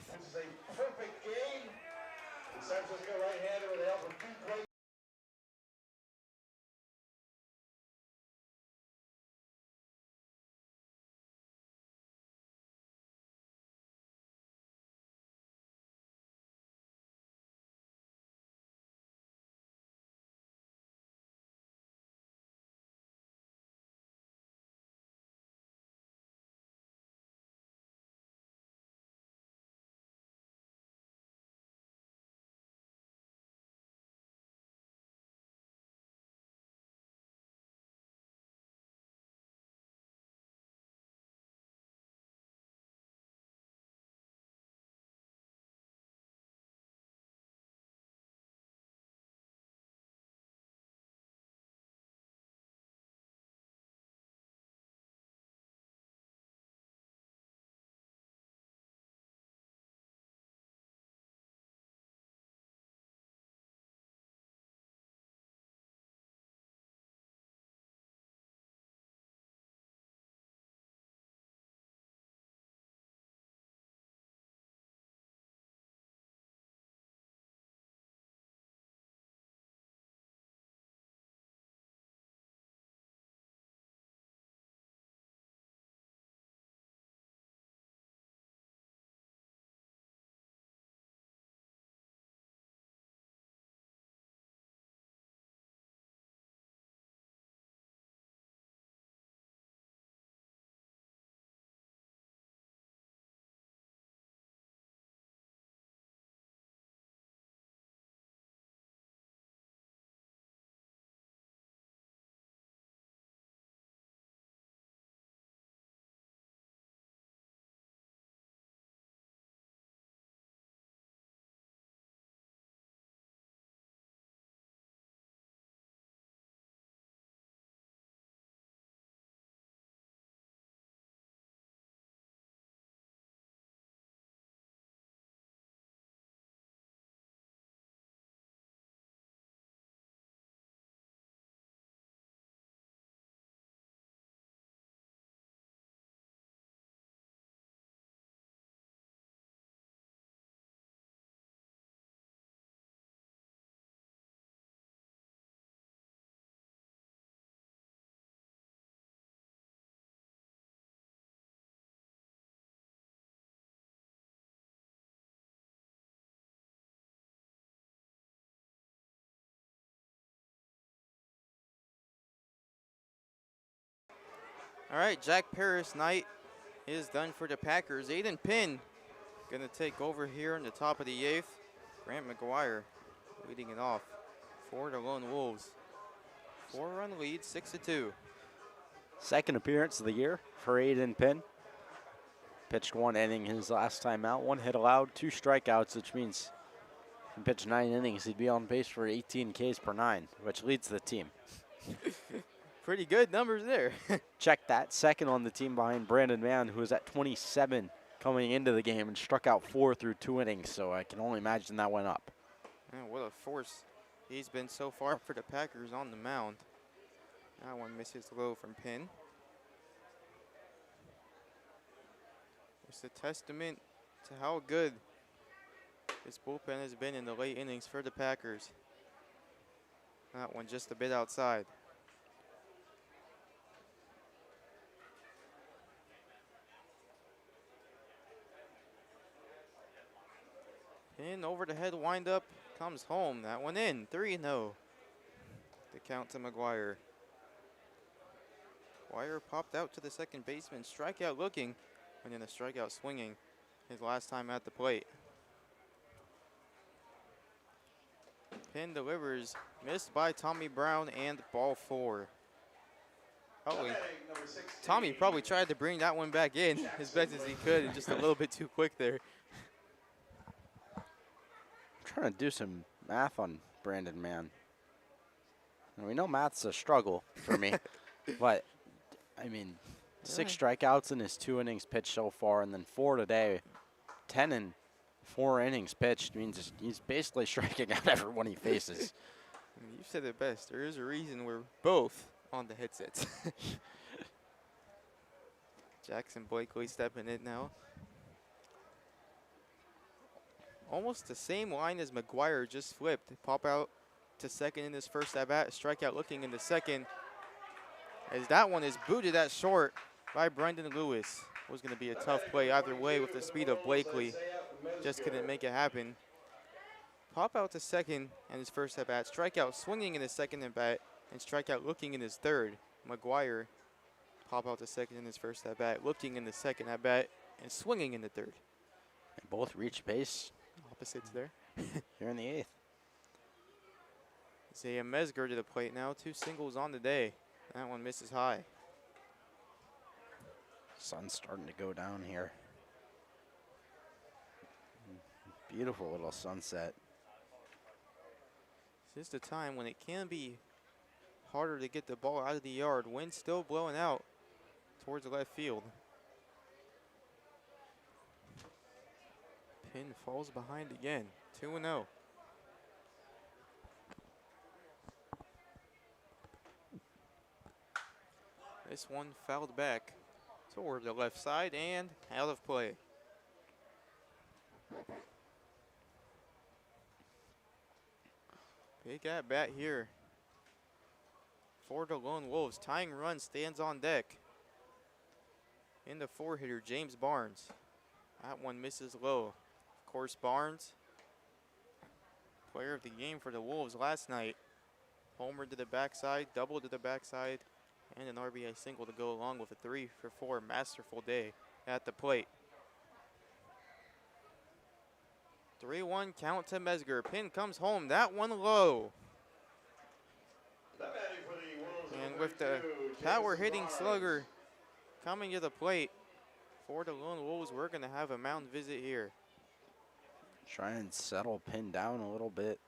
S2: All right, Jack Paris night is done for the Packers. Aiden Pinn gonna take over here in the top of the 8th. Grant McGuire leading it off for the Lone Wolves. 4-run lead, 6-2.
S1: Second appearance of the year for Aiden Pinn. Pitched 1 inning his last time out. 1 hit allowed, 2 strikeouts, which means if he pitched 9 innings, he'd be on base for 18 Ks per 9, which leads the team.
S2: Pretty good numbers there.
S1: Check that. Second on the team behind Brandon Mann, who was at 27 coming into the game and struck out 4 through 2 innings, so I can only imagine that went up.
S2: Man, what a force he's been so far for the Packers on the mound. That one misses low from Pinn. It's a testament to how good this bullpen has been in the late innings for the Packers. That one just a bit outside. Pinn over the head windup, comes home. That one in, 3-0. The count to McGuire. McGuire popped out to the second baseman, strikeout looking, and then a strikeout swinging his last time at the plate. Pinn delivers, missed by Tommy Brown, and ball 4. Tommy probably tried to bring that one back in as best as he could, and just a little bit too quick there.
S1: I'm trying to do some math on Brandon Mann. And we know math's a struggle for me, but I mean, 6 strikeouts in his 2 innings pitched so far, and then 4 today. 10 in 4 innings pitched means he's basically striking out everyone he faces.
S2: I mean, you said it best. There is a reason we're both on the headsets. Jackson Blakely stepping in now. Almost the same line as McGuire just flipped. Pop out to second in his first at-bat. Strikeout looking in the second. As that one is booted at short by Brendan Lewis. It was going to be a tough play either way with the speed of Blakely. Just couldn't make it happen. Pop out to second in his first at-bat. Strikeout swinging in his second at-bat. And strikeout looking in his third. McGuire pop out to second in his first at-bat. Looking in the second at-bat. And swinging in the third.
S1: They both reach base.
S2: Opposites there.
S1: Here in the 8th.
S2: Isaiah Mesger to the plate now. 2 singles on the day. That one misses high.
S1: Sun's starting to go down here. Beautiful little sunset.
S2: This is the time when it can be harder to get the ball out of the yard. Wind still blowing out towards left field. Pinn falls behind again. 2-0. This one fouled back toward the left side and out of play. Big at bat here for the Lone Wolves. Tying run stands on deck. In the 4-hitter, James Barnes. That one misses low. Of course, Barnes, player of the game for the Wolves last night. Homer to the backside, double to the backside, and an RBI single to go along with a 3-for-4 masterful day at the plate. 3-1 count to Mesger. Pinn comes home. That one low. And with the power hitting slugger coming to the plate for the Lone Wolves, we're going to have a mound visit here.
S1: Try and settle Pinn down a little bit.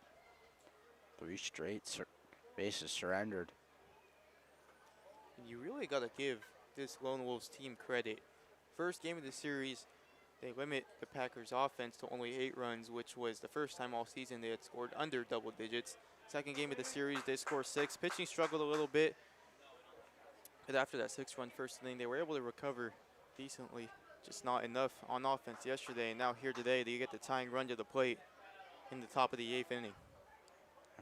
S1: 3 straight bases surrendered.
S2: You really got to give this Lone Wolves team credit. First game of the series, they limit the Packers offense to only 8 runs, which was the first time all season they had scored under double digits. Second game of the series, they scored 6. Pitching struggled a little bit, but after that 6-run first inning, they were able to recover decently. Just not enough on offense yesterday, and now here today, they get the tying run to the plate in the top of the 8th inning.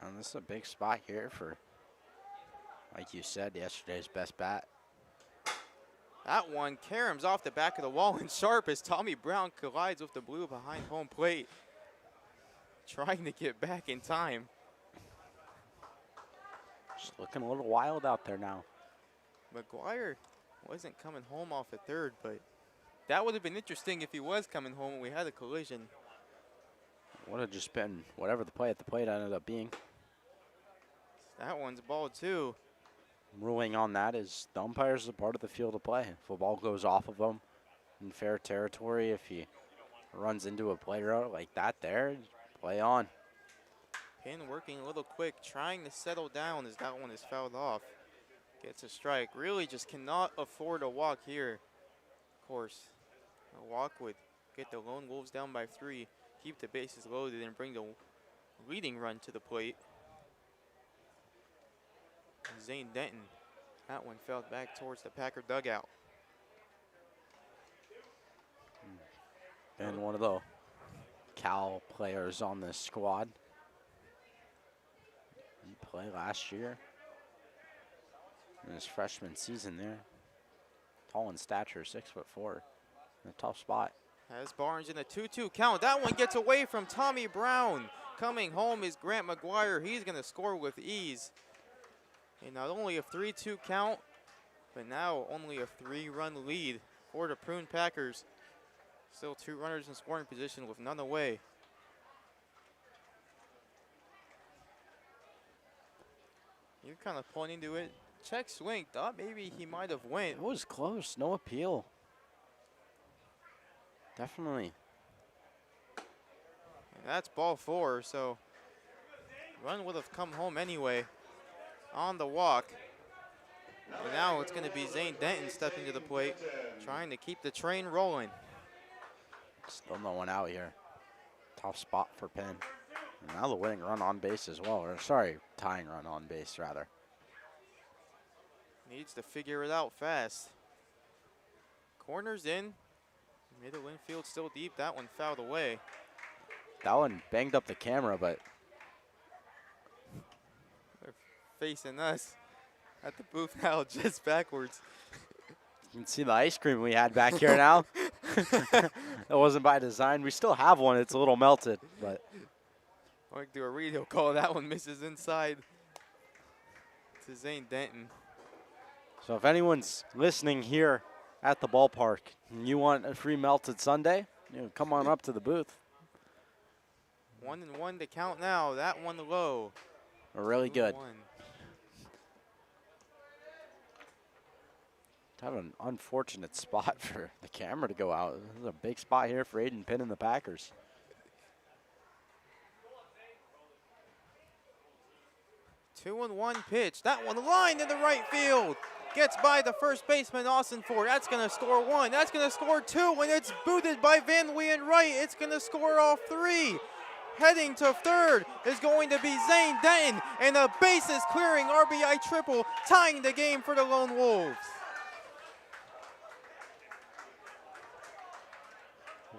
S1: And this is a big spot here for, like you said, yesterday's best bat.
S2: That one caroms off the back of the wall and sharp as Tommy Brown collides with the blue behind home plate. Trying to get back in time.
S1: Just looking a little wild out there now.
S2: McGuire Wasn't coming home off at third, but that would have been interesting if he was coming home and we had a collision.
S1: Would have just been whatever the play at the plate ended up being.
S2: That one's ball two.
S1: Ruling on that is the umpires are part of the field of play. If a ball goes off of him in fair territory, if he runs into a player like that there, play on.
S2: Pin working a little quick, trying to settle down as that one is fouled off. Gets a strike. Really just cannot afford a walk here. Of course, a walk would get the Lone Wolves down by 3, keep the bases loaded, and bring the leading run to the plate. Zane Denton, that one fell back towards the Packer dugout.
S1: And one of the Cal players on this squad. He played last year in his freshman season there. Tall in stature, 6'4", in a tough spot.
S2: Has Barnes in a 2-2 count. That one gets away from Tommy Brown. Coming home is Grant McGuire. He's going to score with ease. And not only a 3-2 count, but now only a 3-run lead for the Prune Packers. Still 2 runners in scoring position with none away. You're kind of pointing to it. Check swing. Thought maybe he might have went.
S1: It was close. No appeal. Definitely.
S2: And that's ball 4, so run would have come home anyway on the walk. But now it's going to be Zane Denton stepping to the plate, trying to keep the train rolling.
S1: Still no one out here. Tough spot for Penn. And now the winning run on base as well. Or sorry, tying run on base rather.
S2: Needs to figure it out fast. Corners in. Middle infield still deep. That one fouled away.
S1: That one banged up the camera, but
S2: They're facing us at the booth now, just backwards.
S1: you can see the ice cream we had back here now. That wasn't by design. We still have one. It's a little melted, but
S2: Or do a radio call. That one misses inside to Zane Denton.
S1: so if anyone's listening here at the ballpark and you want a free melted sundae, come on up to the booth.
S2: 1-1 to count now. That one low.
S1: We're really good.
S2: 2-1.
S1: Kind of an unfortunate spot for the camera to go out. This is a big spot here for Aiden Penn and the Packers.
S2: 2-1 pitch. That one lined in the right field. Gets by the first baseman, Austin Ford. That's going to score 1. That's going to score 2. When it's booted by Van Weyen right, it's going to score off 3. Heading to third is going to be Zane Denton. And a bases clearing RBI triple, tying the game for the Lone Wolves.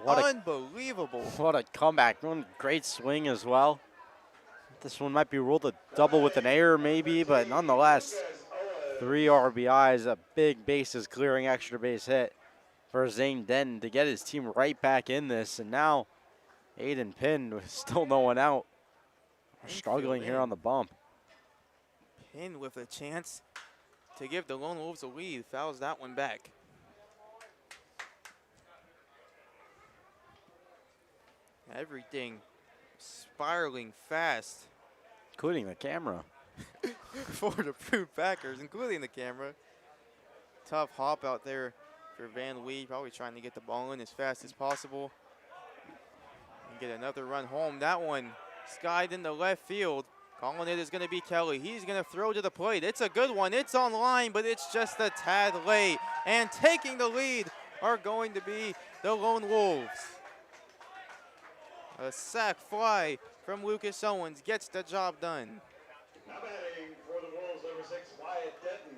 S2: Unbelievable.
S1: What a comeback. One great swing as well. This one might be ruled a double with an error maybe, but nonetheless, 3 RBIs, a big bases clearing extra base hit for Zane Denton to get his team right back in this. And now Aiden Penn with still no one out. We're struggling here on the bump.
S2: Penn with a chance to give the Lone Wolves a lead. Fouls that one back. Everything spiraling fast.
S1: Including the camera.
S2: For the Prune Packers, including the camera. Tough hop out there for Van Lee, probably trying to get the ball in as fast as possible. And get another run home. That one skied into left field. Calling it is going to be Kelly. He's going to throw to the plate. It's a good one. It's on line, but it's just a tad late. And taking the lead are going to be the Lone Wolves. A sac fly from Lucas Owens gets the job done.
S4: Now batting for the Wolves, number 6, Wyatt Denton.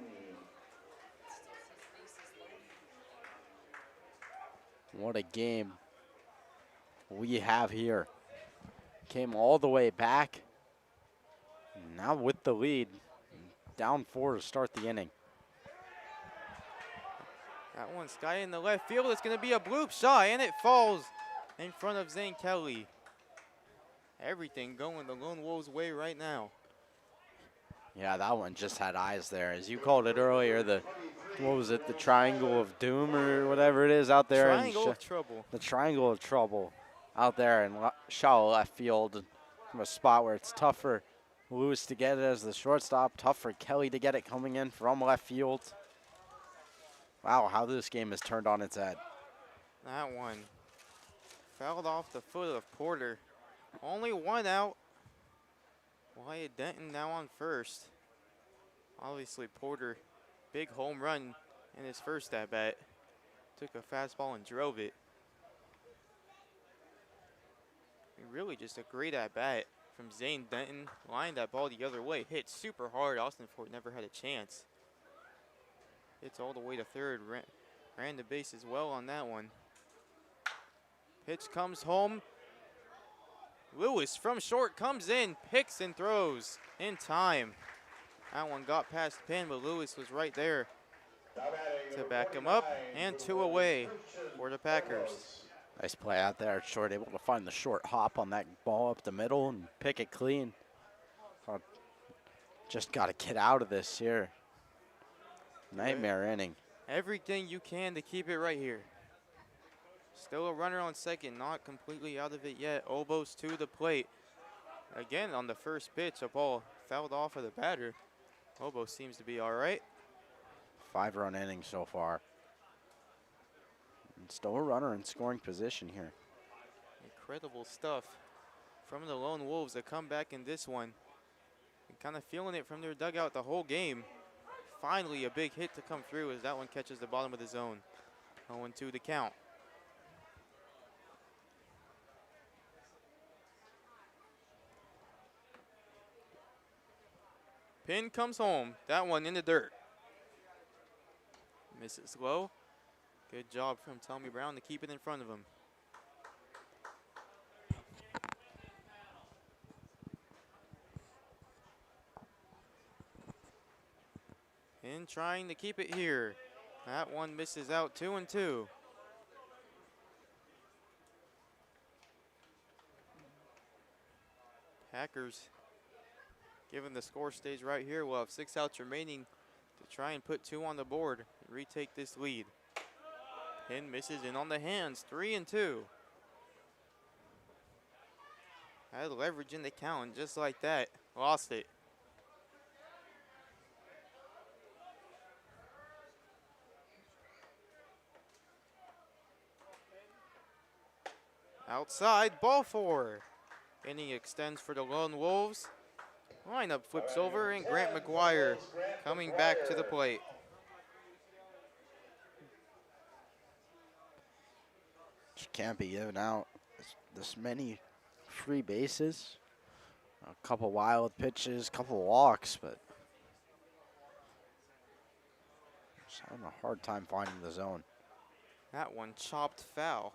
S1: What a game we have here. Came all the way back. Now with the lead, down 4 to start the inning.
S2: That one sky in the left field. It's going to be a bloop shot, and it falls in front of Zane Kelly. Everything going the Lone Wolves' way right now.
S1: Yeah, that one just had eyes there. As you called it earlier, what was it, the triangle of doom or whatever it is out there?
S2: Triangle of trouble.
S1: The triangle of trouble out there in shallow left field from a spot where it's tough for Lewis to get it as the shortstop, tough for Kelly to get it coming in from left field. Wow, how this game has turned on its head.
S2: That one fouled off the foot of Porter. Only one out. Wyatt Denton now on first. Obviously Porter, big home run in his first at-bat. Took a fastball and drove it. Really just a great at-bat from Zane Denton. Lined that ball the other way. Hit super hard. Austin Fort never had a chance. Hits all the way to third. Ran the bases well on that one. Pitch comes home. Lewis from short comes in, picks and throws in time. That one got past the pin, but Lewis was right there to back him up, and 2 away for the Packers.
S1: Nice play out there at short, able to find the short hop on that ball up the middle and pick it clean. Just got to get out of this here. Nightmare inning.
S2: Everything you can to keep it right here. Still a runner on second, not completely out of it yet. Obos to the plate. Again on the first pitch, a ball fouled off of the batter. Obos seems to be all right.
S1: 5-run inning so far. And still a runner in scoring position here.
S2: Incredible stuff from the Lone Wolves that come back in this one. And kind of feeling it from their dugout the whole game. Finally a big hit to come through as that one catches the bottom of the zone. 0-2 the count. Pin comes home. That one in the dirt. Misses low. Good job from Tommy Brown to keep it in front of him. And trying to keep it here. That one misses out. 2-2. Packers, given the score stays right here, we'll have 6 outs remaining to try and put 2 on the board and retake this lead. Pin misses in on the hands. 3-2. Had leverage in the count just like that. Lost it. Outside, ball 4. Inning extends for the Lone Wolves. Lineup flips over, and Grant McGuire coming back to the plate.
S1: Just can't be giving out this many free bases. A couple wild pitches, couple walks, but just having a hard time finding the zone.
S2: That one chopped foul.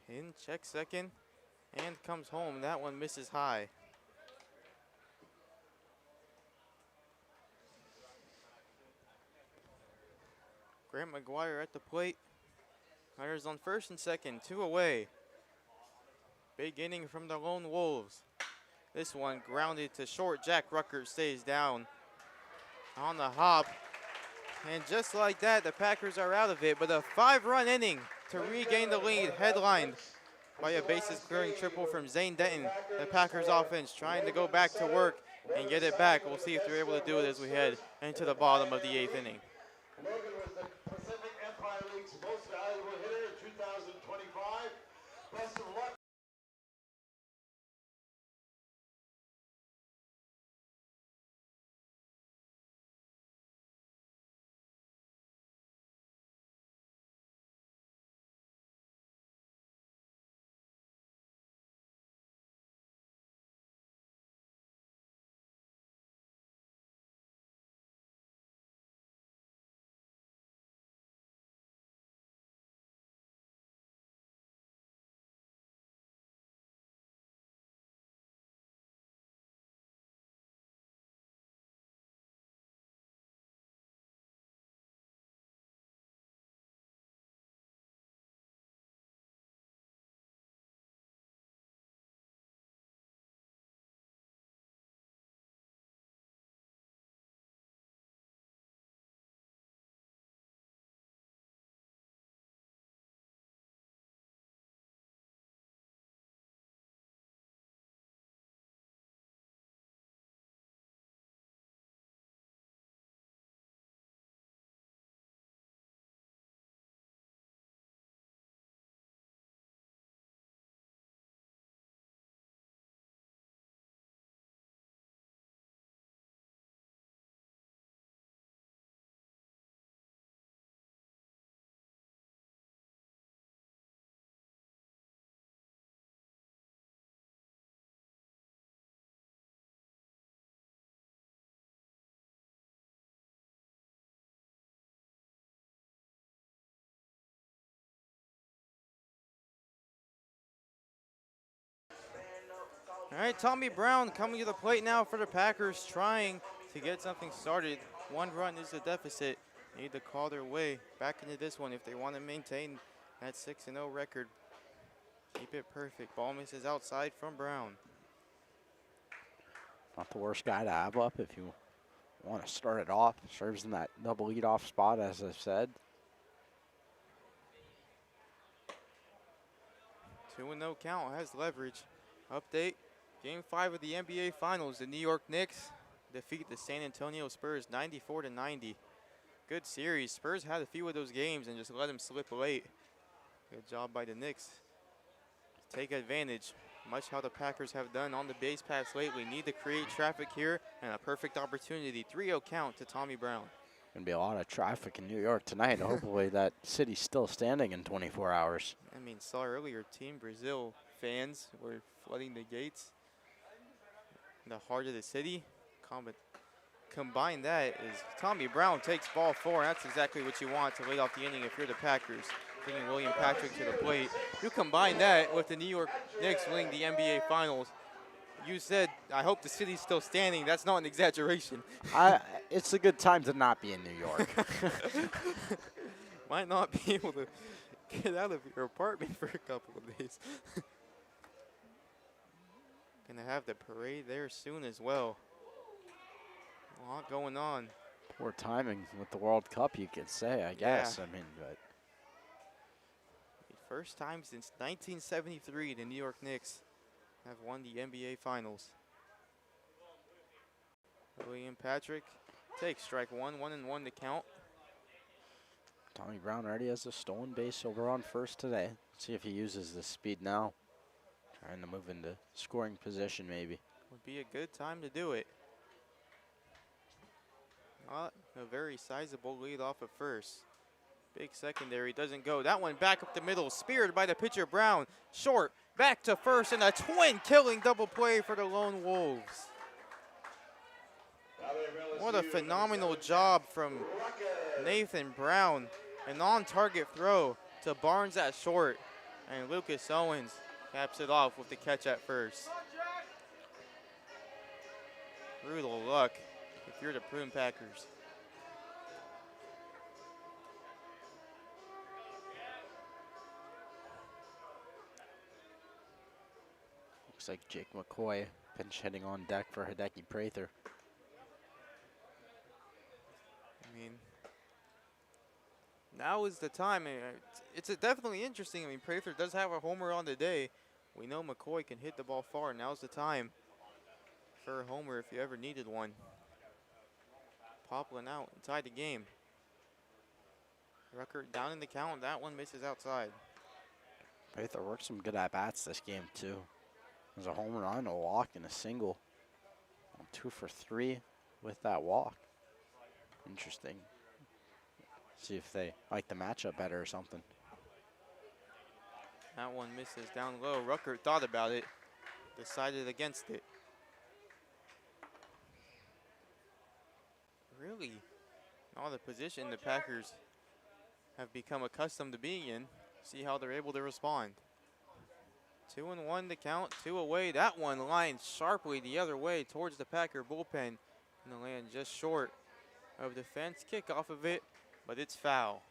S2: Pin checks second and comes home. That one misses high. Grant McGuire at the plate. Runners on first and second, 2 away. Big inning from the Lone Wolves. This one grounded to short. Jack Rucker stays down on the hop. And just like that, the Packers are out of it. But a 5-run inning to regain the lead, headlined by a bases-clearing triple from Zane Denton. The Packers offense trying to go back to work and get it back. We'll see if they're able to do it as we head into the bottom of the 8th inning.
S4: Logan was the Pacific Empire League's most valuable hitter in 2025. Best of luck.
S2: All right, Tommy Brown coming to the plate now for the Packers, trying to get something started. 1 run is the deficit. Need to call their way back into this one if they want to maintain that 6-0 record. Keep it perfect. Ball misses outside from Brown.
S1: Not the worst guy to have up if you want to start it off. Serves in that double leadoff spot, as I said.
S2: 2-0 count, has leverage. Update, Game 5 of the NBA Finals. The New York Knicks defeat the San Antonio Spurs 94-90. Good series. Spurs had a few of those games and just let them slip late. Good job by the Knicks to take advantage, much how the Packers have done on the base pass lately. Need to create traffic here, and a perfect opportunity. 3-0 count to Tommy Brown.
S1: Gonna be a lot of traffic in New York tonight. Hopefully that city's still standing in 24 hours.
S2: I mean, saw earlier Team Brazil fans were flooding the gates in the heart of the city. Combine that is Tommy Brown takes ball 4. That's exactly what you want to lead off the inning if you're the Packers. Bringing William Patrick to the plate. You combine that with the New York Knicks winning the NBA Finals. You said, I hope the city's still standing. That's not an exaggeration.
S1: It's a good time to not be in New York.
S2: Might not be able to get out of your apartment for a couple of days. Gonna have the parade there soon as well. A lot going on.
S1: Poor timing with the World Cup, you could say, I guess. I mean, but
S2: First time since 1973 the New York Knicks have won the NBA Finals. William Patrick takes strike 1, 1-1 to count.
S1: Tommy Brown already has a stolen base over on first today. See if he uses the speed now. Trying to move into scoring position maybe.
S2: Would be a good time to do it. Not a very sizable lead off of first. Big secondary doesn't go. That one back up the middle, speared by the pitcher Brown. Short, back to first, and a twin killing double play for the Lone Wolves. What a phenomenal job from Nathan Brown. An on-target throw to Barnes at short, and Lucas Owens caps it off with the catch at first. Brutal luck if you're the Prune Packers.
S1: Looks like Jake McCoy pinch hitting on deck for Hideki Prather.
S2: I mean, now is the time. It's definitely interesting. I mean, Prather does have a homer on the day. We know McCoy can hit the ball far. Now's the time for a homer if you ever needed one. Poplin out and tied the game. Rucker down in the count. That one misses outside.
S1: Prather worked some good at-bats this game, too. There's a home run, a walk, and a single. 2 for 3 with that walk. Interesting. See if they like the matchup better or something.
S2: That one misses down low. Rucker thought about it, decided against it. Really, all the position the Packers have become accustomed to being in. See how they're able to respond. 2-1 to count, 2 away. That one lined sharply the other way towards the Packer bullpen. And the land just short of the fence. Kick off of it, but it's foul.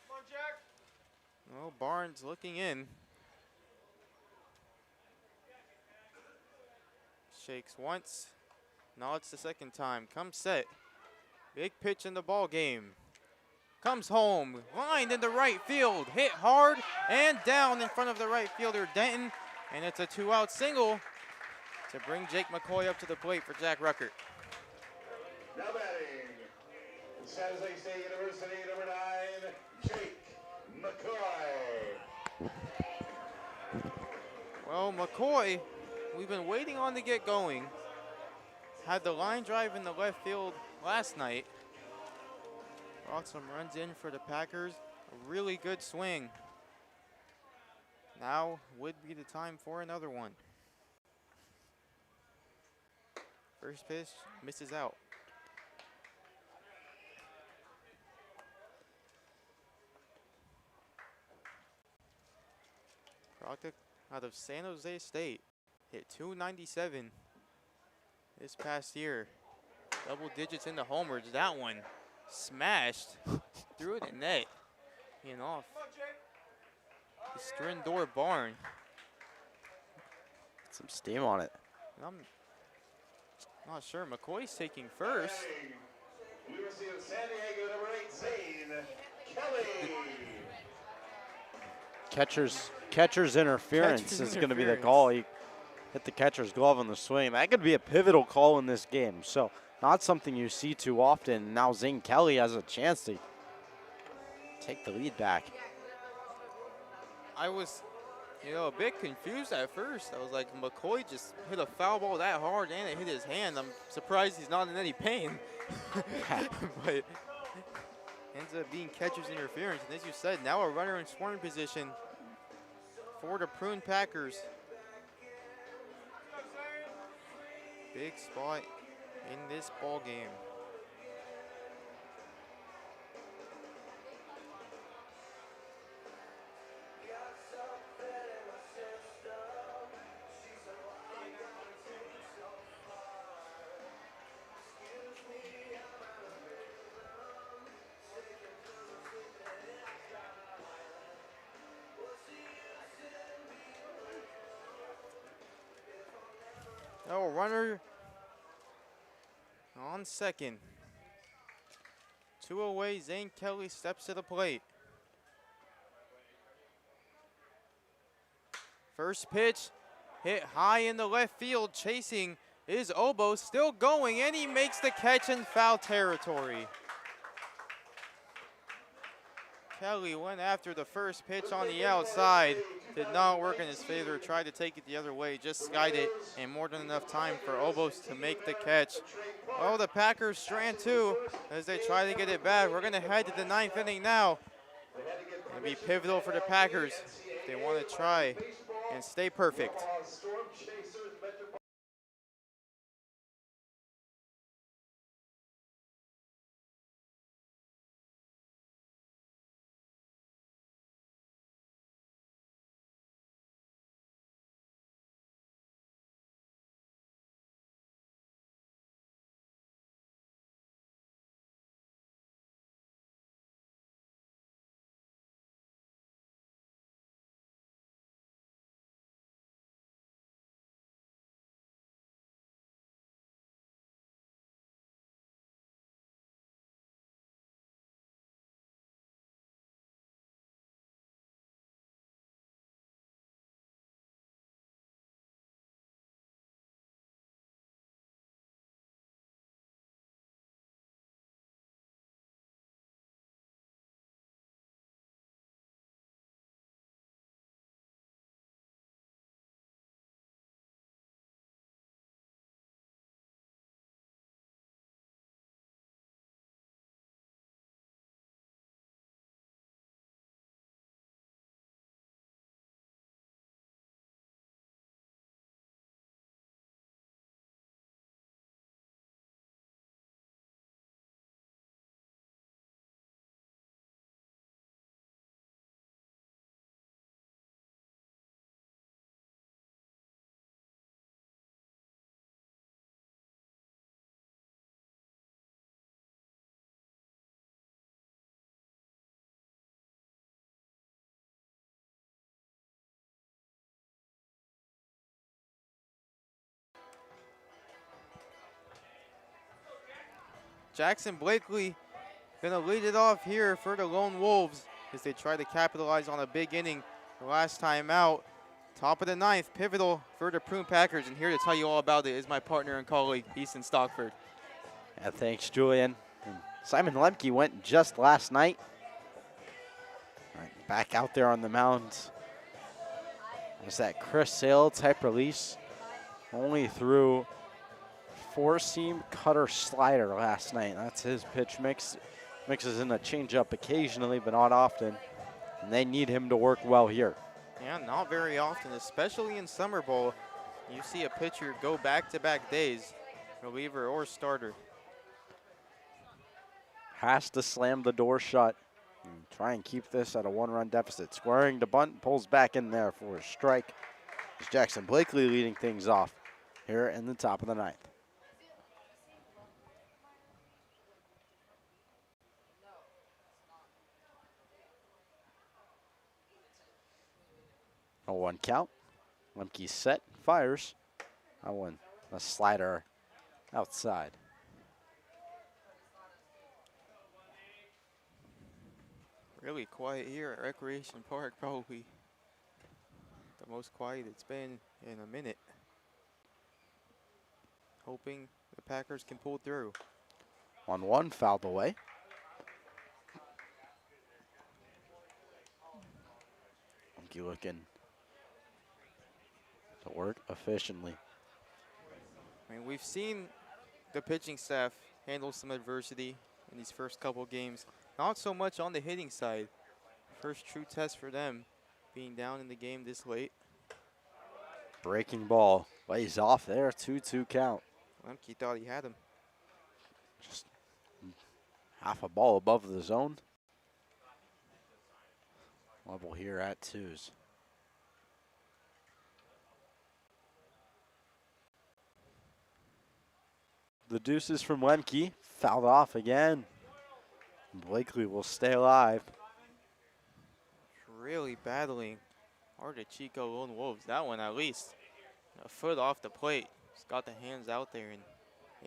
S2: Come on, Jack. Well, Barnes looking in. Shakes once, nods the second time. Comes set. Big pitch in the ball game. Comes home, lined into right field, hit hard and down in front of the right fielder Denton, and it's a 2-out single to bring Jake McCoy up to the plate for Jack Ruckert.
S4: Now batting, San Jose State University, number 9, Jake McCoy.
S2: Well, McCoy, we've been waiting on to get going. Had the line drive in the left field last night. Brought some runs in for the Packers. A really good swing. Now would be the time for another one. First pitch misses out. out of San Jose State. Hit 297 this past year. Double digits in the homers. That one smashed through the net and off the Strindor barn.
S1: Some steam on it.
S2: And I'm not sure. McCoy's taking first.
S4: University of San Diego, number 8, Zane Kelly.
S1: Catcher's interference
S2: Catcher's
S1: is going to be the
S2: interference.
S1: call. He hit the catcher's glove on the swing. That could be a pivotal call in this game. So not something you see too often. Now Zane Kelly has a chance to take the lead back.
S2: I was, a bit confused at first. I was like, McCoy just hit a foul ball that hard and it hit his hand. I'm surprised he's not in any pain. But ends up being catcher's interference. And as you said, now a runner in scoring position for the Prune Packers. Big spot in this ball game. Oh, runner on second. 2 away, Zane Kelly steps to the plate. First pitch hit high in the left field. Chasing is Obo, still going, and he makes the catch in foul territory. Kelly went after the first pitch on the outside. Did not work in his favor. Tried to take it the other way. Just skied it. And more than enough time for Obos to make the catch. Oh, the Packers strand two as they try to get it back. We're going to head to the 9th inning now. It'll be pivotal for the Packers if they want to try and stay perfect. Jackson Blakely gonna lead it off here for the Lone Wolves as they try to capitalize on a big inning the last time out. Top of the 9th, pivotal for the Prune Packers, and here to tell you all about it is my partner and colleague, Easton Stockford.
S1: Yeah, thanks, Julian. And Simon Lemke went just last night. Right, back out there on the mound. There's that Chris Sale type release. Only threw 4-seam cutter slider last night. That's his pitch mix. Mixes in a changeup occasionally, but not often. And they need him to work well here.
S2: Yeah, not very often, especially in Summer Bowl. You see a pitcher go back-to-back days, reliever or starter.
S1: Has to slam the door shut Try and keep this at a 1-run deficit. Squaring the bunt, pulls back in there for a strike. It's Jackson Blakely leading things off here in the top of the ninth. A 1 count. Lemke set, fires. That one, a slider outside.
S2: Really quiet here at Recreation Park, probably the most quiet it's been in a minute. Hoping the Packers can pull through.
S1: 1-1, fouled away. Lemke looking to work efficiently.
S2: I mean, we've seen the pitching staff handle some adversity in these first couple games. Not so much on the hitting side. First true test for them, being down in the game this late.
S1: Breaking ball lays off there, 2-2 count.
S2: Lemke thought he had him.
S1: Just half a ball above the zone. Level here at 2s. The deuces from Lemke, fouled off again. Blakely will stay alive.
S2: Really battling hard at Chico Lone Wolves. That one at least a foot off the plate. Just got the hands out there and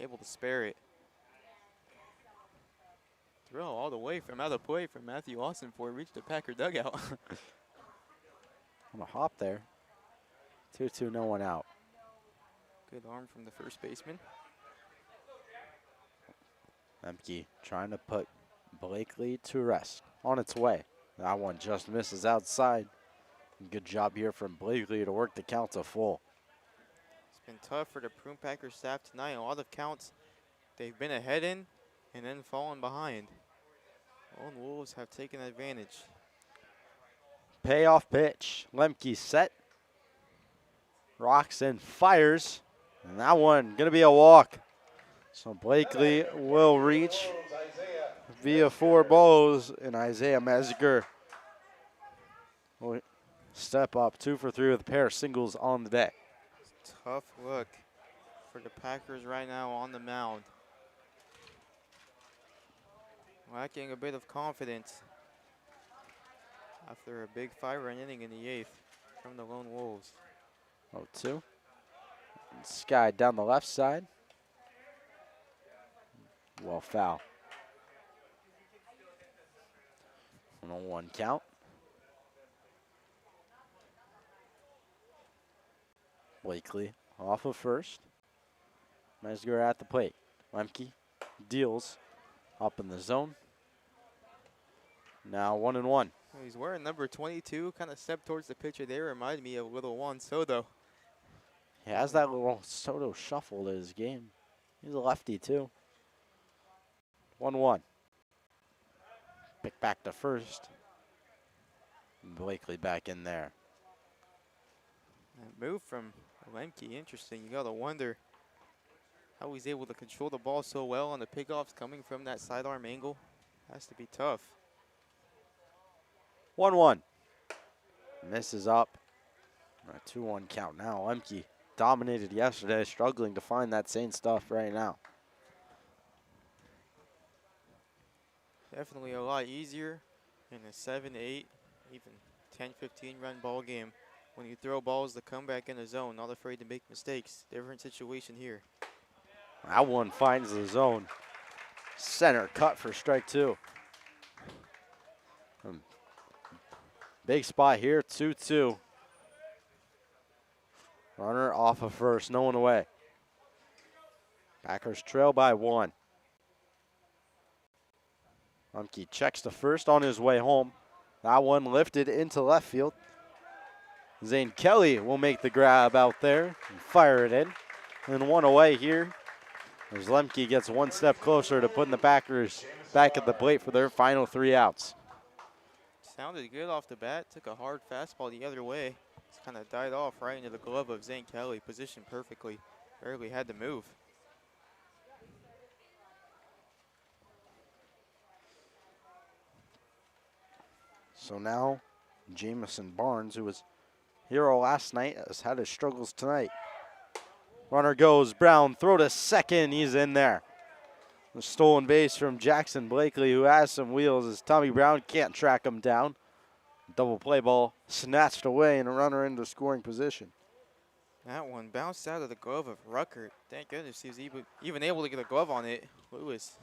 S2: able to spare it. Throw all the way from out of play from Matthew Austin before it reached the Packer dugout.
S1: On a hop there. 2-2, no one out.
S2: Good arm from the first baseman.
S1: Lemke trying to put Blakely to rest. On its way. That one just misses outside. Good job here from Blakely to work the count to full.
S2: It's been tough for the Prune Packer staff tonight. A lot of counts they've been ahead in and then fallen behind. Lone Wolves have taken advantage.
S1: Payoff pitch. Lemke set. Rocks and fires. And that one gonna be a walk. So Blakely will reach via 4 balls, and Isaiah Mezger will step up 2 for 3 with a pair of singles on the day.
S2: Tough look for the Packers right now on the mound. Lacking a bit of confidence after a big 5-run inning in the 8th from the Lone Wolves.
S1: 0-2. And Sky down the left side. Well, foul. 1-1 count. Blakely off of first. Mezger at the plate. Lemke deals up in the zone. Now 1-1.
S2: He's wearing number 22, kind of stepped towards the pitcher there. Reminded me of little Juan Soto.
S1: He has that little Soto shuffle to his game. He's a lefty too. 1-1. Pick back to first. Blakely back in there.
S2: That move from Lemke, interesting. You gotta wonder how he's able to control the ball so well on the pickoffs coming from that sidearm angle. Has to be tough.
S1: 1-1. Misses up. A 2-1 count now. Lemke dominated yesterday, struggling to find that same stuff right now.
S2: Definitely a lot easier in a 7, 8, even 10, 15 run ball game when you throw balls that come back in the zone, not afraid to make mistakes. Different situation here.
S1: That one finds the zone. Center cut for strike 2. Big spot here, 2-2. Runner off of first, no one away. Packers trail by 1. Lemke checks to first on his way home. That one lifted into left field. Zane Kelly will make the grab out there and fire it in. And 1 away here as Lemke gets 1 step closer to putting the Packers back at the plate for their final 3 outs.
S2: Sounded good off the bat. Took a hard fastball the other way. It's kind of died off right into the glove of Zane Kelly. Positioned perfectly. Barely had to move.
S1: So now Jamison Barnes, who was hero last night, has had his struggles tonight. Runner goes, Brown, throw to second, he's in there. The stolen base from Jackson Blakely, who has some wheels, as Tommy Brown can't track him down. Double play ball snatched away and a runner into scoring position.
S2: That one bounced out of the glove of Ruckert. Thank goodness he was even able to get a glove on it. Lewis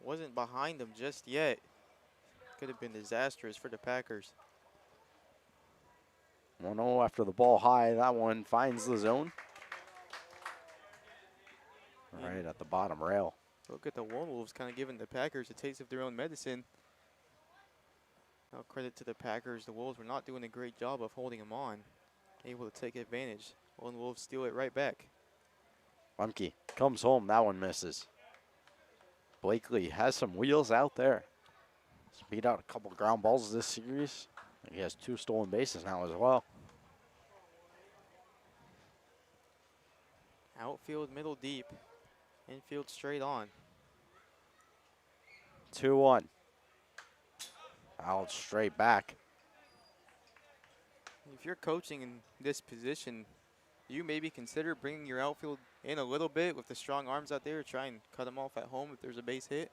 S2: wasn't behind him just yet. Could have been disastrous for the Packers.
S1: 1-0 after the ball high. That one finds the zone. Right at the bottom rail.
S2: Look at the Lone Wolves kind of giving the Packers a taste of their own medicine. Now credit to the Packers. The Wolves were not doing a great job of holding them on. Able to take advantage. Lone Wolves steal it right back.
S1: Lemke comes home. That one misses. Blakely has some wheels out there. He's beat out a couple ground balls this series. He has 2 stolen bases now as well.
S2: Outfield, middle, deep. Infield, straight on.
S1: 2-1. Out straight back.
S2: If you're coaching in this position, you maybe consider bringing your outfield in a little bit with the strong arms out there. Try and cut them off at home if there's a base hit.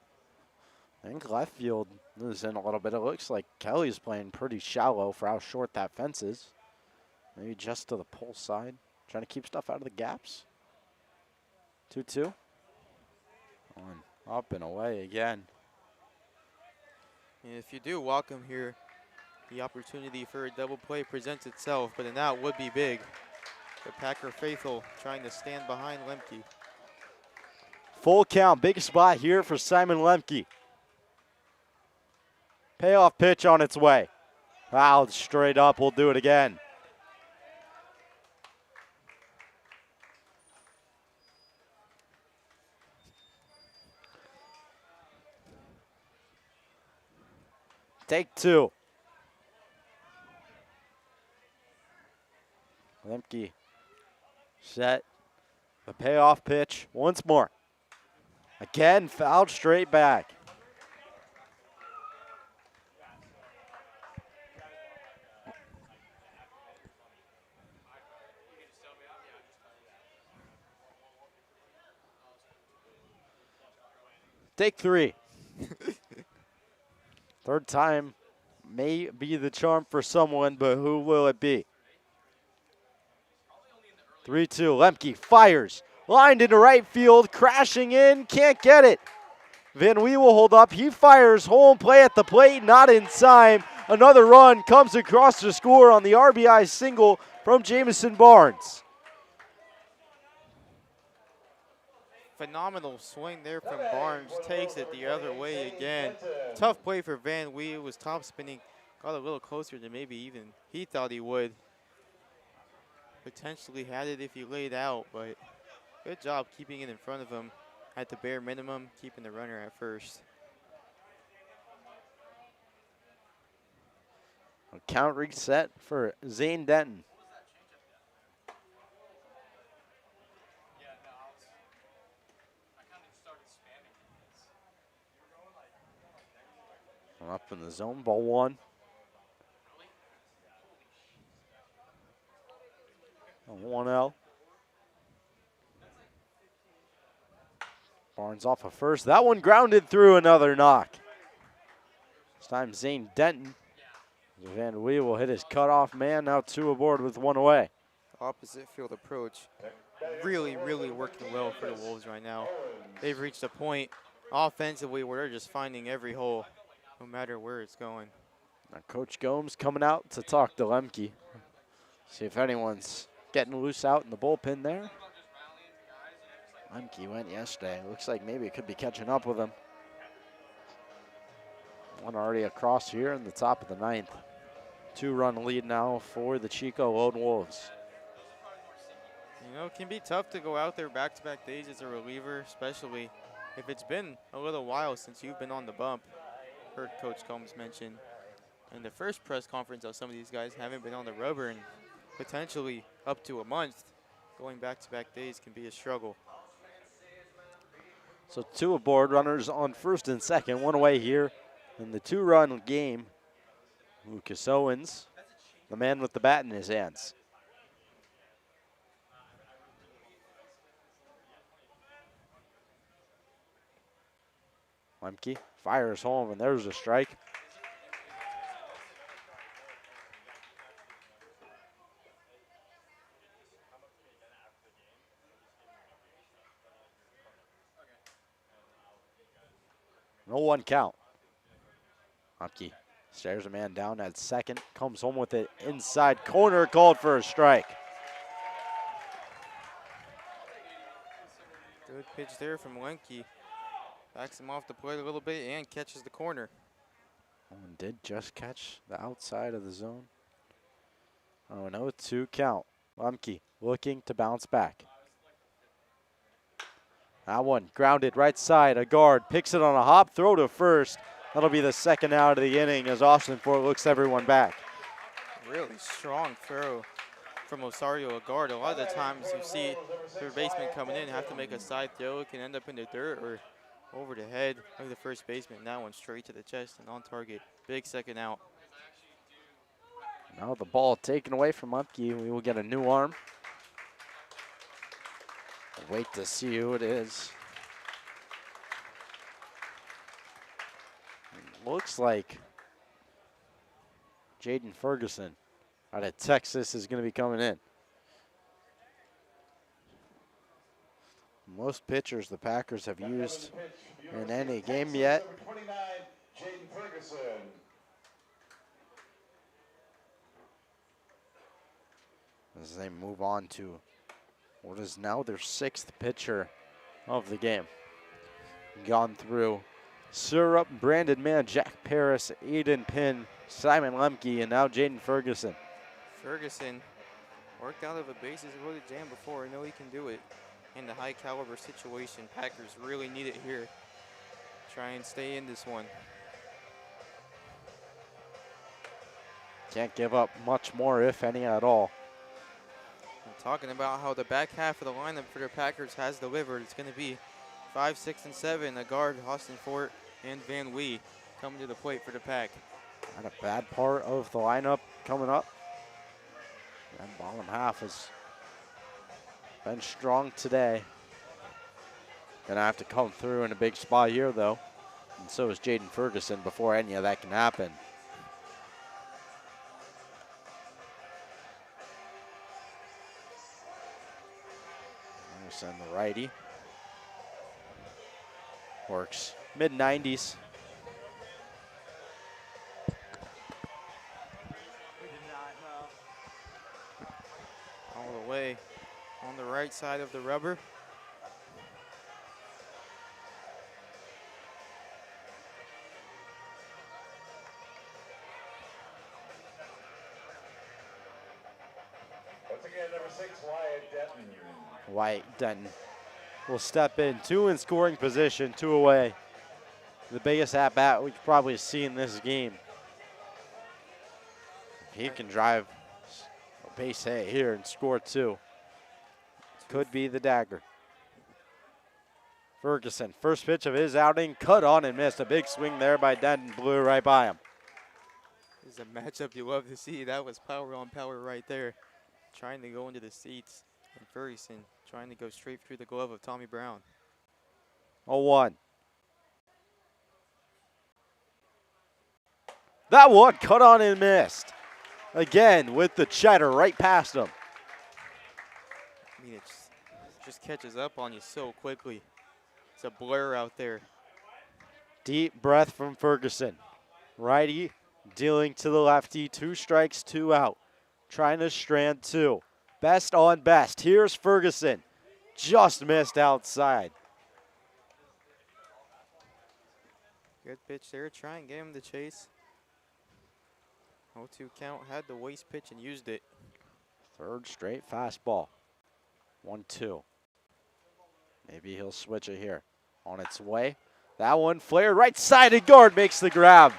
S1: I think left field is in a little bit. It looks like Kelly's playing pretty shallow for how short that fence is. Maybe just to the pole side. Trying to keep stuff out of the gaps. 2-2. One up and away again.
S2: And if you do walk him here, the opportunity for a double play presents itself, but an out would be big. The Packer faithful trying to stand behind Lemke.
S1: Full count, big spot here for Simon Lemke. Payoff pitch on its way. Fouled straight up, we'll do it again. Take 2. Lemke set the payoff pitch once more. Again, fouled straight back. Take 3. Third time may be the charm for someone, but who will it be? 3-2. Lemke fires. Lined into right field. Crashing in. Can't get it. Van Wee will hold up. He fires. Home play at the plate. Not in time. Another run comes across to score on the RBI single from Jamison Barnes.
S2: Phenomenal swing there from Barnes. Takes it the other way again. Tough play for Van Wee. It was top spinning. Got a little closer than maybe even he thought he would. Potentially had it if he laid out, but good job keeping it in front of him at the bare minimum, keeping the runner at first.
S1: A count reset for Zane Denton. Up in the zone, ball 1. 1-0. Barnes off of first. That one grounded through, another knock. This time Zane Denton. Van Wee will hit his cutoff man. Now 2 aboard with 1 away.
S2: Opposite field approach. Really, really working well for the Wolves right now. They've reached a point offensively where they're just finding every hole, no matter where it's going.
S1: Now Coach Gomes coming out to talk to Lemke. See if anyone's getting loose out in the bullpen there. Lemke went yesterday. Looks like maybe it could be catching up with him. One already across here in the top of the 9th. 2-run lead now for the Chico Lone Wolves.
S2: You know, it can be tough to go out there back-to-back days as a reliever, especially if it's been a little while since you've been on the bump. Heard Coach Combs mention in the first press conference how some of these guys haven't been on the rubber in potentially up to a month. Going back-to-back days can be a struggle.
S1: So 2 aboard, runners on first and second, 1 away here in the 2-run game Lucas Owens, the man with the bat in his hands. Lemke fires home, and there's a strike. No one count. Lemke stares a man down at second, comes home with it inside corner, called for a strike.
S2: Good pitch there from Lemke. Backs him off the plate a little bit and catches the corner.
S1: Owen did just catch the outside of the zone. Oh, no, 2 count. Lemke looking to bounce back. That one grounded right side. A guard picks it on a hop, throw to first. That'll be the second out of the inning as Austin Fort looks everyone back.
S2: Really strong throw from Osario, a guard. A lot of the times you see third baseman coming in, have to make a side throw. It can end up in the dirt or over the head of the first baseman. That one straight to the chest and on target. Big second out.
S1: Now the ball taken away from Lemke. We will get a new arm. Wait to see who it is. Looks like Jaden Ferguson out of Texas is going to be coming in. Most pitchers the Packers have used in any game yet. As they move on to what is now their 6th pitcher of the game. Gone through Syrup, Brandon Mann, Jack Paris, Aiden Pinn, Simon Lemke, and now Jaden Ferguson.
S2: Ferguson worked out of a bases loaded jam before. I know he can do it in the high caliber situation. Packers really need it here. Try and stay in this one.
S1: Can't give up much more, if any at all.
S2: I'm talking about how the back half of the lineup for the Packers has delivered. It's going to be 5, 6, and 7. A guard, Austin Fort, and Van Wee coming to the plate for the Pack.
S1: Not a bad part of the lineup coming up. And bottom half has been strong today. Gonna have to come through in a big spot here, though. And so is Jaden Ferguson before any of that can happen. Send the righty. Works mid-90s.
S2: All the way on the right side of the rubber.
S4: Once again, number 6, Wyatt Denton.
S1: Wyatt Denton will step in, 2 in scoring position, 2 away. The biggest at-bat we've probably seen this game. He can drive a base hit here and score 2. Could be the dagger. Ferguson, first pitch of his outing, cut on and missed. A big swing there by Denton, blew it right by him.
S2: This is a matchup you love to see. That was power on power right there. Trying to go into the seats. And Ferguson trying to go straight through the glove of Tommy Brown.
S1: 0-1. That one cut on and missed. Again with the cheddar right past him.
S2: I mean, it just catches up on you so quickly. It's a blur out there.
S1: Deep breath from Ferguson. Righty dealing to the lefty. 2 strikes, 2 out. Trying to strand 2. Best on best. Here's Ferguson. Just missed outside.
S2: Good pitch there. Try and get him to chase. 0-2 count. Had the waste pitch and used it.
S1: 3rd straight fastball. 1-2. Maybe he'll switch it here. On its way. That one flared right side and guard makes the grab.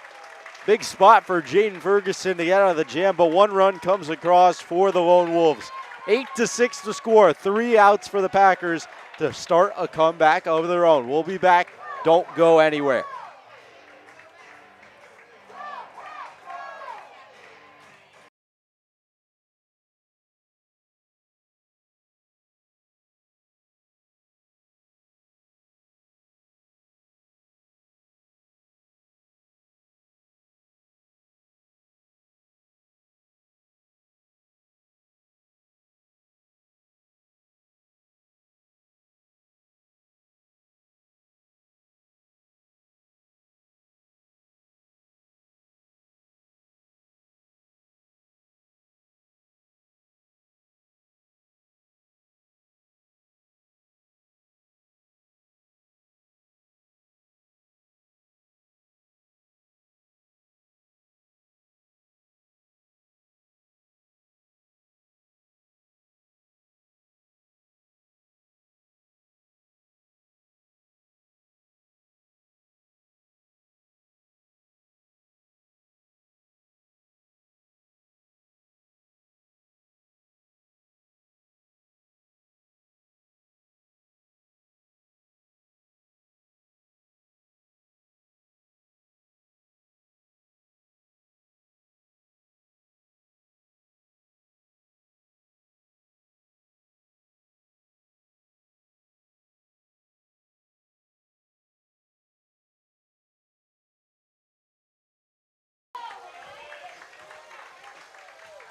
S1: Big spot for Jaden Ferguson to get out of the jam, but 1 run comes across for the Lone Wolves. 8-6 to score. 3 outs for the Packers to start a comeback of their own. We'll be back. Don't go anywhere.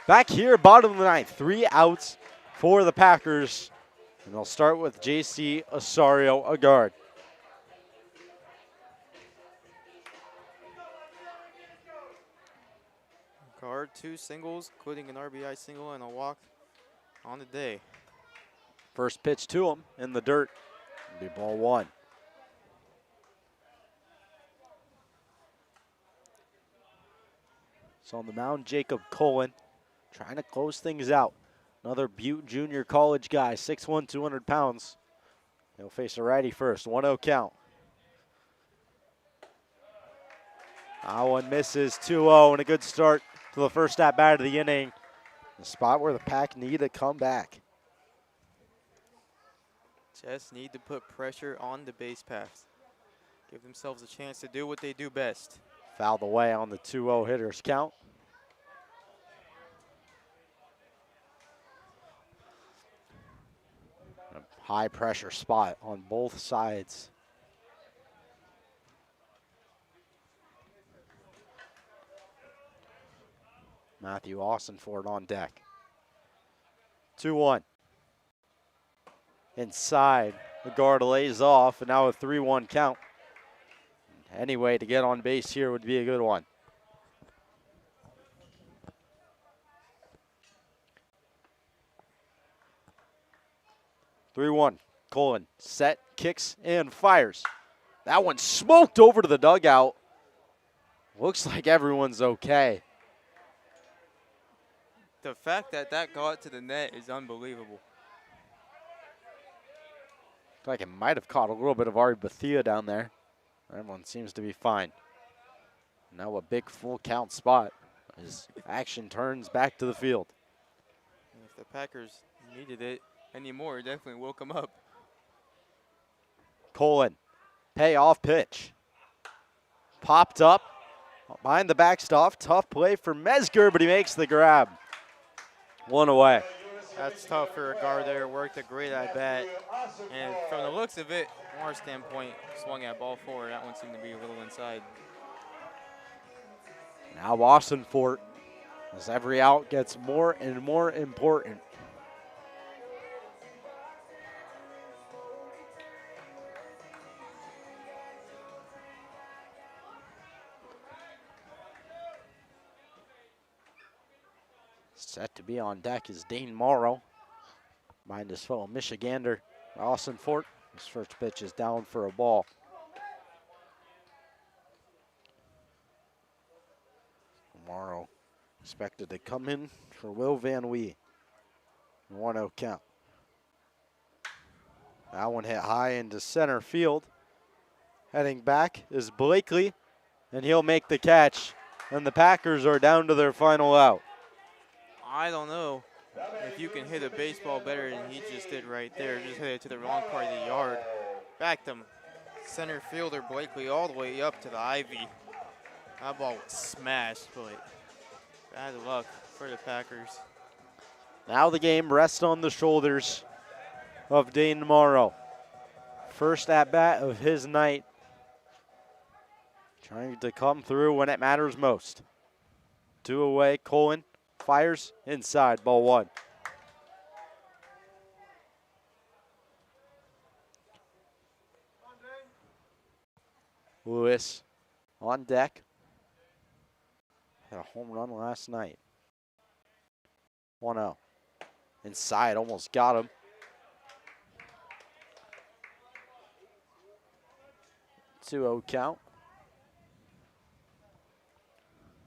S1: Back here, bottom of the ninth, 3 outs for the Packers. And they'll start with JC Osorio, a guard.
S2: Guard 2 singles, including an RBI single and a walk on the day.
S1: First pitch to him in the dirt. It'll be ball 1. So on the mound, Jacob Cullen trying to close things out. Another Butte Junior College guy, 6'1", 200 pounds. He'll face a righty first, 1-0 count. That one misses, 2-0, and a good start to the first at-bat of the inning. The spot where the Pack need to come back.
S2: Just need to put pressure on the base paths. Give themselves a chance to do what they do best.
S1: Fouled away on the 2-0 hitters count. A high pressure spot on both sides. Matthew Austinford on deck. 2-1. Inside, the guard lays off, and now a 3-1 count. Any way to get on base here would be a good one. (3-1). Cullen set, kicks, and fires. That one smoked over to the dugout. Looks like everyone's okay.
S2: The fact that that got to the net is unbelievable.
S1: Looks like it might have caught a little bit of Ari Bethia down there. Everyone seems to be fine. Now a big full count spot as action turns back to the field.
S2: And if the Packers needed it anymore, it definitely woke them up.
S1: Cullen, payoff pitch. Popped up behind the backstop. Tough play for Mesger, but he makes the grab. 1 away.
S2: That's tough for a guard there. Worked a great at bat. And from the looks of it, from our standpoint, swung at ball 4. That one seemed to be a little inside.
S1: Now Austinford, as every out gets more and more important. Set to be on deck is Dane Morrow. Behind his fellow Michigander, Austinford. His first pitch is down for a ball. Morrow expected to come in for Will Van Wee. 1-0 count. That one hit high into center field. Heading back is Blakely, and he'll make the catch. And the Packers are down to their final out.
S2: I don't know if you can hit a baseball better than he just did right there. Just hit it to the wrong part of the yard. Backed him. Center fielder Blakely all the way up to the ivy. That ball was smashed, but bad luck for the Packers.
S1: Now the game rests on the shoulders of Dane Morrow. First at-bat of his night. Trying to come through when it matters most. 2 away, Cullen fires inside, ball 1. Lewis on deck. Had a home run last night. 1-0. Inside, almost got him. 2-0 count.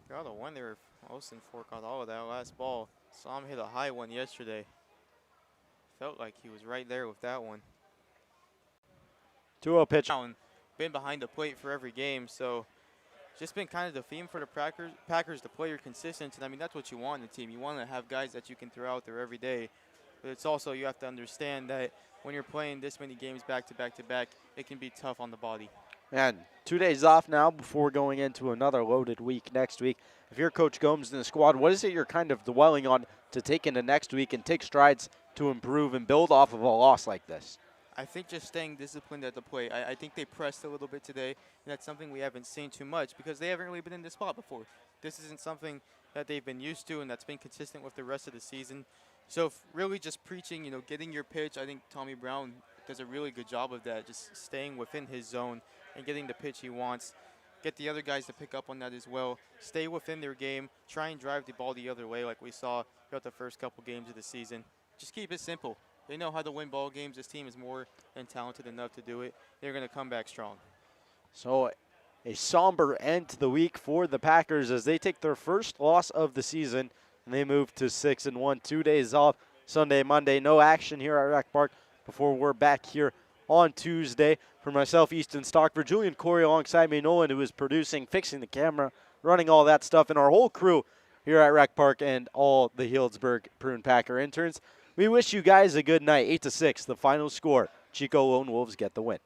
S2: Gotta wonder if Austinford got all of that last ball. Saw him hit a high one yesterday. Felt like he was right there with that one.
S1: 2-0 pitch.
S2: Been behind the plate for every game, so just been kind of the theme for the Packers to play your consistent. And I mean, that's what you want in a team. You want to have guys that you can throw out there every day. But it's also, you have to understand that when you're playing this many games back to back to back, it can be tough on the body.
S1: And 2 days off now before going into another loaded week next week. If you're Coach Gomes in the squad, what is it you're kind of dwelling on to take into next week and take strides to improve and build off of a loss like this?
S2: I think just staying disciplined at the plate. I think they pressed a little bit today, and that's something we haven't seen too much because they haven't really been in this spot before. This isn't something that they've been used to and that's been consistent with the rest of the season. So really just preaching, getting your pitch. I think Tommy Brown does a really good job of that, just staying within his zone and getting the pitch he wants. Get the other guys to pick up on that as well. Stay within their game. Try and drive the ball the other way like we saw throughout the first couple games of the season. Just keep it simple. They know how to win ball games. This team is more than talented enough to do it. They're going to come back strong.
S1: So a somber end to the week for the Packers as they take their first loss of the season, and they move to 6-1. 2 days off, Sunday, Monday. No action here at Rec Park before we're back here on Tuesday. For myself, Easton Stockford, Julian Corey alongside me, Nolan, who is producing, fixing the camera, running all that stuff, and our whole crew here at Rec Park and all the Healdsburg Prune Packer interns. We wish you guys a good night. 8-6, the final score. Chico Lone Wolves get the win.